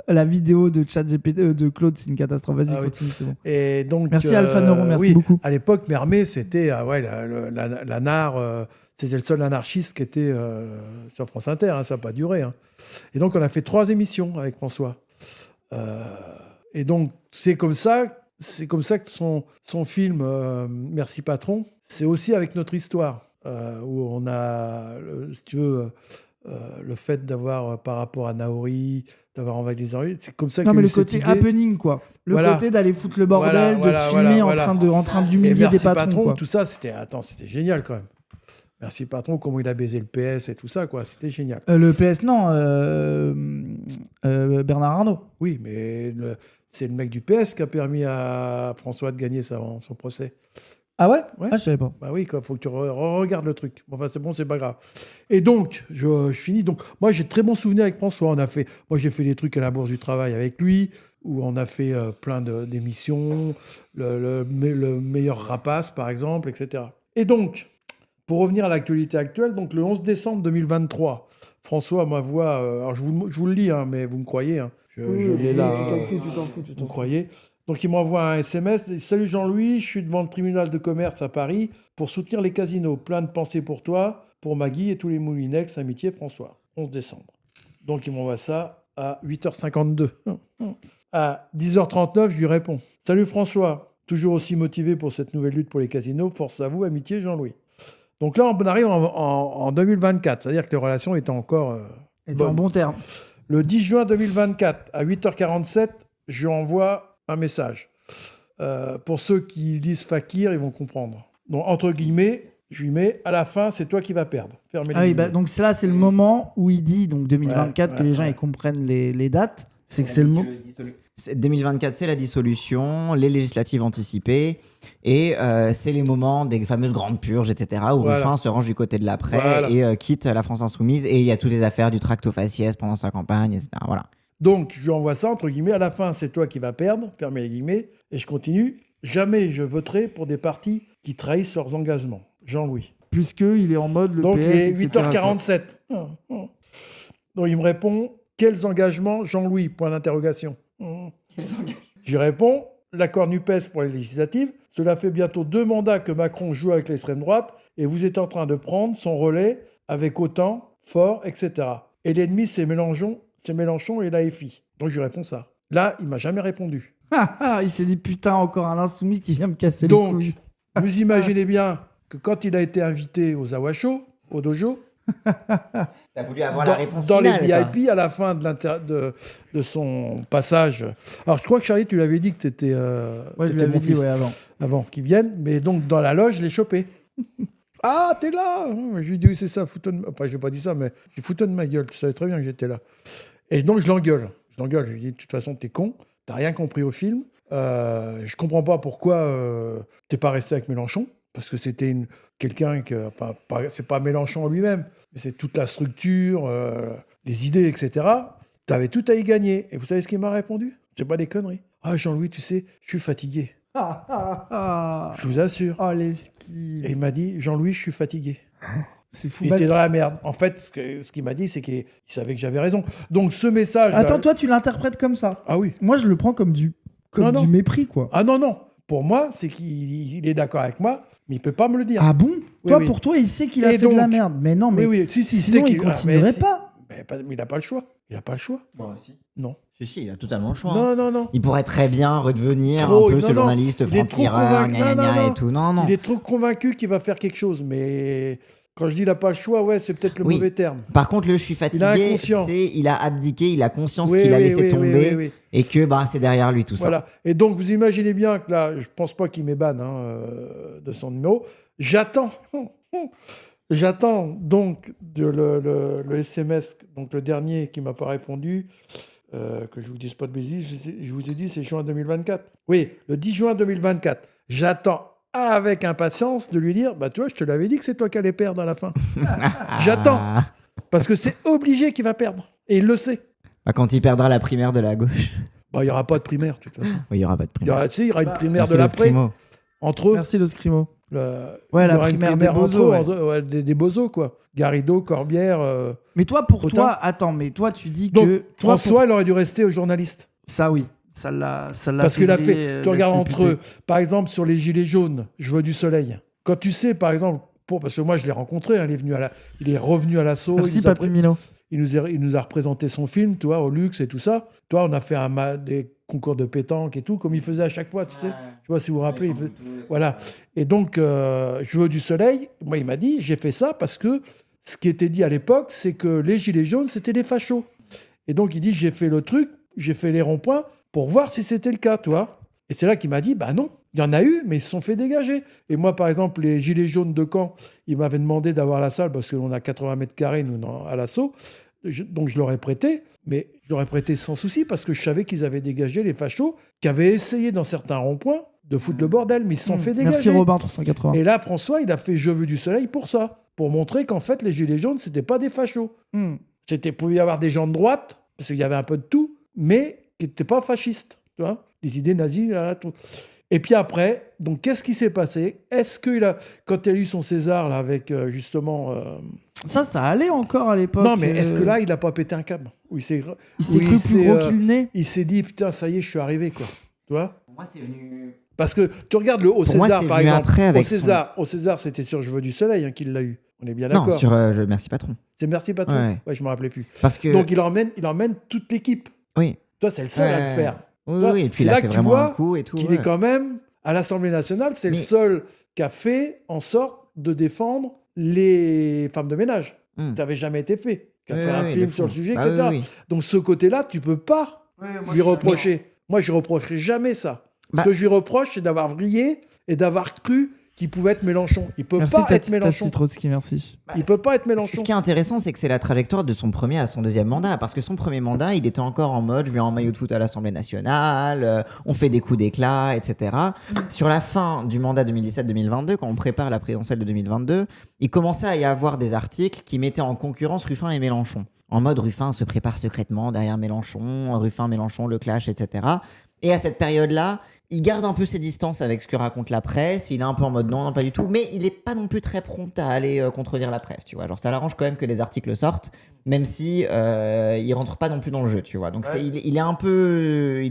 La vidéo de ChatGPT de Claude, c'est une catastrophe. Vas-y, Ah oui. continue, c'est bon. Et donc, Merci, Alpha Neuro, merci oui, beaucoup. À l'époque, Mermet, c'était la NAR, c'était le seul anarchiste qui était sur France Inter. Ça n'a pas duré. Et donc, on a fait 3 émissions avec François. Et donc, c'est comme ça que son film Merci Patron, c'est aussi avec notre histoire, où on a, si tu veux, le fait d'avoir, par rapport à Naouri, d'avoir envahi les Henri, c'est comme ça Non, qu'il y mais a le eu cette côté idée. happening, quoi. Le Voilà. côté d'aller foutre le bordel, de se filmer voilà. en train Et d'humilier des Merci patrons, quoi. tout ça, c'était génial quand même. Merci Patron, comment il a baisé le PS et tout ça, quoi, c'était génial. Le PS, non, Bernard Arnault. Oui, mais c'est le mec du PS qui a permis à François de gagner son procès. Ah ouais, Ouais. Ah, je savais pas. Bah oui, il faut que tu regardes le truc. Enfin, c'est bon, c'est pas grave. Et donc, je finis. Donc, moi, j'ai de très bons souvenirs avec François. Moi, j'ai fait des trucs à la Bourse du Travail avec lui, où on a fait plein d'émissions, le meilleur rapace, par exemple, etc. Et donc, pour revenir à l'actualité actuelle, donc le 11 décembre 2023, François m'envoie... alors, je vous le lis, mais vous me croyez. Je l'ai là. Tu t'en fous. Vous croyez? Donc, il m'envoie un SMS. Il dit, salut Jean-Louis, je suis devant le tribunal de commerce à Paris pour soutenir les casinos. Plein de pensées pour toi, pour Maggie et tous les Moulinex. Amitié, François. 11 décembre. Donc, il m'envoie ça à 8h52. À 10h39, je lui réponds. Salut François, toujours aussi motivé pour cette nouvelle lutte pour les casinos. Force à vous, amitié, Jean-Louis. Donc là, on arrive en 2024. C'est-à-dire que les relations étaient encore Et t'es bonnes. en bon terme. Le 10 juin 2024, à 8h47, je lui envoie un message. Pour ceux qui lisent Fakir, ils vont comprendre. Donc, entre guillemets, je lui mets, à la fin, c'est toi qui vas perdre. Fermez les Ah oui, guillemets. donc là, c'est le moment où il dit, donc 2024, Ouais, que les gens ouais. ils comprennent les dates. C'est que c'est le moment. 2024, c'est la dissolution, les législatives anticipées, et c'est les moments des fameuses grandes purges, etc., où Voilà. Ruffin se range du côté de l'après Voilà. et quitte la France insoumise, et il y a toutes les affaires du tract aux faciès pendant sa campagne, etc. Voilà. Donc, je lui envoie ça, entre guillemets, à la fin, c'est toi qui vas perdre, fermez les guillemets, et je continue. Jamais je voterai pour des partis qui trahissent leurs engagements. Jean-Louis. Puisqu'il est en mode le Donc, PS, il est etc., 8h47. Donc, il me répond, quels engagements, Jean-Louis? Point d'interrogation. Je lui réponds, l'accord NUPES pour les législatives, cela fait bientôt 2 mandats que Macron joue avec l'extrême droite, et vous êtes en train de prendre son relais avec autant, fort, etc. Et l'ennemi, c'est Mélenchon et l'AFI. Donc, je lui réponds ça. Là, il m'a jamais répondu. Il s'est dit putain, encore un insoumis qui vient me casser les Donc, couilles. vous imaginez bien que quand il a été invité aux Awasho, au dojo, T'as voulu avoir dans les VIP, à la fin de son passage. Alors, je crois que Charlie, tu l'avais dit que t'étais Ouais, je t'étais l'avais mon dit fils avant. qu'il vienne. Mais donc, dans la loge, je l'ai chopé. Ah, t'es là! Je lui ai dit, oui, c'est ça, foutonne... Enfin, je n'ai pas dit ça, mais j'ai foutonne de ma gueule. Tu savais très bien que j'étais là. Et donc, je l'engueule. Je l'engueule. Je lui dis, de toute façon, t'es con. T'as rien compris au film. Je comprends pas pourquoi t'es pas resté avec Mélenchon. Parce que c'était quelqu'un que... Enfin, c'est pas Mélenchon lui-même, mais c'est toute la structure, les idées, etc. T'avais tout à y gagner. Et vous savez ce qu'il m'a répondu? C'est pas des conneries. Ah, Jean-Louis, tu sais, je suis fatigué. Je vous assure. Oh, l'esquive. Et il m'a dit, Jean-Louis, je suis fatigué. C'est fou. Il était dans la merde. En fait, ce qu'il m'a dit, c'est qu'il savait que j'avais raison. Donc, ce message... Attends, toi, tu l'interprètes comme ça. Ah oui. Moi, je le prends comme du mépris, quoi. Ah non. Pour moi, c'est qu'il est d'accord avec moi, mais il peut pas me le dire. Ah bon? Oui. Pour toi, il sait qu'il a fait de la merde. Mais non, mais oui. Si, sinon, il continuerait pas. Mais il n'a pas le choix. Il n'a pas le choix. Bon, si. Non. Si, il a totalement le choix. hein. Non. Il pourrait très bien redevenir Trop, un peu non, ce non. journaliste Il est trop franc-tireur, convaincu. gna gna gna Non. et tout. Non. Il est trop convaincu qu'il va faire quelque chose, mais quand je dis il n'a pas le choix, ouais, c'est peut-être le Oui. mauvais terme. Par contre, le je suis Il a fatigué, inconscient. il a abdiqué, il a conscience Oui, qu'il a oui, laissé oui, tomber oui. et que c'est derrière lui tout ça. Voilà. Et donc, vous imaginez bien que là, je pense pas qu'il m'ébane de son numéro. J'attends donc le SMS, donc le dernier qui m'a pas répondu, que je vous dise pas de bêtises, je vous ai dit c'est juin 2024. Oui, le 10 juin 2024. J'attends avec impatience de lui dire, bah tu vois, je te l'avais dit que c'est toi qui allais perdre à la fin. J'attends, parce que c'est obligé qu'il va perdre. Et il le sait. Quand il perdra la primaire de la gauche. Bah, il n'y aura pas de primaire, de toute façon. Oui, il n'y aura pas de Il y primaire. aura une primaire Merci de le l'après, Scrimo. entre eux. Merci, le scrimo. Ouais, la primaire des bozos, ouais. Des bozos, quoi. Garrido, Corbière. Mais toi, pour Autant. toi, attends, mais toi, tu dis Donc, que... François, il aurait dû rester au journaliste. Ça, oui. Ça l'a Parce qu'il a fait. grillé, Tu regardes d'être entre député. eux. Par exemple, sur les Gilets jaunes, je veux du soleil. Quand tu sais, par exemple, parce que moi, je l'ai rencontré, hein, il est revenu à l'assaut. Merci, Papy Milo. Il nous a représenté son film, tu vois, au luxe et tout ça. Toi, on a fait des concours de pétanque et tout, comme il faisait à chaque fois, tu sais. Je sais pas si vous vous rappelez. Voilà. Et donc, je veux du soleil. Moi, il m'a dit, j'ai fait ça parce que ce qui était dit à l'époque, c'est que les Gilets jaunes, c'était des fachos. Et donc, il dit, j'ai fait le truc, j'ai fait les ronds-points pour voir si c'était le cas, tu vois. Et c'est là qu'il m'a dit, bah non, il y en a eu, mais ils se sont fait dégager. Et moi, par exemple, les Gilets jaunes de Caen, ils m'avaient demandé d'avoir la salle parce qu'on a 80 mètres carrés, nous, à l'assaut. Donc, je leur ai prêté, mais je leur ai prêté sans souci parce que je savais qu'ils avaient dégagé les fachos qui avaient essayé dans certains ronds-points de foutre le bordel, mais ils se sont fait dégager. Merci, Robin, 380. Et là, François, il a fait Je veux du soleil pour ça, pour montrer qu'en fait, les Gilets jaunes, c'était pas des fachos. C'était pouvait y avoir des gens de droite, parce qu'il y avait un peu de tout, mais qui n'étaient pas fascistes, tu vois, des idées nazies, là, tout. Et puis après, donc qu'est-ce qui s'est passé? Est-ce quand il a eu son César là avec justement, Ça allait encore à l'époque. non mais est-ce que là, il n'a pas pété un câble? Où il s'est Il s'est cru plus gros qu'il n'est. Il s'est dit putain, ça y est, je suis arrivé quoi, tu vois? Pour moi, c'est venu. Parce que tu regardes au Pour moi, César c'est par venu exemple, après avec au César, c'était sur Je veux du soleil qu'il l'a eu. On est bien Non, d'accord. sur Merci Patron. C'est Merci Patron. Ouais. Ouais, je me rappelais plus. Parce que. Donc il emmène toute l'équipe. Oui. Toi, c'est le seul à le faire. Oui, Toi, oui, et puis c'est il a là fait que tu vraiment vois un coup et tout. qu'il est quand même à l'Assemblée nationale, c'est le seul qui a fait en sorte de défendre les femmes de ménage. Ça n'avait jamais été fait. Qui a fait un film sur le sujet, Bah etc. oui. Donc ce côté-là, tu peux pas lui reprocher. Moi, je reprocherai jamais ça. Ce que je lui reproche, c'est d'avoir vrillé et d'avoir cru qu'il pouvait être Mélenchon. Il peut Merci, pas être Tati Mélenchon. Trotsky, merci. Il peut pas être Mélenchon. Ce qui est intéressant, c'est que c'est la trajectoire de son premier à son deuxième mandat. Parce que son premier mandat, il était encore en mode je viens en maillot de foot à l'Assemblée nationale, on fait des coups d'éclat, etc. Sur la fin du mandat 2017-2022, quand on prépare la présidentielle de 2022, il commençait à y avoir des articles qui mettaient en concurrence Ruffin et Mélenchon. En mode Ruffin se prépare secrètement derrière Mélenchon, Ruffin, Mélenchon, le clash, etc. Et à cette période-là, il garde un peu ses distances avec ce que raconte la presse. Il est un peu en mode non, pas du tout. Mais il n'est pas non plus très prompt à aller contredire la presse, tu vois. Genre, ça l'arrange quand même que des articles sortent, même si il rentre pas non plus dans le jeu, tu vois. Donc, il est un peu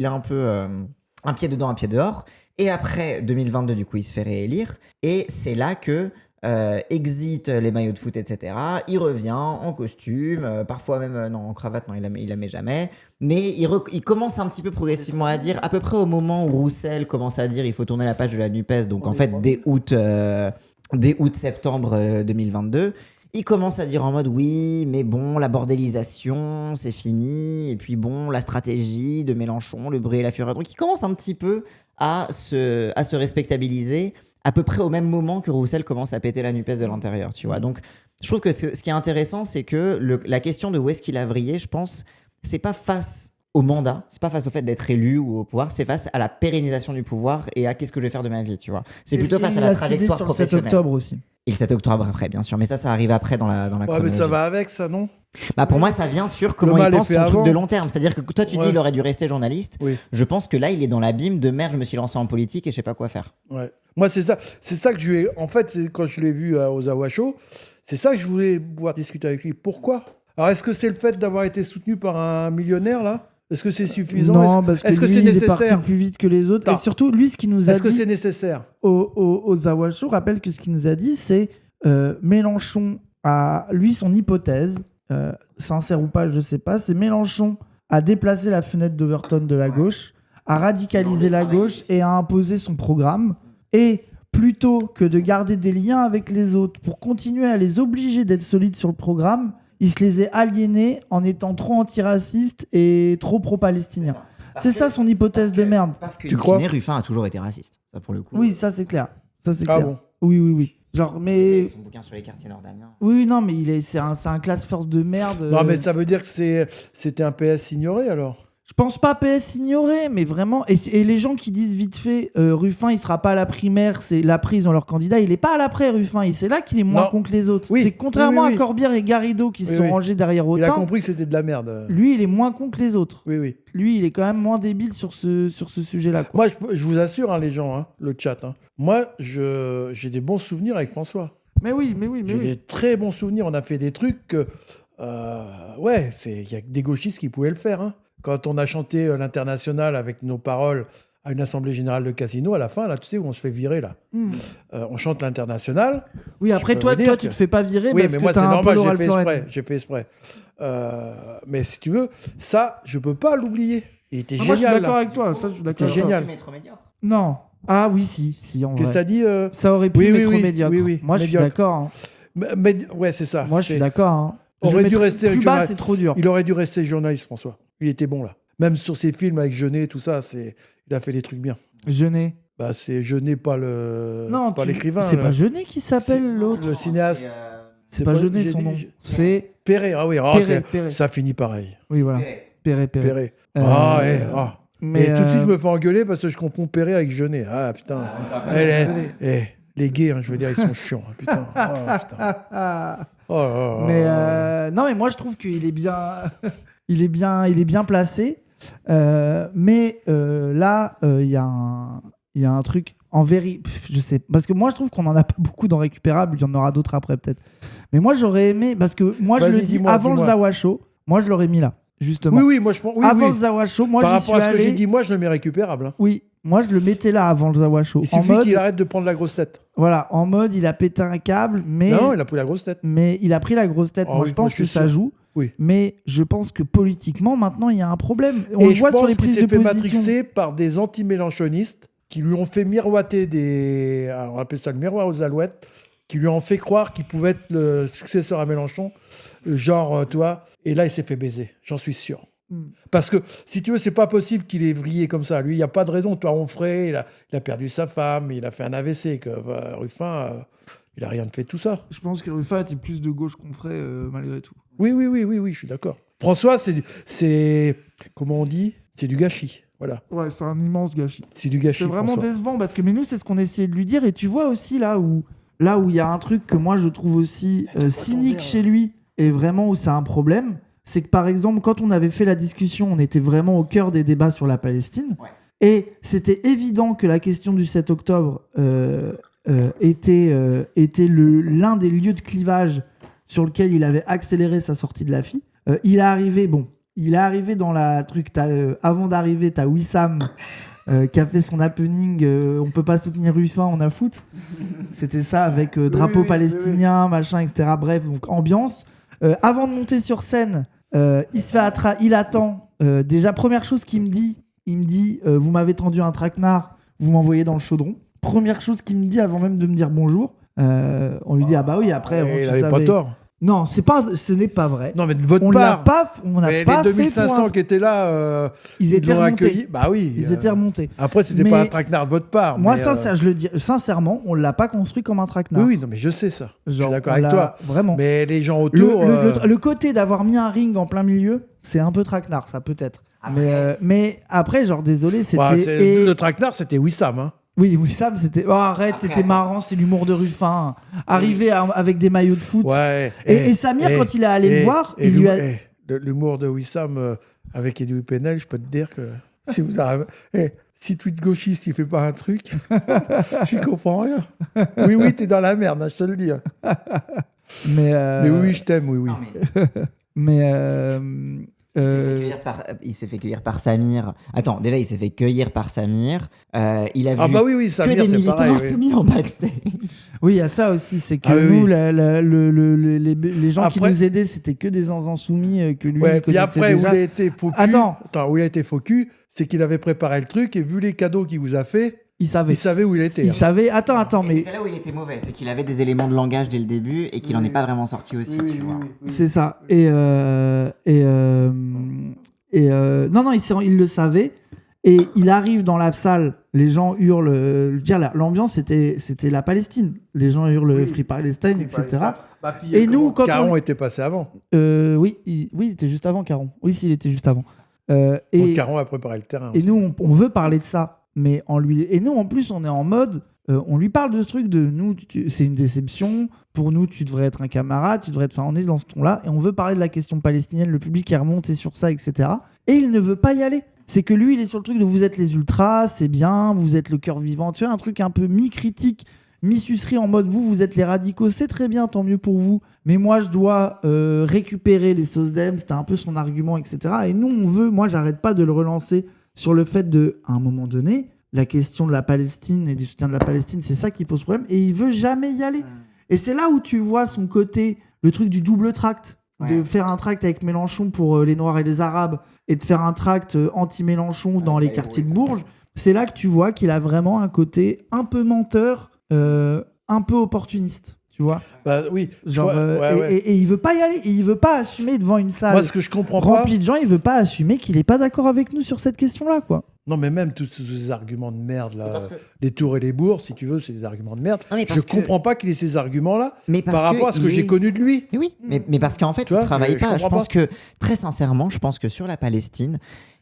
un pied dedans, un pied dehors. Et après 2022, du coup, il se fait réélire. Et c'est là que exit les maillots de foot, etc. Il revient en costume, parfois même non, en cravate, non, il la met jamais. Mais il commence un petit peu progressivement à dire, à peu près au moment où Roussel commence à dire il faut tourner la page de la NUPES, donc en fait dès août-septembre 2022, il commence à dire en mode oui, mais bon, la bordélisation, c'est fini. Et puis bon, la stratégie de Mélenchon, le bruit et la fureur. Donc il commence un petit peu à se respectabiliser à peu près au même moment que Roussel commence à péter la NUPES de l'intérieur, tu vois. Donc je trouve que ce qui est intéressant, c'est que la question de où est-ce qu'il a vrillé, je pense, c'est pas face au mandat, c'est pas face au fait d'être élu ou au pouvoir, c'est face à la pérennisation du pouvoir et à qu'est-ce que je vais faire de ma vie, tu vois. C'est plutôt face à la trajectoire sur professionnelle. Le 7 octobre aussi. Et le 7 octobre après, bien sûr. Mais ça arrive après dans la Ouais, mais chronologie. ça va avec, ça, non? Bah pour moi, ça vient sur comment mal il est pense fait son truc avant. de long terme. C'est-à-dire que toi, tu dis Ouais. il aurait dû rester journaliste. Oui. Je pense que là, il est dans l'abîme de merde, je me suis lancé en politique et je sais pas quoi faire. Ouais. Moi, c'est ça que je lui ai... En fait, quand je l'ai vu aux Zawa Show, c'est ça que je voulais pouvoir discuter avec lui. Pourquoi? Alors, est-ce que c'est le fait d'avoir été soutenu par un millionnaire, là? Est-ce que c'est suffisant? Non, parce que est-ce que lui, c'est il est parti nécessaire? plus vite que les autres. Attends. Et surtout, lui, ce qu'il nous a Est-ce que dit c'est nécessaire? au Zawa Show, rappelle que ce qu'il nous a dit, c'est Mélenchon a, lui, son hypothèse, sincère ou pas, je sais pas, c'est Mélenchon a déplacé la fenêtre d'Overton de la gauche, a radicalisé la gauche et a imposé son programme. Et plutôt que de garder des liens avec les autres pour continuer à les obliger d'être solides sur le programme, il se les est aliénés en étant trop antiraciste et trop pro-palestinien. C'est ça son hypothèse de merde. Parce que Tu crois Ruffin a toujours été raciste. Ça, pour le coup. Oui, ça c'est clair. Ça c'est Ah clair. bon? Oui. Genre, mais Son bouquin sur les quartiers nord d'Amiens. oui, non, mais c'est un class first de merde. Non, mais ça veut dire que c'était un PS ignoré, alors? Je pense pas PS ignoré, mais vraiment. Et les gens qui disent vite fait, Ruffin, il sera pas à la primaire, c'est l'après, ils ont leur candidat. Il est pas à l'après, Ruffin. C'est là qu'il est moins Non. con que les autres. Oui. C'est contrairement Oui. à Corbière et Garrido qui se Oui, sont oui. rangés derrière Il a Autain. compris que c'était de la merde. Lui, il est moins con que les autres. Oui. Lui, il est quand même moins débile sur ce sujet-là. Quoi. Moi, je vous assure, hein, les gens, hein, le chat, hein. Moi, j'ai des bons souvenirs avec François. Mais oui. J'ai des très bons souvenirs. On a fait des trucs que... ouais, il y a que des gauchistes qui pouvaient le faire. Hein. Quand on a chanté l'International avec nos paroles à une assemblée générale de Casino, à la fin, là, tu sais, où on se fait virer, là. On chante l'International. Oui, après, peux toi, vous dire tu que- te fais pas virer Oui, parce mais que moi, c'est t'as un normal, polo Ralph Lauren. j'ai fait exprès. Mais si tu veux, ça, je peux pas l'oublier. Il était Ah, moi, je suis génial, d'accord là. avec toi. Ça, je suis d'accord. C'est avec toi. génial. Métro médiocre. Non. Ah oui, si, en Qu'est-ce que vrai. t'as dit Ça aurait pu Oui, être oui, médiocre. oui, Moi, je suis médiocre. d'accord. Hein. Ouais, c'est ça. Moi, je suis C'est- d'accord. Hein. Je Aurait le dû mettrais rester plus bas, journal- c'est trop dur. Il aurait dû rester journaliste, François. Il était bon, là. Même sur ses films avec Jeunet, tout ça, il a fait des trucs bien. Jeunet. Bah, c'est Jeunet, pas l'écrivain. C'est là. pas Jeunet qui s'appelle l'autre. Le cinéaste. C'est pas Jeunet j'ai son dit- nom. C'est Perret. Ah oui, Perret. ça finit pareil. Oui, voilà. Perret. Perret. Euh, Ah, ouais. Ah. Mais Et tout de suite, je me fais engueuler parce que je confonds Perret avec Jeunet. Ah, putain. Les gays, hein, je veux dire, ils sont chiants. Hein, putain. Oh, putain. Oh, oh, oh, Mais oh. non, mais moi je trouve qu'il est bien, il est bien placé. Mais là, il y a un truc en vérité, je sais, parce que moi je trouve qu'on en a pas beaucoup dans Récupérable. Il y en aura d'autres après peut-être. Mais moi j'aurais aimé, parce que moi je Vas-y, le dis dis-moi, avant dis-moi. le Zawa Show, moi je l'aurais mis là, justement. Oui, moi je pense. Oui, avant oui. le Zawa Show, moi Par j'y rapport suis à ce que j'ai allé. dit, moi je le mets récupérable. Hein. Oui, moi je le mettais là avant le Zawa Show. Il En suffit mode, qu'il arrête de prendre la grosse tête. voilà, en mode il a pété un câble, mais Non, il a pris la grosse tête. mais il a pris la grosse tête. Ah moi, oui, je pense moi, je que suis ça sûr. joue. Oui. Mais je pense que politiquement, maintenant, il y a un problème. On Et le je voit sur pense les qu'il prises s'est de fait position. matrixer par des anti-mélenchonistes qui lui ont fait miroiter des... Alors, on appelle ça le miroir aux alouettes, qui lui ont fait croire qu'il pouvait être le successeur à Mélenchon. Genre, tu vois, et là, il s'est fait baiser. J'en suis sûr. Parce que, si tu veux, c'est pas possible qu'il ait vrillé comme ça. Lui, il n'y a pas de raison. Toi, Onfray, il a perdu sa femme, il a fait un AVC. Ruffin, il a rien fait de tout ça. Je pense que Ruffin était plus de gauche qu'on ferait malgré tout. Oui, je suis d'accord. François, c'est comment on dit? C'est du gâchis. Voilà. Ouais, c'est un immense gâchis. C'est du gâchis. C'est vraiment François. décevant parce que mais nous, c'est ce qu'on essayait de lui dire. Et tu vois aussi là où il y a un truc que moi je trouve aussi cynique chez lui et vraiment où c'est un problème, c'est que par exemple, quand on avait fait la discussion, on était vraiment au cœur des débats sur la Palestine. Ouais. Et c'était évident que la question du 7 octobre était l'un des lieux de clivage sur lequel il avait accéléré sa sortie de la FI. Il est arrivé dans la truc. Avant d'arriver, t'as Wissam qui a fait son happening. On peut pas soutenir Ruffin, on a foot. C'était ça avec drapeau palestinien, machin, etc. Bref, donc ambiance. Avant de monter sur scène, il attend. Déjà, première chose qu'il me dit, vous m'avez tendu un traquenard, vous m'envoyez dans le chaudron. Première chose qu'il me dit avant même de me dire bonjour. On lui dit ah bah oui, après Et tu il avait savais. pas tort. Non, ce n'est pas vrai. Non, mais de votre On part. n'a Mais pas les fait 2500 qui étaient là, Ils étaient l'ont remontés. accueilli. Bah oui. Ils étaient remontés. Après, c'était Mais pas un traquenard de votre part. Moi, mais, je le dis sincèrement, on l'a pas construit comme un traquenard. Oui, non, mais je sais ça. Je suis d'accord on avec l'a- toi. Vraiment. Mais les gens autour. Le côté d'avoir mis un ring en plein milieu, c'est un peu traquenard, ça peut-être. Mais après, genre, désolé, c'était. bah, le traquenard, c'était Wissam. Hein. Oui, Sam, c'était. Oh, arrête, c'était marrant, c'est l'humour de Ruffin. Arriver avec des maillots de foot. Ouais. Et Samir, quand il est allé le voir, il lui a. L'humour de Wissam avec Edoui Penel, je peux te dire que si vous arrivez. Si tweet gauchiste, il fait pas un truc, je comprends rien. Oui, t'es dans la merde, hein, je te le dis. Hein. Mais oui, je t'aime, oui. Il s'est fait cueillir par Samir. Attends, déjà, il s'est fait cueillir par Samir. Il a vu bah oui, Samir, que des c'est militants pareil, insoumis en backstage. Oui, il y a ça aussi, c'est que oui. nous, les gens qui Après- nous aidaient, c'était que des insoumis que lui Ouais, il puis connaissait après, déjà. où il a été faux cul, où il a été faux cul, c'est qu'il avait préparé le truc et vu les cadeaux qu'il vous a fait, Il savait. il savait où il était. Il hein. savait. Attends, Et mais c'était là où il était mauvais, c'est qu'il avait des éléments de langage dès le début et qu'il en est pas vraiment sorti aussi, tu vois. c'est ça. Non, il le savait. Et il arrive dans la salle, les gens hurlent. Je veux dire, l'ambiance, c'était la Palestine. Les gens hurlent Free Palestine, etc. Et nous, quand Caron était passé avant. oui, il était juste avant Caron. Oui, il était juste avant. Donc Et Caron a préparé le terrain. Et aussi. nous, on veut parler de ça, mais et nous, en plus, on est en mode, on lui parle de ce truc de nous, c'est une déception. Pour nous, tu devrais être un camarade, tu devrais être. Enfin, on est dans ce ton-là, et on veut parler de la question palestinienne. Le public est remonté sur ça, etc. Et il ne veut pas y aller. C'est que lui, il est sur le truc de vous êtes les ultras, c'est bien, vous êtes le cœur vivant. Tu vois, un truc un peu mi-critique, mi-sucerie en mode vous êtes les radicaux, c'est très bien, tant mieux pour vous. Mais moi, je dois récupérer les SOSDEM, c'était un peu son argument, etc. Et nous, moi, j'arrête pas de le relancer sur le fait à un moment donné, la question de la Palestine et du soutien de la Palestine, c'est ça qui pose problème. Et il veut jamais y aller. Et c'est là où tu vois son côté, le truc du double tract. De faire un tract avec Mélenchon pour les Noirs et les Arabes et de faire un tract anti-Mélenchon dans les quartiers de Bourges. C'est là que tu vois qu'il a vraiment un côté un peu menteur, un peu opportuniste. Tu vois, Bah oui. genre, Ouais. et il veut pas y aller, et il veut pas assumer devant une salle Moi, ce que je comprends pas. remplie de gens, il veut pas assumer qu'il est pas d'accord avec nous sur cette question-là, quoi. Non, mais même tous ces arguments de merde, là, les tours et les bourses, si tu veux, c'est des arguments de merde. Non, mais Je parce que- comprends pas qu'il ait ces arguments-là Mais parce par rapport à ce que il j'ai est- connu de lui. Oui, mais parce qu'en fait, Tu il vois, travaille je pas. Je comprends pense que, très sincèrement, je pense que sur la Palestine,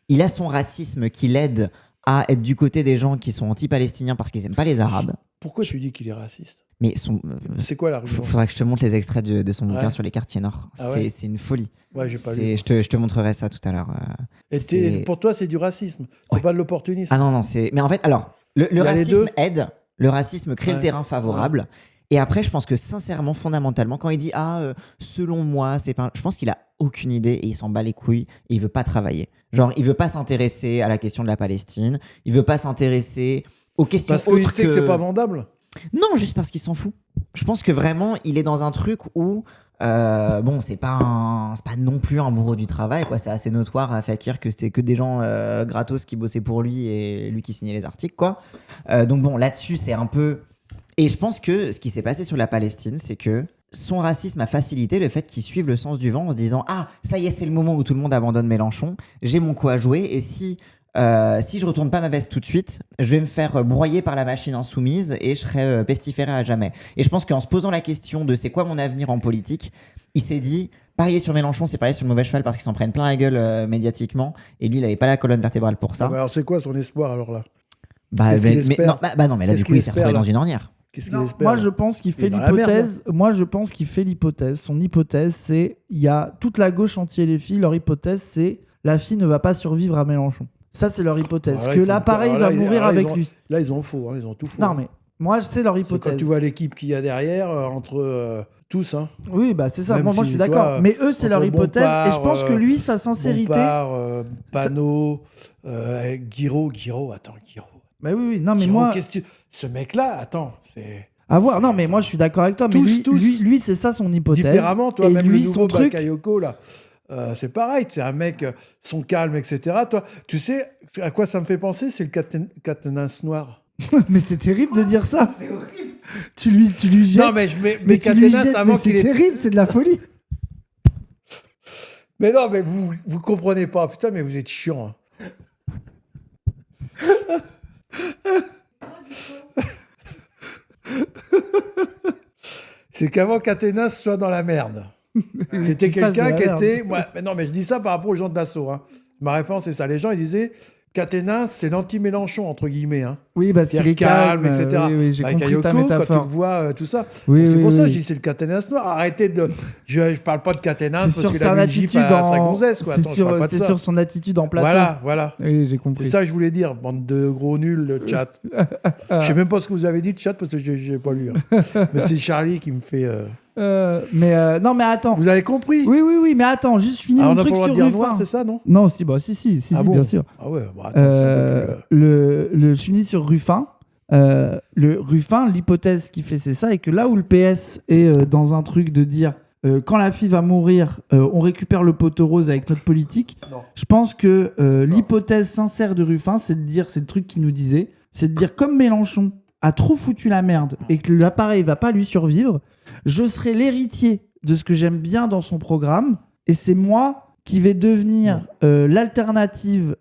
il a son racisme qui l'aide à être du côté des gens qui sont anti-palestiniens parce qu'ils aiment pas les Arabes. Pourquoi tu dis qu'il est raciste? Mais C'est quoi l'argument? faudra que je te montre les extraits de son bouquin Ouais. sur les quartiers nord. Ah ouais C'est une folie. Ouais, j'ai pas lu. Je te montrerai ça tout à l'heure. Et c'est- pour toi, c'est du racisme. C'est Ouais. pas de l'opportunisme. Ah non, c'est. Mais en fait, alors, le y a les racisme deux. aide, le racisme crée le Ouais. terrain favorable. Et après, je pense que sincèrement, fondamentalement, quand il dit selon moi, c'est pas. Je pense qu'il a aucune idée et il s'en bat les couilles et il veut pas travailler. Genre, il veut pas s'intéresser à la question de la Palestine. Il veut pas s'intéresser aux questions Parce qu'il autres sait que c'est pas vendable. Non, juste parce qu'il s'en fout. Je pense que vraiment, il est dans un truc où. Bon, c'est pas non plus un bourreau du travail, quoi. C'est assez notoire à Fakir que c'était que des gens gratos qui bossaient pour lui et lui qui signait les articles, quoi. Donc bon, là-dessus, c'est un peu. Et je pense que ce qui s'est passé sur la Palestine, c'est que son racisme a facilité le fait qu'il suive le sens du vent en se disant ah, ça y est, c'est le moment où tout le monde abandonne Mélenchon. J'ai mon coup à jouer et si je retourne pas ma veste tout de suite, je vais me faire broyer par la machine insoumise et je serai pestiféré à jamais. Et je pense qu'en se posant la question de c'est quoi mon avenir en politique, il s'est dit parier sur Mélenchon, c'est parier sur le mauvais cheval parce qu'ils s'en prennent plein la gueule médiatiquement. Et lui, il avait pas la colonne vertébrale pour ça. Ah, mais alors, c'est quoi son espoir alors là? Bah, qu'est-ce qu'il espère non, mais là, Qu'est-ce du coup, qu'il il s'est retrouvé espère, là dans une ornière. Qu'est-ce qu'il Non, espère moi, là je pense qu'il fait Il est dans la merde, l'hypothèse. Moi, je pense qu'il fait l'hypothèse. Son hypothèse, c'est il y a toute la gauche anti-LFI. Leur hypothèse, c'est la fille ne va pas survivre à Mélenchon. Ça, c'est leur hypothèse. Alors là, que ils font- l'appareil alors va là, mourir alors là, avec ils ont- lui. Là, ils ont faux, hein, ils ont tout faux. Non, hein. mais moi, c'est leur C'est hypothèse. quand tu vois l'équipe qu'il y a derrière, entre tous, hein. Oui, bah c'est ça. Même Moi, je si suis toi, d'accord. Mais eux, c'est leur entre hypothèse. Et je Bompard, pense que lui, sa sincérité. Bompard, Panot, Guiraud, attends, Guiraud. Bah oui. Non, mais Guiraud, moi. qu'est-ce que ce mec-là, attends, c'est À voir. Non, mais moi, je suis d'accord avec toi. Mais Tous. lui, c'est ça son hypothèse. différemment, toi, Et même lui, le nouveau son truc. Bakayoko, là. C'est pareil, c'est un mec, son calme, etc. Toi, tu sais à quoi ça me fait penser? C'est le caténas noir. Mais c'est terrible de dire ça. Tu lui jettes. Non, mais je mets mais tu lui Caténas jettes, avant mais c'est qu'il ait. terrible, c'est de la folie. Mais non, mais vous comprenez pas. Putain, mais vous êtes chiant. C'est qu'avant qu'Athénas soit dans la merde. C'était Qu'il fasse quelqu'un de qui la merde. était. Ouais, mais non, mais je dis ça par rapport aux gens de l'assaut. Hein. Ma référence, c'est ça. Les gens, ils disaient qu'Athénas, c'est l'anti-Mélenchon, entre guillemets. Hein. Oui, parce qu'il C'est est calme, etc. Oui, j'ai Avec compris ta Ayoko, quand tu le métaphore. vois, tout ça. Oui, Donc, c'est oui, pour ça que oui. je dis c'est le Caténas noir. Arrêtez de. Je parle pas de Caténas C'est parce sur qu'il a son mis une Jeep attitude à sa en. gonzesse. Quoi. Attends, je parle pas de C'est ça. sur son attitude en plateau. Voilà. Oui, j'ai C'est compris. ça que je voulais dire, bande de gros nuls, le chat. Je sais même pas ce que vous avez dit, le chat, parce que j'ai pas lu. Hein. Mais c'est Charlie qui me fait. Non, mais attends. Vous avez compris? Oui, mais attends, juste finir Ah, mon on n'a pas truc le droit sur de dire Ruffin. noir, c'est ça, non? Non, si, si, Ah bon bien sûr. Ah ouais, bon, attends, c'est un peu plus, Je finis sur Ruffin. Le Ruffin, l'hypothèse qui fait, c'est ça, et que là où le PS est dans un truc de dire quand la fille va mourir, on récupère le poteau rose avec notre politique. Non. Je pense que l'hypothèse sincère de Ruffin, c'est de dire, c'est le truc qu'il nous disait, c'est de dire comme Mélenchon a trop foutu la merde et que l'appareil va pas lui survivre, je serai l'héritier de ce que j'aime bien dans son programme, et c'est moi qui vais devenir l'alternative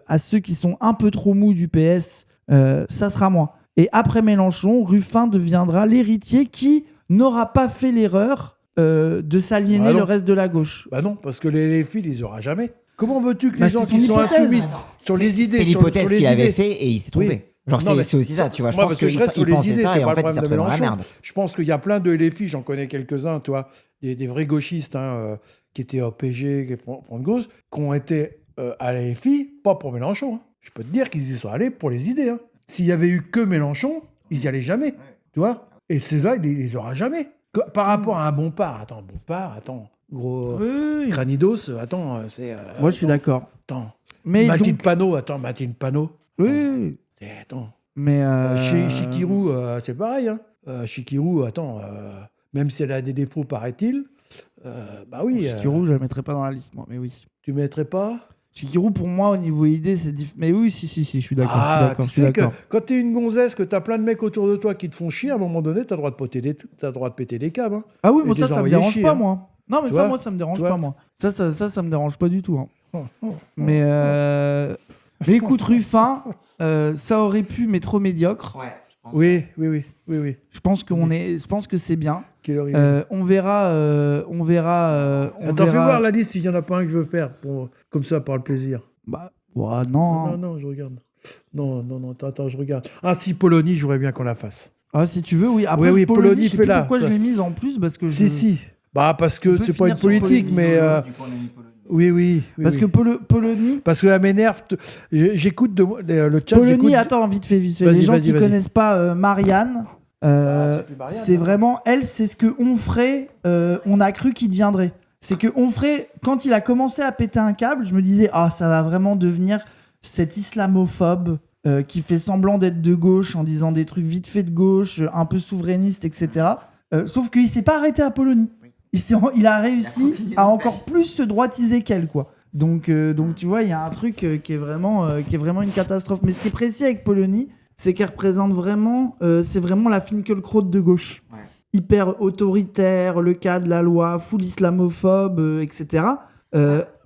à ceux qui sont un peu trop mous du PS. Ça sera moi. Et après Mélenchon, Ruffin deviendra l'héritier qui n'aura pas fait l'erreur de s'aliéner Ah non. le reste de la gauche. Bah non, parce que les fils, ils aura jamais. Comment veux-tu que les Bah, gens c'est qui son sont hypothèse. insoumis sur les idées, C'est sur l'hypothèse les qu'il avait idées. fait et il s'est trompé. Oui. Genre, Non, mais c'est aussi ça, tu vois. Je moi, pense parce que je qu'il reste sur les pensait idées, ça c'est et pas en le fait, il problème s'est de retrouvé dans la Mélenchon. merde. Je pense qu'il y a plein de LFI, j'en connais quelques-uns, tu vois, des vrais gauchistes qui étaient au PG, qui font de gauche, qui ont été à la LFI, pas pour Mélenchon. Hein. Je peux te dire qu'ils y sont allés pour les idées. Hein. S'il y avait eu que Mélenchon, ils y allaient jamais, tu vois. Et ceux-là, il les aura jamais. Par rapport à un Bompard, gros cranidos, c'est... Moi, je suis d'accord. Attends, Mais Mathilde donc... Panot. Oui. Attends. Mais Chez Chikirou, c'est pareil. Hein. Chikirou, même si elle a des défauts, paraît-il, bah oui. Chikirou, je le mettrais pas dans la liste, moi, mais oui. Tu mettrais pas? Chikirou, pour moi, au niveau idée, c'est mais oui, si, je suis d'accord. Tu je suis sais que d'accord. quand t'es une gonzesse, que t'as plein de mecs autour de toi qui te font chier, à un moment donné, t'as le droit de péter des câbles. Hein. Ah oui, Et moi, de ça les me envoyer dérange chier, pas, hein. moi. Non, mais Tu ça, vois moi, ça me dérange Tu pas, vois moi. Ça me dérange pas du tout. Hein. Mais écoute, Ruffin, ça aurait pu, mais trop médiocre. Ouais, je pense. Oui. Je pense que c'est bien. Quelle horrible. On verra. Attends, fais voir la liste s'il y en a pas un que je veux faire, comme ça, par le plaisir. Bah, ouais, non. Non, je regarde. Non, attends, je regarde. Ah, si, Polonie, je voudrais bien qu'on la fasse. Ah, si tu veux, oui. Après, Oui, Polonie, Polonie, je sais plus fais-la. pourquoi je l'ai mise en plus, parce que Si. Bah, parce que On peut c'est pas finir une sur politique, Polonie, mais... Oui. Parce que Polonie... Parce que elle m'énerve. J'écoute le chat. Polonie, j'écoute- attends, vite fait. Vas-y, Les gens qui vas-y. connaissent pas Marianne, c'est plus Marianne, c'est hein. vraiment elle, c'est ce que Onfray, on a cru qu'il deviendrait. C'est que Onfray, quand il a commencé à péter un câble, je me disais, ça va vraiment devenir cet islamophobe qui fait semblant d'être de gauche en disant des trucs vite fait de gauche, un peu souverainiste, etc. Sauf qu'il s'est pas arrêté à Polonie. Il a réussi continué à de encore plus se droitiser qu'elle, quoi. Donc tu vois, il y a un truc qui est vraiment une catastrophe. Mais ce qui est précis avec Polonie, c'est qu'elle représente vraiment, c'est vraiment la Finkielkraut de gauche. Ouais. Hyper autoritaire, le cas de la loi, full islamophobe, etc.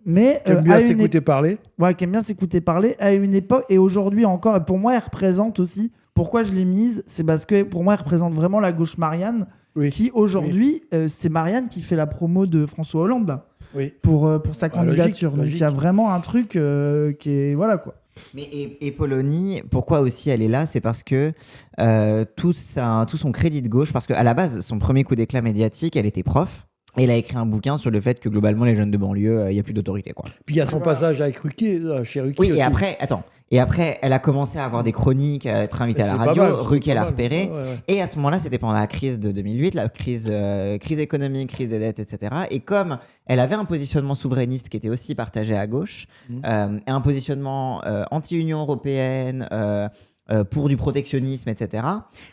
Mais J'aime à bien une s'écouter parler. Ouais, qui aime bien s'écouter parler à une époque et aujourd'hui encore. Et pour moi, elle représente aussi. Pourquoi je l'ai mise, c'est parce que pour moi, elle représente vraiment la gauche Marianne, Oui. qui aujourd'hui, c'est Marianne qui fait la promo de François Hollande là, Oui. pour sa candidature. Donc logique. il y a vraiment un truc qui est voilà quoi. Mais et Polonie, pourquoi aussi elle est là? C'est parce que tout son crédit de gauche, parce qu'à la base, son premier coup d'éclat médiatique, elle était prof. Et elle a écrit un bouquin sur le fait que globalement, les jeunes de banlieue, il n'y a plus d'autorité, quoi. Puis il y a son passage avec Ruquier, chez Ruquier. Oui, aussi. et après, elle a commencé à avoir des chroniques, à être invitée à la C'est pas radio. mal, Ruquier c'est l'a pas mal. repéré. Ouais. Et à ce moment-là, c'était pendant la crise de 2008, la crise économique, crise des dettes, etc. Et comme elle avait un positionnement souverainiste qui était aussi partagé à gauche, et un positionnement anti-Union européenne, pour du protectionnisme, etc.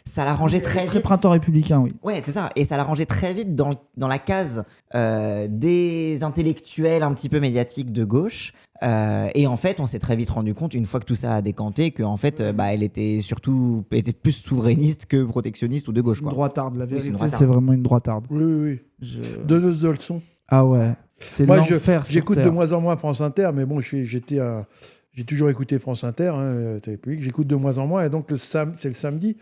Ça l'a rangé très Très vite. printemps républicain, oui. Ouais, c'est ça. Et ça l'a rangé très vite dans la case des intellectuels un petit peu médiatiques de gauche. Et en fait, on s'est très vite rendu compte, une fois que tout ça a décanté, qu'en fait, elle était plus souverainiste que protectionniste ou de gauche. Une Quoi. droitarde, la Oui, c'est une vérité, droitarde. c'est vraiment une droitarde. Oui. Donneuse de leçons. Ah ouais, c'est Moi, l'enfer sur j'écoute Terre. de moins en moins France Inter, mais bon, j'ai toujours écouté France Inter, télépublic. J'écoute de moins en moins, et donc c'est le samedi.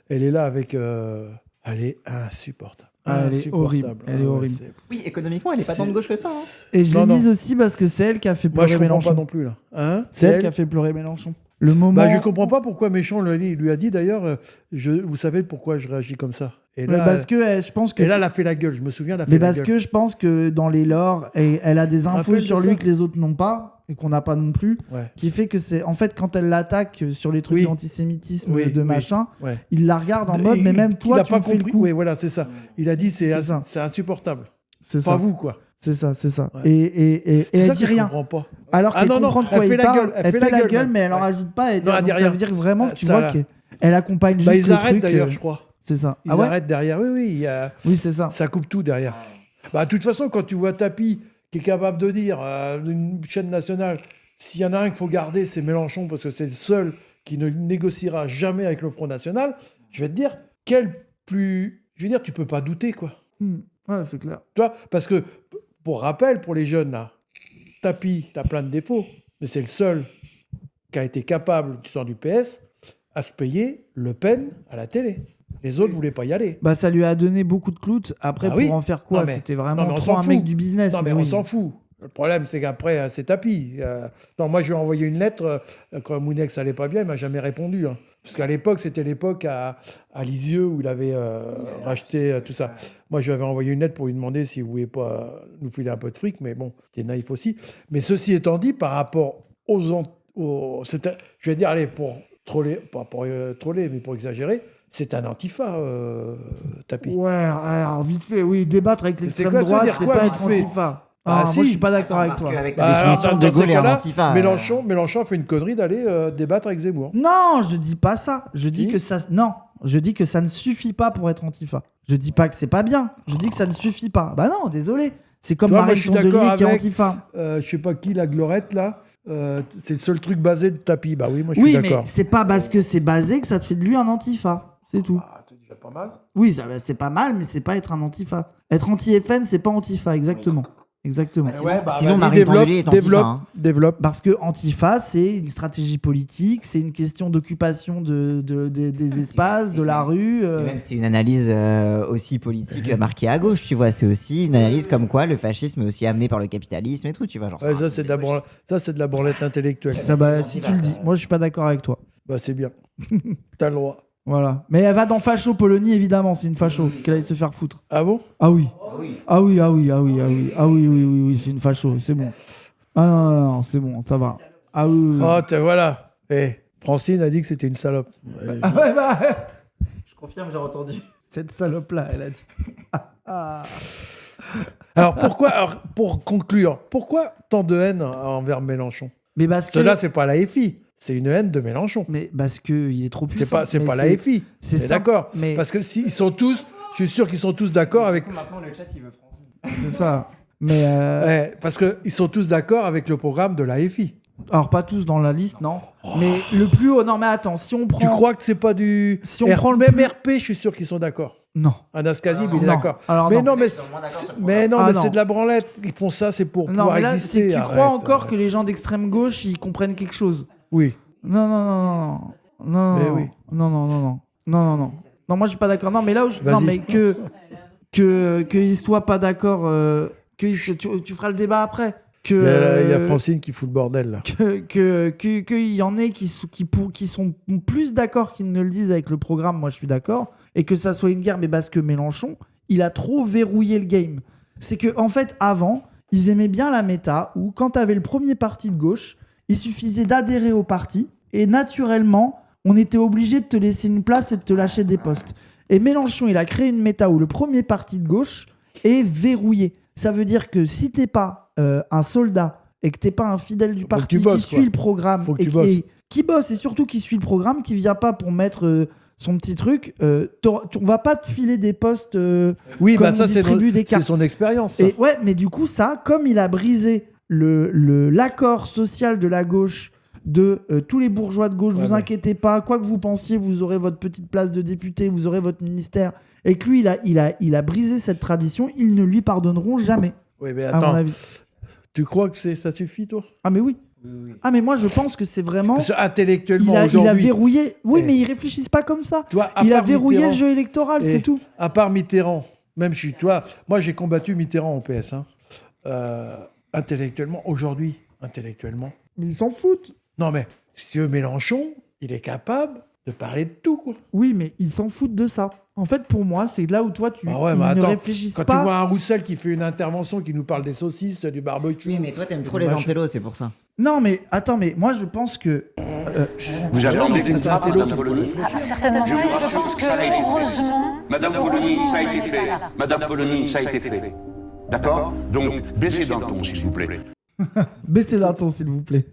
Elle est là avec. Elle est insupportable. Ah, elle est horrible. Elle est horrible. Oui, économiquement, elle est pas tant de gauche que ça. Hein. Et je l'ai Non. mise aussi parce que c'est elle qui a fait Moi, pleurer je comprends Mélenchon. pas non plus là. Hein, C'est elle qui a fait pleurer Mélenchon. Le moment. Bah, je comprends pas pourquoi Mélenchon lui a dit d'ailleurs. Vous savez pourquoi je réagis comme ça. Et Mais là, parce que je pense que. et là, elle a fait la gueule. Je me souviens, elle a fait Mais la parce gueule. que je pense que dans les lores, elle a des infos rappelles sur de lui ça que les autres n'ont pas et qu'on n'a pas non plus, Ouais. qui fait que c'est en fait quand elle l'attaque sur les trucs Oui. d'antisémitisme Oui, de oui. machin, Ouais. il la regarde en mode mais même il toi a tu pas me fais le compris. coup. Oui, voilà, c'est ça. Il a dit C'est ça. c'est insupportable. C'est Pas ça. vous quoi. C'est ça. Ouais. Et C'est elle ça dit que je rien. comprends pas. Alors Ah qu'elle non, non, comprend de elle quoi fait il la parle, gueule, elle fait la gueule, même. mais elle en Ouais. rajoute pas. Elle dit, Non, elle dit donc rien. ça veut dire vraiment que tu Ça, vois là. qu'elle accompagne juste Bah, ils le arrêtent truc. d'ailleurs, je crois. C'est ça. Ils Ah ouais. arrêtent derrière. Oui, Oui, c'est ça. ça coupe tout derrière. Bah, de toute façon, quand tu vois Tapi qui est capable de dire une chaîne nationale, s'il y en a un qu'il faut garder, c'est Mélenchon parce que c'est le seul qui ne négociera jamais avec le Front National. Je vais te dire, je veux dire, tu peux pas douter quoi. Ouais, c'est clair. Tu vois, parce que pour rappel, pour les jeunes là, Tapi, t'as plein de défauts, mais c'est le seul qui a été capable, du temps du PS, à se payer Le Pen à la télé. Les autres voulaient pas y aller. Bah, ça lui a donné beaucoup de cloutes. Après, Ah oui. pour en faire quoi? Non, mais- C'était non, vraiment mais on trop s'en un mec fout. du business. Non, mais on oui. s'en fout. Le problème, c'est qu'après, c'est Tapi. Non, moi, je lui ai envoyé une lettre quand Mounex allait pas bien, il m'a jamais répondu. Hein. Parce qu'à l'époque, c'était l'époque à Lisieux où il avait racheté tout ça. Moi, je lui avais envoyé une lettre pour lui demander s'il voulait pas nous filer un peu de fric, mais bon, c'était naïf aussi. Mais ceci étant dit, par rapport je vais dire, allez, pour troller, pas pour troller, mais pour exagérer, c'est un antifa, Tapi. Ouais, alors, vite fait, oui, débattre avec l'extrême quoi, ça veut droite, dire c'est quoi, pas vite être fait? antifa. Ah, Moi, si. je suis pas d'accord avec Parce toi. qu'avec la Bah, définition alors, de dans Gaulle ces et un cas-là, antifa. Mélenchon a fait une connerie d'aller débattre avec Zemmour. Non, je dis pas ça. Je dis Si. que ça. Non, je dis que ça ne suffit pas pour être antifa. Je dis pas que c'est pas bien. Je dis que ça ne suffit pas. Bah non, désolé. C'est comme Tu vois, moi, Marine je suis d'accord Tondelier qui est avec, antifa. Je sais pas qui, la Glorette, là. C'est le seul truc basé de Tapi. Bah oui, moi, je suis Oui, mais d'accord. c'est pas parce que c'est basé que ça te fait de lui un antifa. C'est tout. Ah, c'est déjà pas mal. Oui, c'est pas mal, mais c'est pas être un antifa. Être anti-FN, c'est pas antifa, exactement. Exactement. Sinon, Marine Tondelier est antifa, hein. Développe. Parce que antifa, c'est une stratégie politique, c'est une question d'occupation des espaces, de la rue. Et même c'est une analyse aussi politique marquée à gauche, tu vois. C'est aussi une analyse comme quoi le fascisme est aussi amené par le capitalisme et tout, tu vois. Genre, Ouais, ça, c'est de la branlette intellectuelle. Ça, bah, si tu le dis, moi je suis pas d'accord avec toi. Bah, c'est bien. T'as le droit. Voilà. Mais elle va dans Facho Polonie, évidemment, c'est une facho. Qu'elle aille se faire foutre. Ah bon? Ah oui. Ah oui, ah oui, ah oui, ah oui. Ah oui, oui, oui, oui, c'est une facho, c'est bon. Ah non, non, non, c'est bon, ça va. Ah oui, oui, oui. Oh, voilà. Francine a dit que c'était une salope. Ah ouais, bah. je confirme, j'ai entendu. Cette salope-là, elle a dit. Ah. Alors, pour conclure, pourquoi tant de haine envers Mélenchon? Mais parce que. Cela, c'est pas la FI. C'est une haine de Mélenchon. Mais parce qu'il est trop puissant. C'est Mais pas la FI. c'est C'est ça. d'accord. Mais- Parce que si, ils sont tous, je suis sûr qu'ils sont tous d'accord avec. Maintenant, le chat, il veut Francine. C'est ça. Mais. Ouais, parce qu'ils sont tous d'accord avec le programme de la FI. Alors, pas tous dans la liste, non. Mais le plus haut. Non, mais attends, si on prend. Tu crois que c'est pas du. Si on prend le même plus- RP, je suis sûr qu'ils sont d'accord. Non. Anas Kazib, il est Non. d'accord. Alors, Mais non. non, mais Ah, non. c'est de la branlette. Ils font ça, c'est pour Non, pouvoir mais là, exister. c'est que tu Arrête, crois encore arrête. que les gens d'extrême gauche, ils comprennent quelque chose. Oui. Non, non, non, non, non. Non, Mais non, oui. non, non, non, non. Non, non, non. Non, moi, je suis pas d'accord. Non, mais là où je... Vas-y. Non, mais qu'ils soient pas d'accord... tu feras le débat après. Il y a Francine qui fout le bordel, là. Qu'il y en ait qui sont plus d'accord qu'ils ne le disent avec le programme, moi je suis d'accord, et que ça soit une guerre, mais parce que Mélenchon, il a trop verrouillé le game. C'est que en fait, avant, ils aimaient bien la méta, où quand t'avais le premier parti de gauche, il suffisait d'adhérer au parti, et naturellement, on était obligé de te laisser une place et de te lâcher des postes. Et Mélenchon, il a créé une méta où le premier parti de gauche est verrouillé. Ça veut dire que si t'es pas un soldat et que t'es pas un fidèle du Faut que parti tu bosses, qui suit quoi. le programme Faut que et tu bosses. qui bosse et surtout qui suit le programme, qui vient pas pour mettre son petit truc, on va pas te filer des postes Oui, comme bah ça on c'est distribue des cartes. son expérience. ça. Et ouais, mais du coup, ça, comme il a brisé l'accord social de la gauche, de tous les bourgeois de gauche, vous inquiétez pas, quoi que vous pensiez, vous aurez votre petite place de député, vous aurez votre ministère, et que lui, il a brisé cette tradition, ils ne lui pardonneront jamais, Oui, mais à mon attends, avis. tu crois que ça suffit, toi? Ah, mais oui. Ah, mais moi, je pense que c'est vraiment... Parce que intellectuellement, Il a aujourd'hui... verrouillé... Oui, Eh. mais ils réfléchissent pas comme ça. Toi, à Il a part verrouillé Mitterrand- le jeu électoral, Et c'est tout. À part Mitterrand, même chez toi, moi j'ai combattu Mitterrand au PS. Intellectuellement, aujourd'hui, intellectuellement. Mais ils s'en foutent. Non mais, si tu veux, Mélenchon, il est capable de parler de tout, quoi. Oui, mais ils s'en foutent de ça. En fait, pour moi, c'est là où toi, ils mais ne attends, réfléchissent quand pas. tu vois un Roussel qui fait une intervention, qui nous parle des saucisses, du barbecue... Oui, mais toi, t'aimes trop du les machin. intellos, c'est pour ça. Non, mais attends, mais moi, je pense que... Vous attendez c'est ça, intello Madame qui Polony? Certainement Je vous pas. Je rassure, pense que ça a été fait. heureusement, Madame Polony, ça a été on n'est fait. pas là. Madame Polony, ça a été fait. D'accord? Donc, baissez d'un ton, s'il vous plaît. Baissez d'un ton, s'il vous plaît.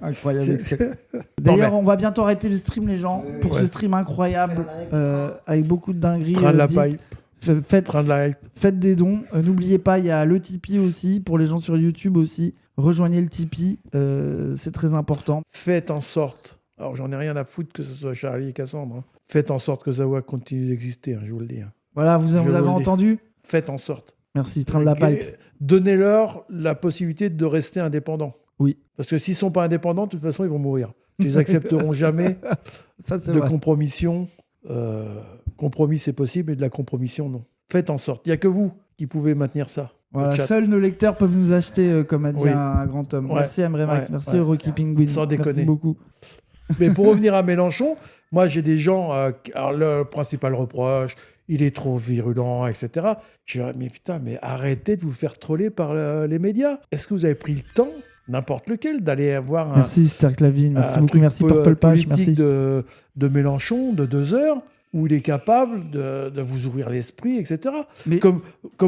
Incroyable. D'ailleurs, on va bientôt arrêter le stream, les gens, pour ce stream incroyable, avec beaucoup de dingueries. Train de la dites. paille. Train de la hype. Faites des dons. N'oubliez pas, il y a le Tipeee aussi, pour les gens sur YouTube aussi. Rejoignez le Tipeee, c'est très important. Faites en sorte, alors j'en ai rien à foutre que ce soit Charlie et Cassandre, hein. Faites en sorte que Zawa continue d'exister, hein, je vous le dis. Hein. Voilà, vous Je avez vous le dis. entendu? Faites en sorte. Merci, train de la pipe. Donnez-leur la possibilité de rester indépendants. Oui. Parce que s'ils ne sont pas indépendants, de toute façon, ils vont mourir. Ils n'accepteront jamais Ça, c'est de vrai. compromission. Compromis, c'est possible, mais de la compromission, non. Faites en sorte. Il n'y a que vous qui pouvez maintenir ça. Voilà, Le chat. seuls nos lecteurs peuvent nous acheter, comme a dit Oui. un grand homme. Ouais. Merci Emre Max, Ouais. merci Ouais. Eurokeeping Penguin. Sans déconner. Merci beaucoup. Mais pour revenir à Mélenchon, moi, j'ai des gens... alors, le principal reproche, il est trop virulent, etc. Je dis, mais putain, mais arrêtez de vous faire troller par les médias. Est-ce que vous avez pris le temps, n'importe lequel, d'aller avoir Merci Ster Clavin, merci un beaucoup, truc merci Purple Page, politique merci. de Mélenchon de 2 heures où il est capable de vous ouvrir l'esprit, etc. Mais- Comme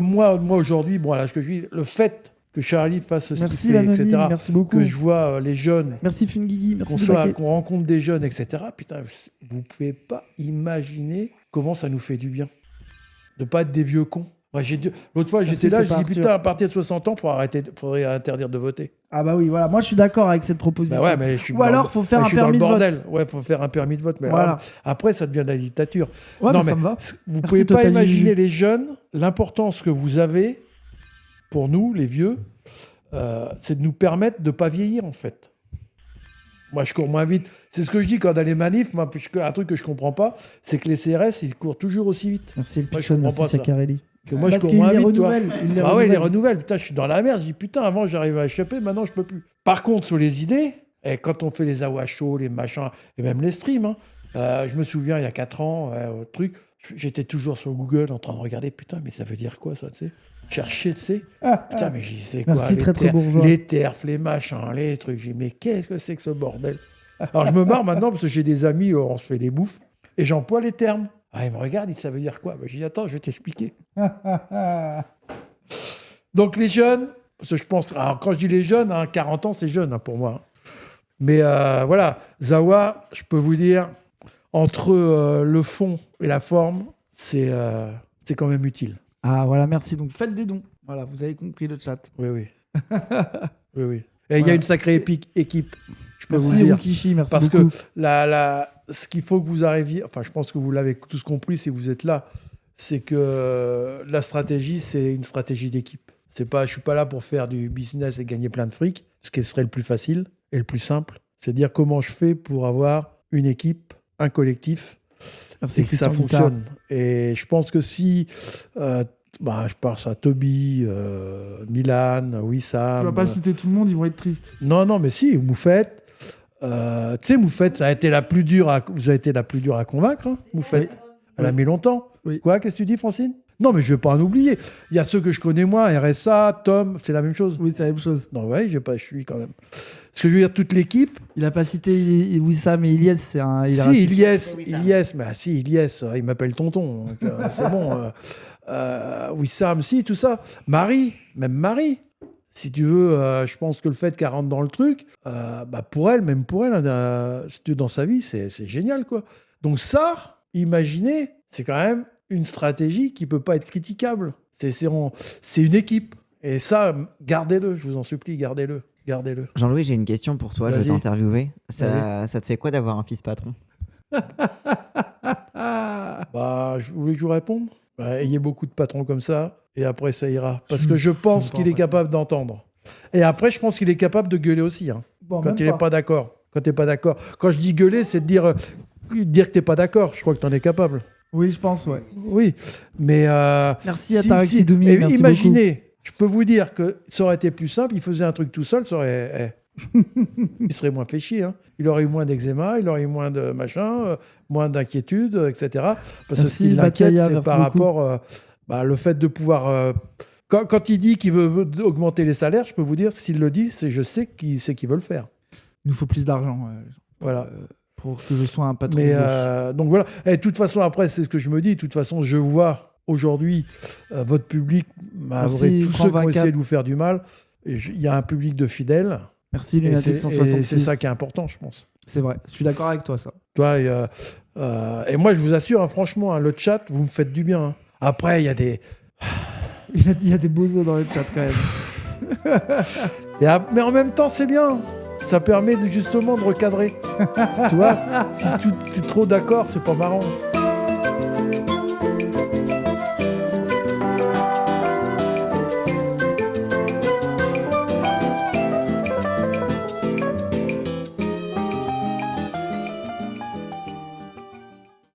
moi aujourd'hui, bon, à l'âge que je vis, le fait que Charlie fasse ce Merci qu'il fait, l'anonyme, etc., merci beaucoup. que je vois les jeunes, Merci Fungigi, merci Boubaké. qu'on rencontre des jeunes, etc., putain, vous pouvez pas imaginer comment ça nous fait du bien de pas être des vieux cons. Moi, l'autre fois, Merci, j'étais là, c'est je pas dis, Arthur. putain, à partir de 60 ans, faudrait interdire de voter. Ah bah oui, voilà, moi je suis d'accord avec cette proposition. Bah ouais, mais je suis Ou alors, faut faire un permis de vote. Ouais, faut faire un permis de vote. Mais Voilà. alors, après, ça devient de la dictature. Ouais, non, mais ça me va. Vous Merci, pouvez pas Total imaginer Juju. les jeunes, l'importance que vous avez pour nous, les vieux, c'est de nous permettre de ne pas vieillir, en fait. Moi, je cours moins vite. C'est ce que je dis quand dans les manifs. Moi, un truc que je comprends pas, c'est que les CRS, ils courent toujours aussi vite. Merci le Moi, je Pichon, comprends merci pas ça. Saccarelli. Que moi, je Parce cours qu'il moins les vite, toi. renouvelle. Il les Ah ouais, il les renouvelle. renouvelle. Putain, je suis dans la merde. Je dis, putain, avant, j'arrivais à échapper. Maintenant, je peux plus. Par contre, sur les idées, et quand on fait les awashos, les machins, et même les streams, hein, je me souviens, il y a 4 ans, truc, j'étais toujours sur Google en train de regarder, putain, mais ça veut dire quoi, ça, tu sais? Chercher, tu sais? Putain, mais j'y sais quoi? Merci, les très, très bourgeois. Les terfs, les machins, les trucs. J'ai dit, mais qu'est-ce que c'est que ce bordel? Alors, je me marre maintenant parce que j'ai des amis, on se fait des bouffes, et j'emploie les termes. Ah, ils me regardent, ça veut dire quoi? Je dis, attends, je vais t'expliquer. Donc les jeunes, parce que je pense, alors quand je dis les jeunes, 40 ans c'est jeune pour moi. Mais voilà, Zawa, je peux vous dire, entre le fond et la forme, c'est quand même utile. Ah voilà, merci. Donc faites des dons. Voilà, vous avez compris le chat. Oui, oui. oui, oui. Et il y a une sacrée équipe, je peux vous Merci le dire. Rukishi, merci Parce beaucoup. que ce qu'il faut que vous arriviez, enfin je pense que vous l'avez tous compris si vous êtes là, c'est que la stratégie, c'est une stratégie d'équipe. Je ne suis pas là pour faire du business et gagner plein de fric. Ce qui serait le plus facile et le plus simple, c'est dire comment je fais pour avoir une équipe, un collectif, Merci et que ça Christian Guittard. fonctionne. Et je pense que si, je pense à Toby, Milan, Wissam... Je ne vais pas citer tout le monde, ils vont être tristes. Non, mais si, Moufette. Tu sais, Moufette, vous avez été la plus dure à convaincre, hein, Moufette. Oui. Elle a mis longtemps. Oui. Quoi, qu'est-ce que tu dis, Francine? Non, mais je ne vais pas en oublier. Il y a ceux que je connais moins, RSA, Tom, c'est la même chose. Oui, c'est la même chose. Non, ouais, je suis quand même. Ce que je veux dire, toute l'équipe. Il n'a pas cité Wissam et Ilyes, c'est un. Il est Si, raciste. Ilyes, il m'appelle tonton. Donc, c'est bon. Wissam, si, tout ça. Marie, même Marie. si tu veux, je pense que le fait qu'elle rentre dans le truc, pour elle, si tu veux, dans sa vie, c'est génial, quoi. Donc ça, imaginez, c'est quand même une stratégie qui peut pas être critiquable. C'est une équipe. Et ça, gardez-le, je vous en supplie, gardez-le. Jean-Louis, j'ai une question pour toi, je vais Vas-y. t'interviewer. Ça te fait quoi d'avoir un fils patron? Je voulais que je vous réponde. Ayez beaucoup de patrons comme ça, et après ça ira. Parce Je que me je pense sens pas qu'il est en capable d'entendre. Et après, je pense qu'il est capable de gueuler aussi, hein, Bon, quand même il n'est pas d'accord. Quand t'es pas d'accord. Quand je dis gueuler, c'est de dire que t'es pas d'accord. Je crois que t'en es capable. Oui, je pense, ouais. Oui, mais Merci à Tarek Sidoumi, merci imaginez, je peux vous dire que ça aurait été plus simple. Il faisait un truc tout seul, ça aurait. Il serait moins fait chier. Hein. Il aurait eu moins d'eczéma, il aurait eu moins de machin, moins d'inquiétude, etc. Parce que ce qui l'inquiète, c'est par rapport le fait de pouvoir. Quand il dit qu'il veut augmenter les salaires, je peux vous dire, s'il le dit, je sais qu'il veut le faire. Il nous faut plus d'argent. Voilà. Pour que je sois un patron Mais de gauche. donc voilà. Et de toute façon, après, c'est ce que je me dis. De toute façon, je vois aujourd'hui votre public, Merci, tous Franck ceux qui ont 24. essayé de vous faire du mal. Il y a un public de fidèles. Merci Et Lunatic c'est 166. ça qui est important, je pense. C'est vrai, je suis d'accord avec toi, ça. Toi, et moi, je vous assure, hein, franchement, hein, le chat, vous me faites du bien. Hein. Après, il y a des. Il a dit il y a des bozos dans le chat quand même. Mais en même temps, c'est bien. Ça permet justement de recadrer. Tu vois, si tu es trop d'accord, c'est pas marrant.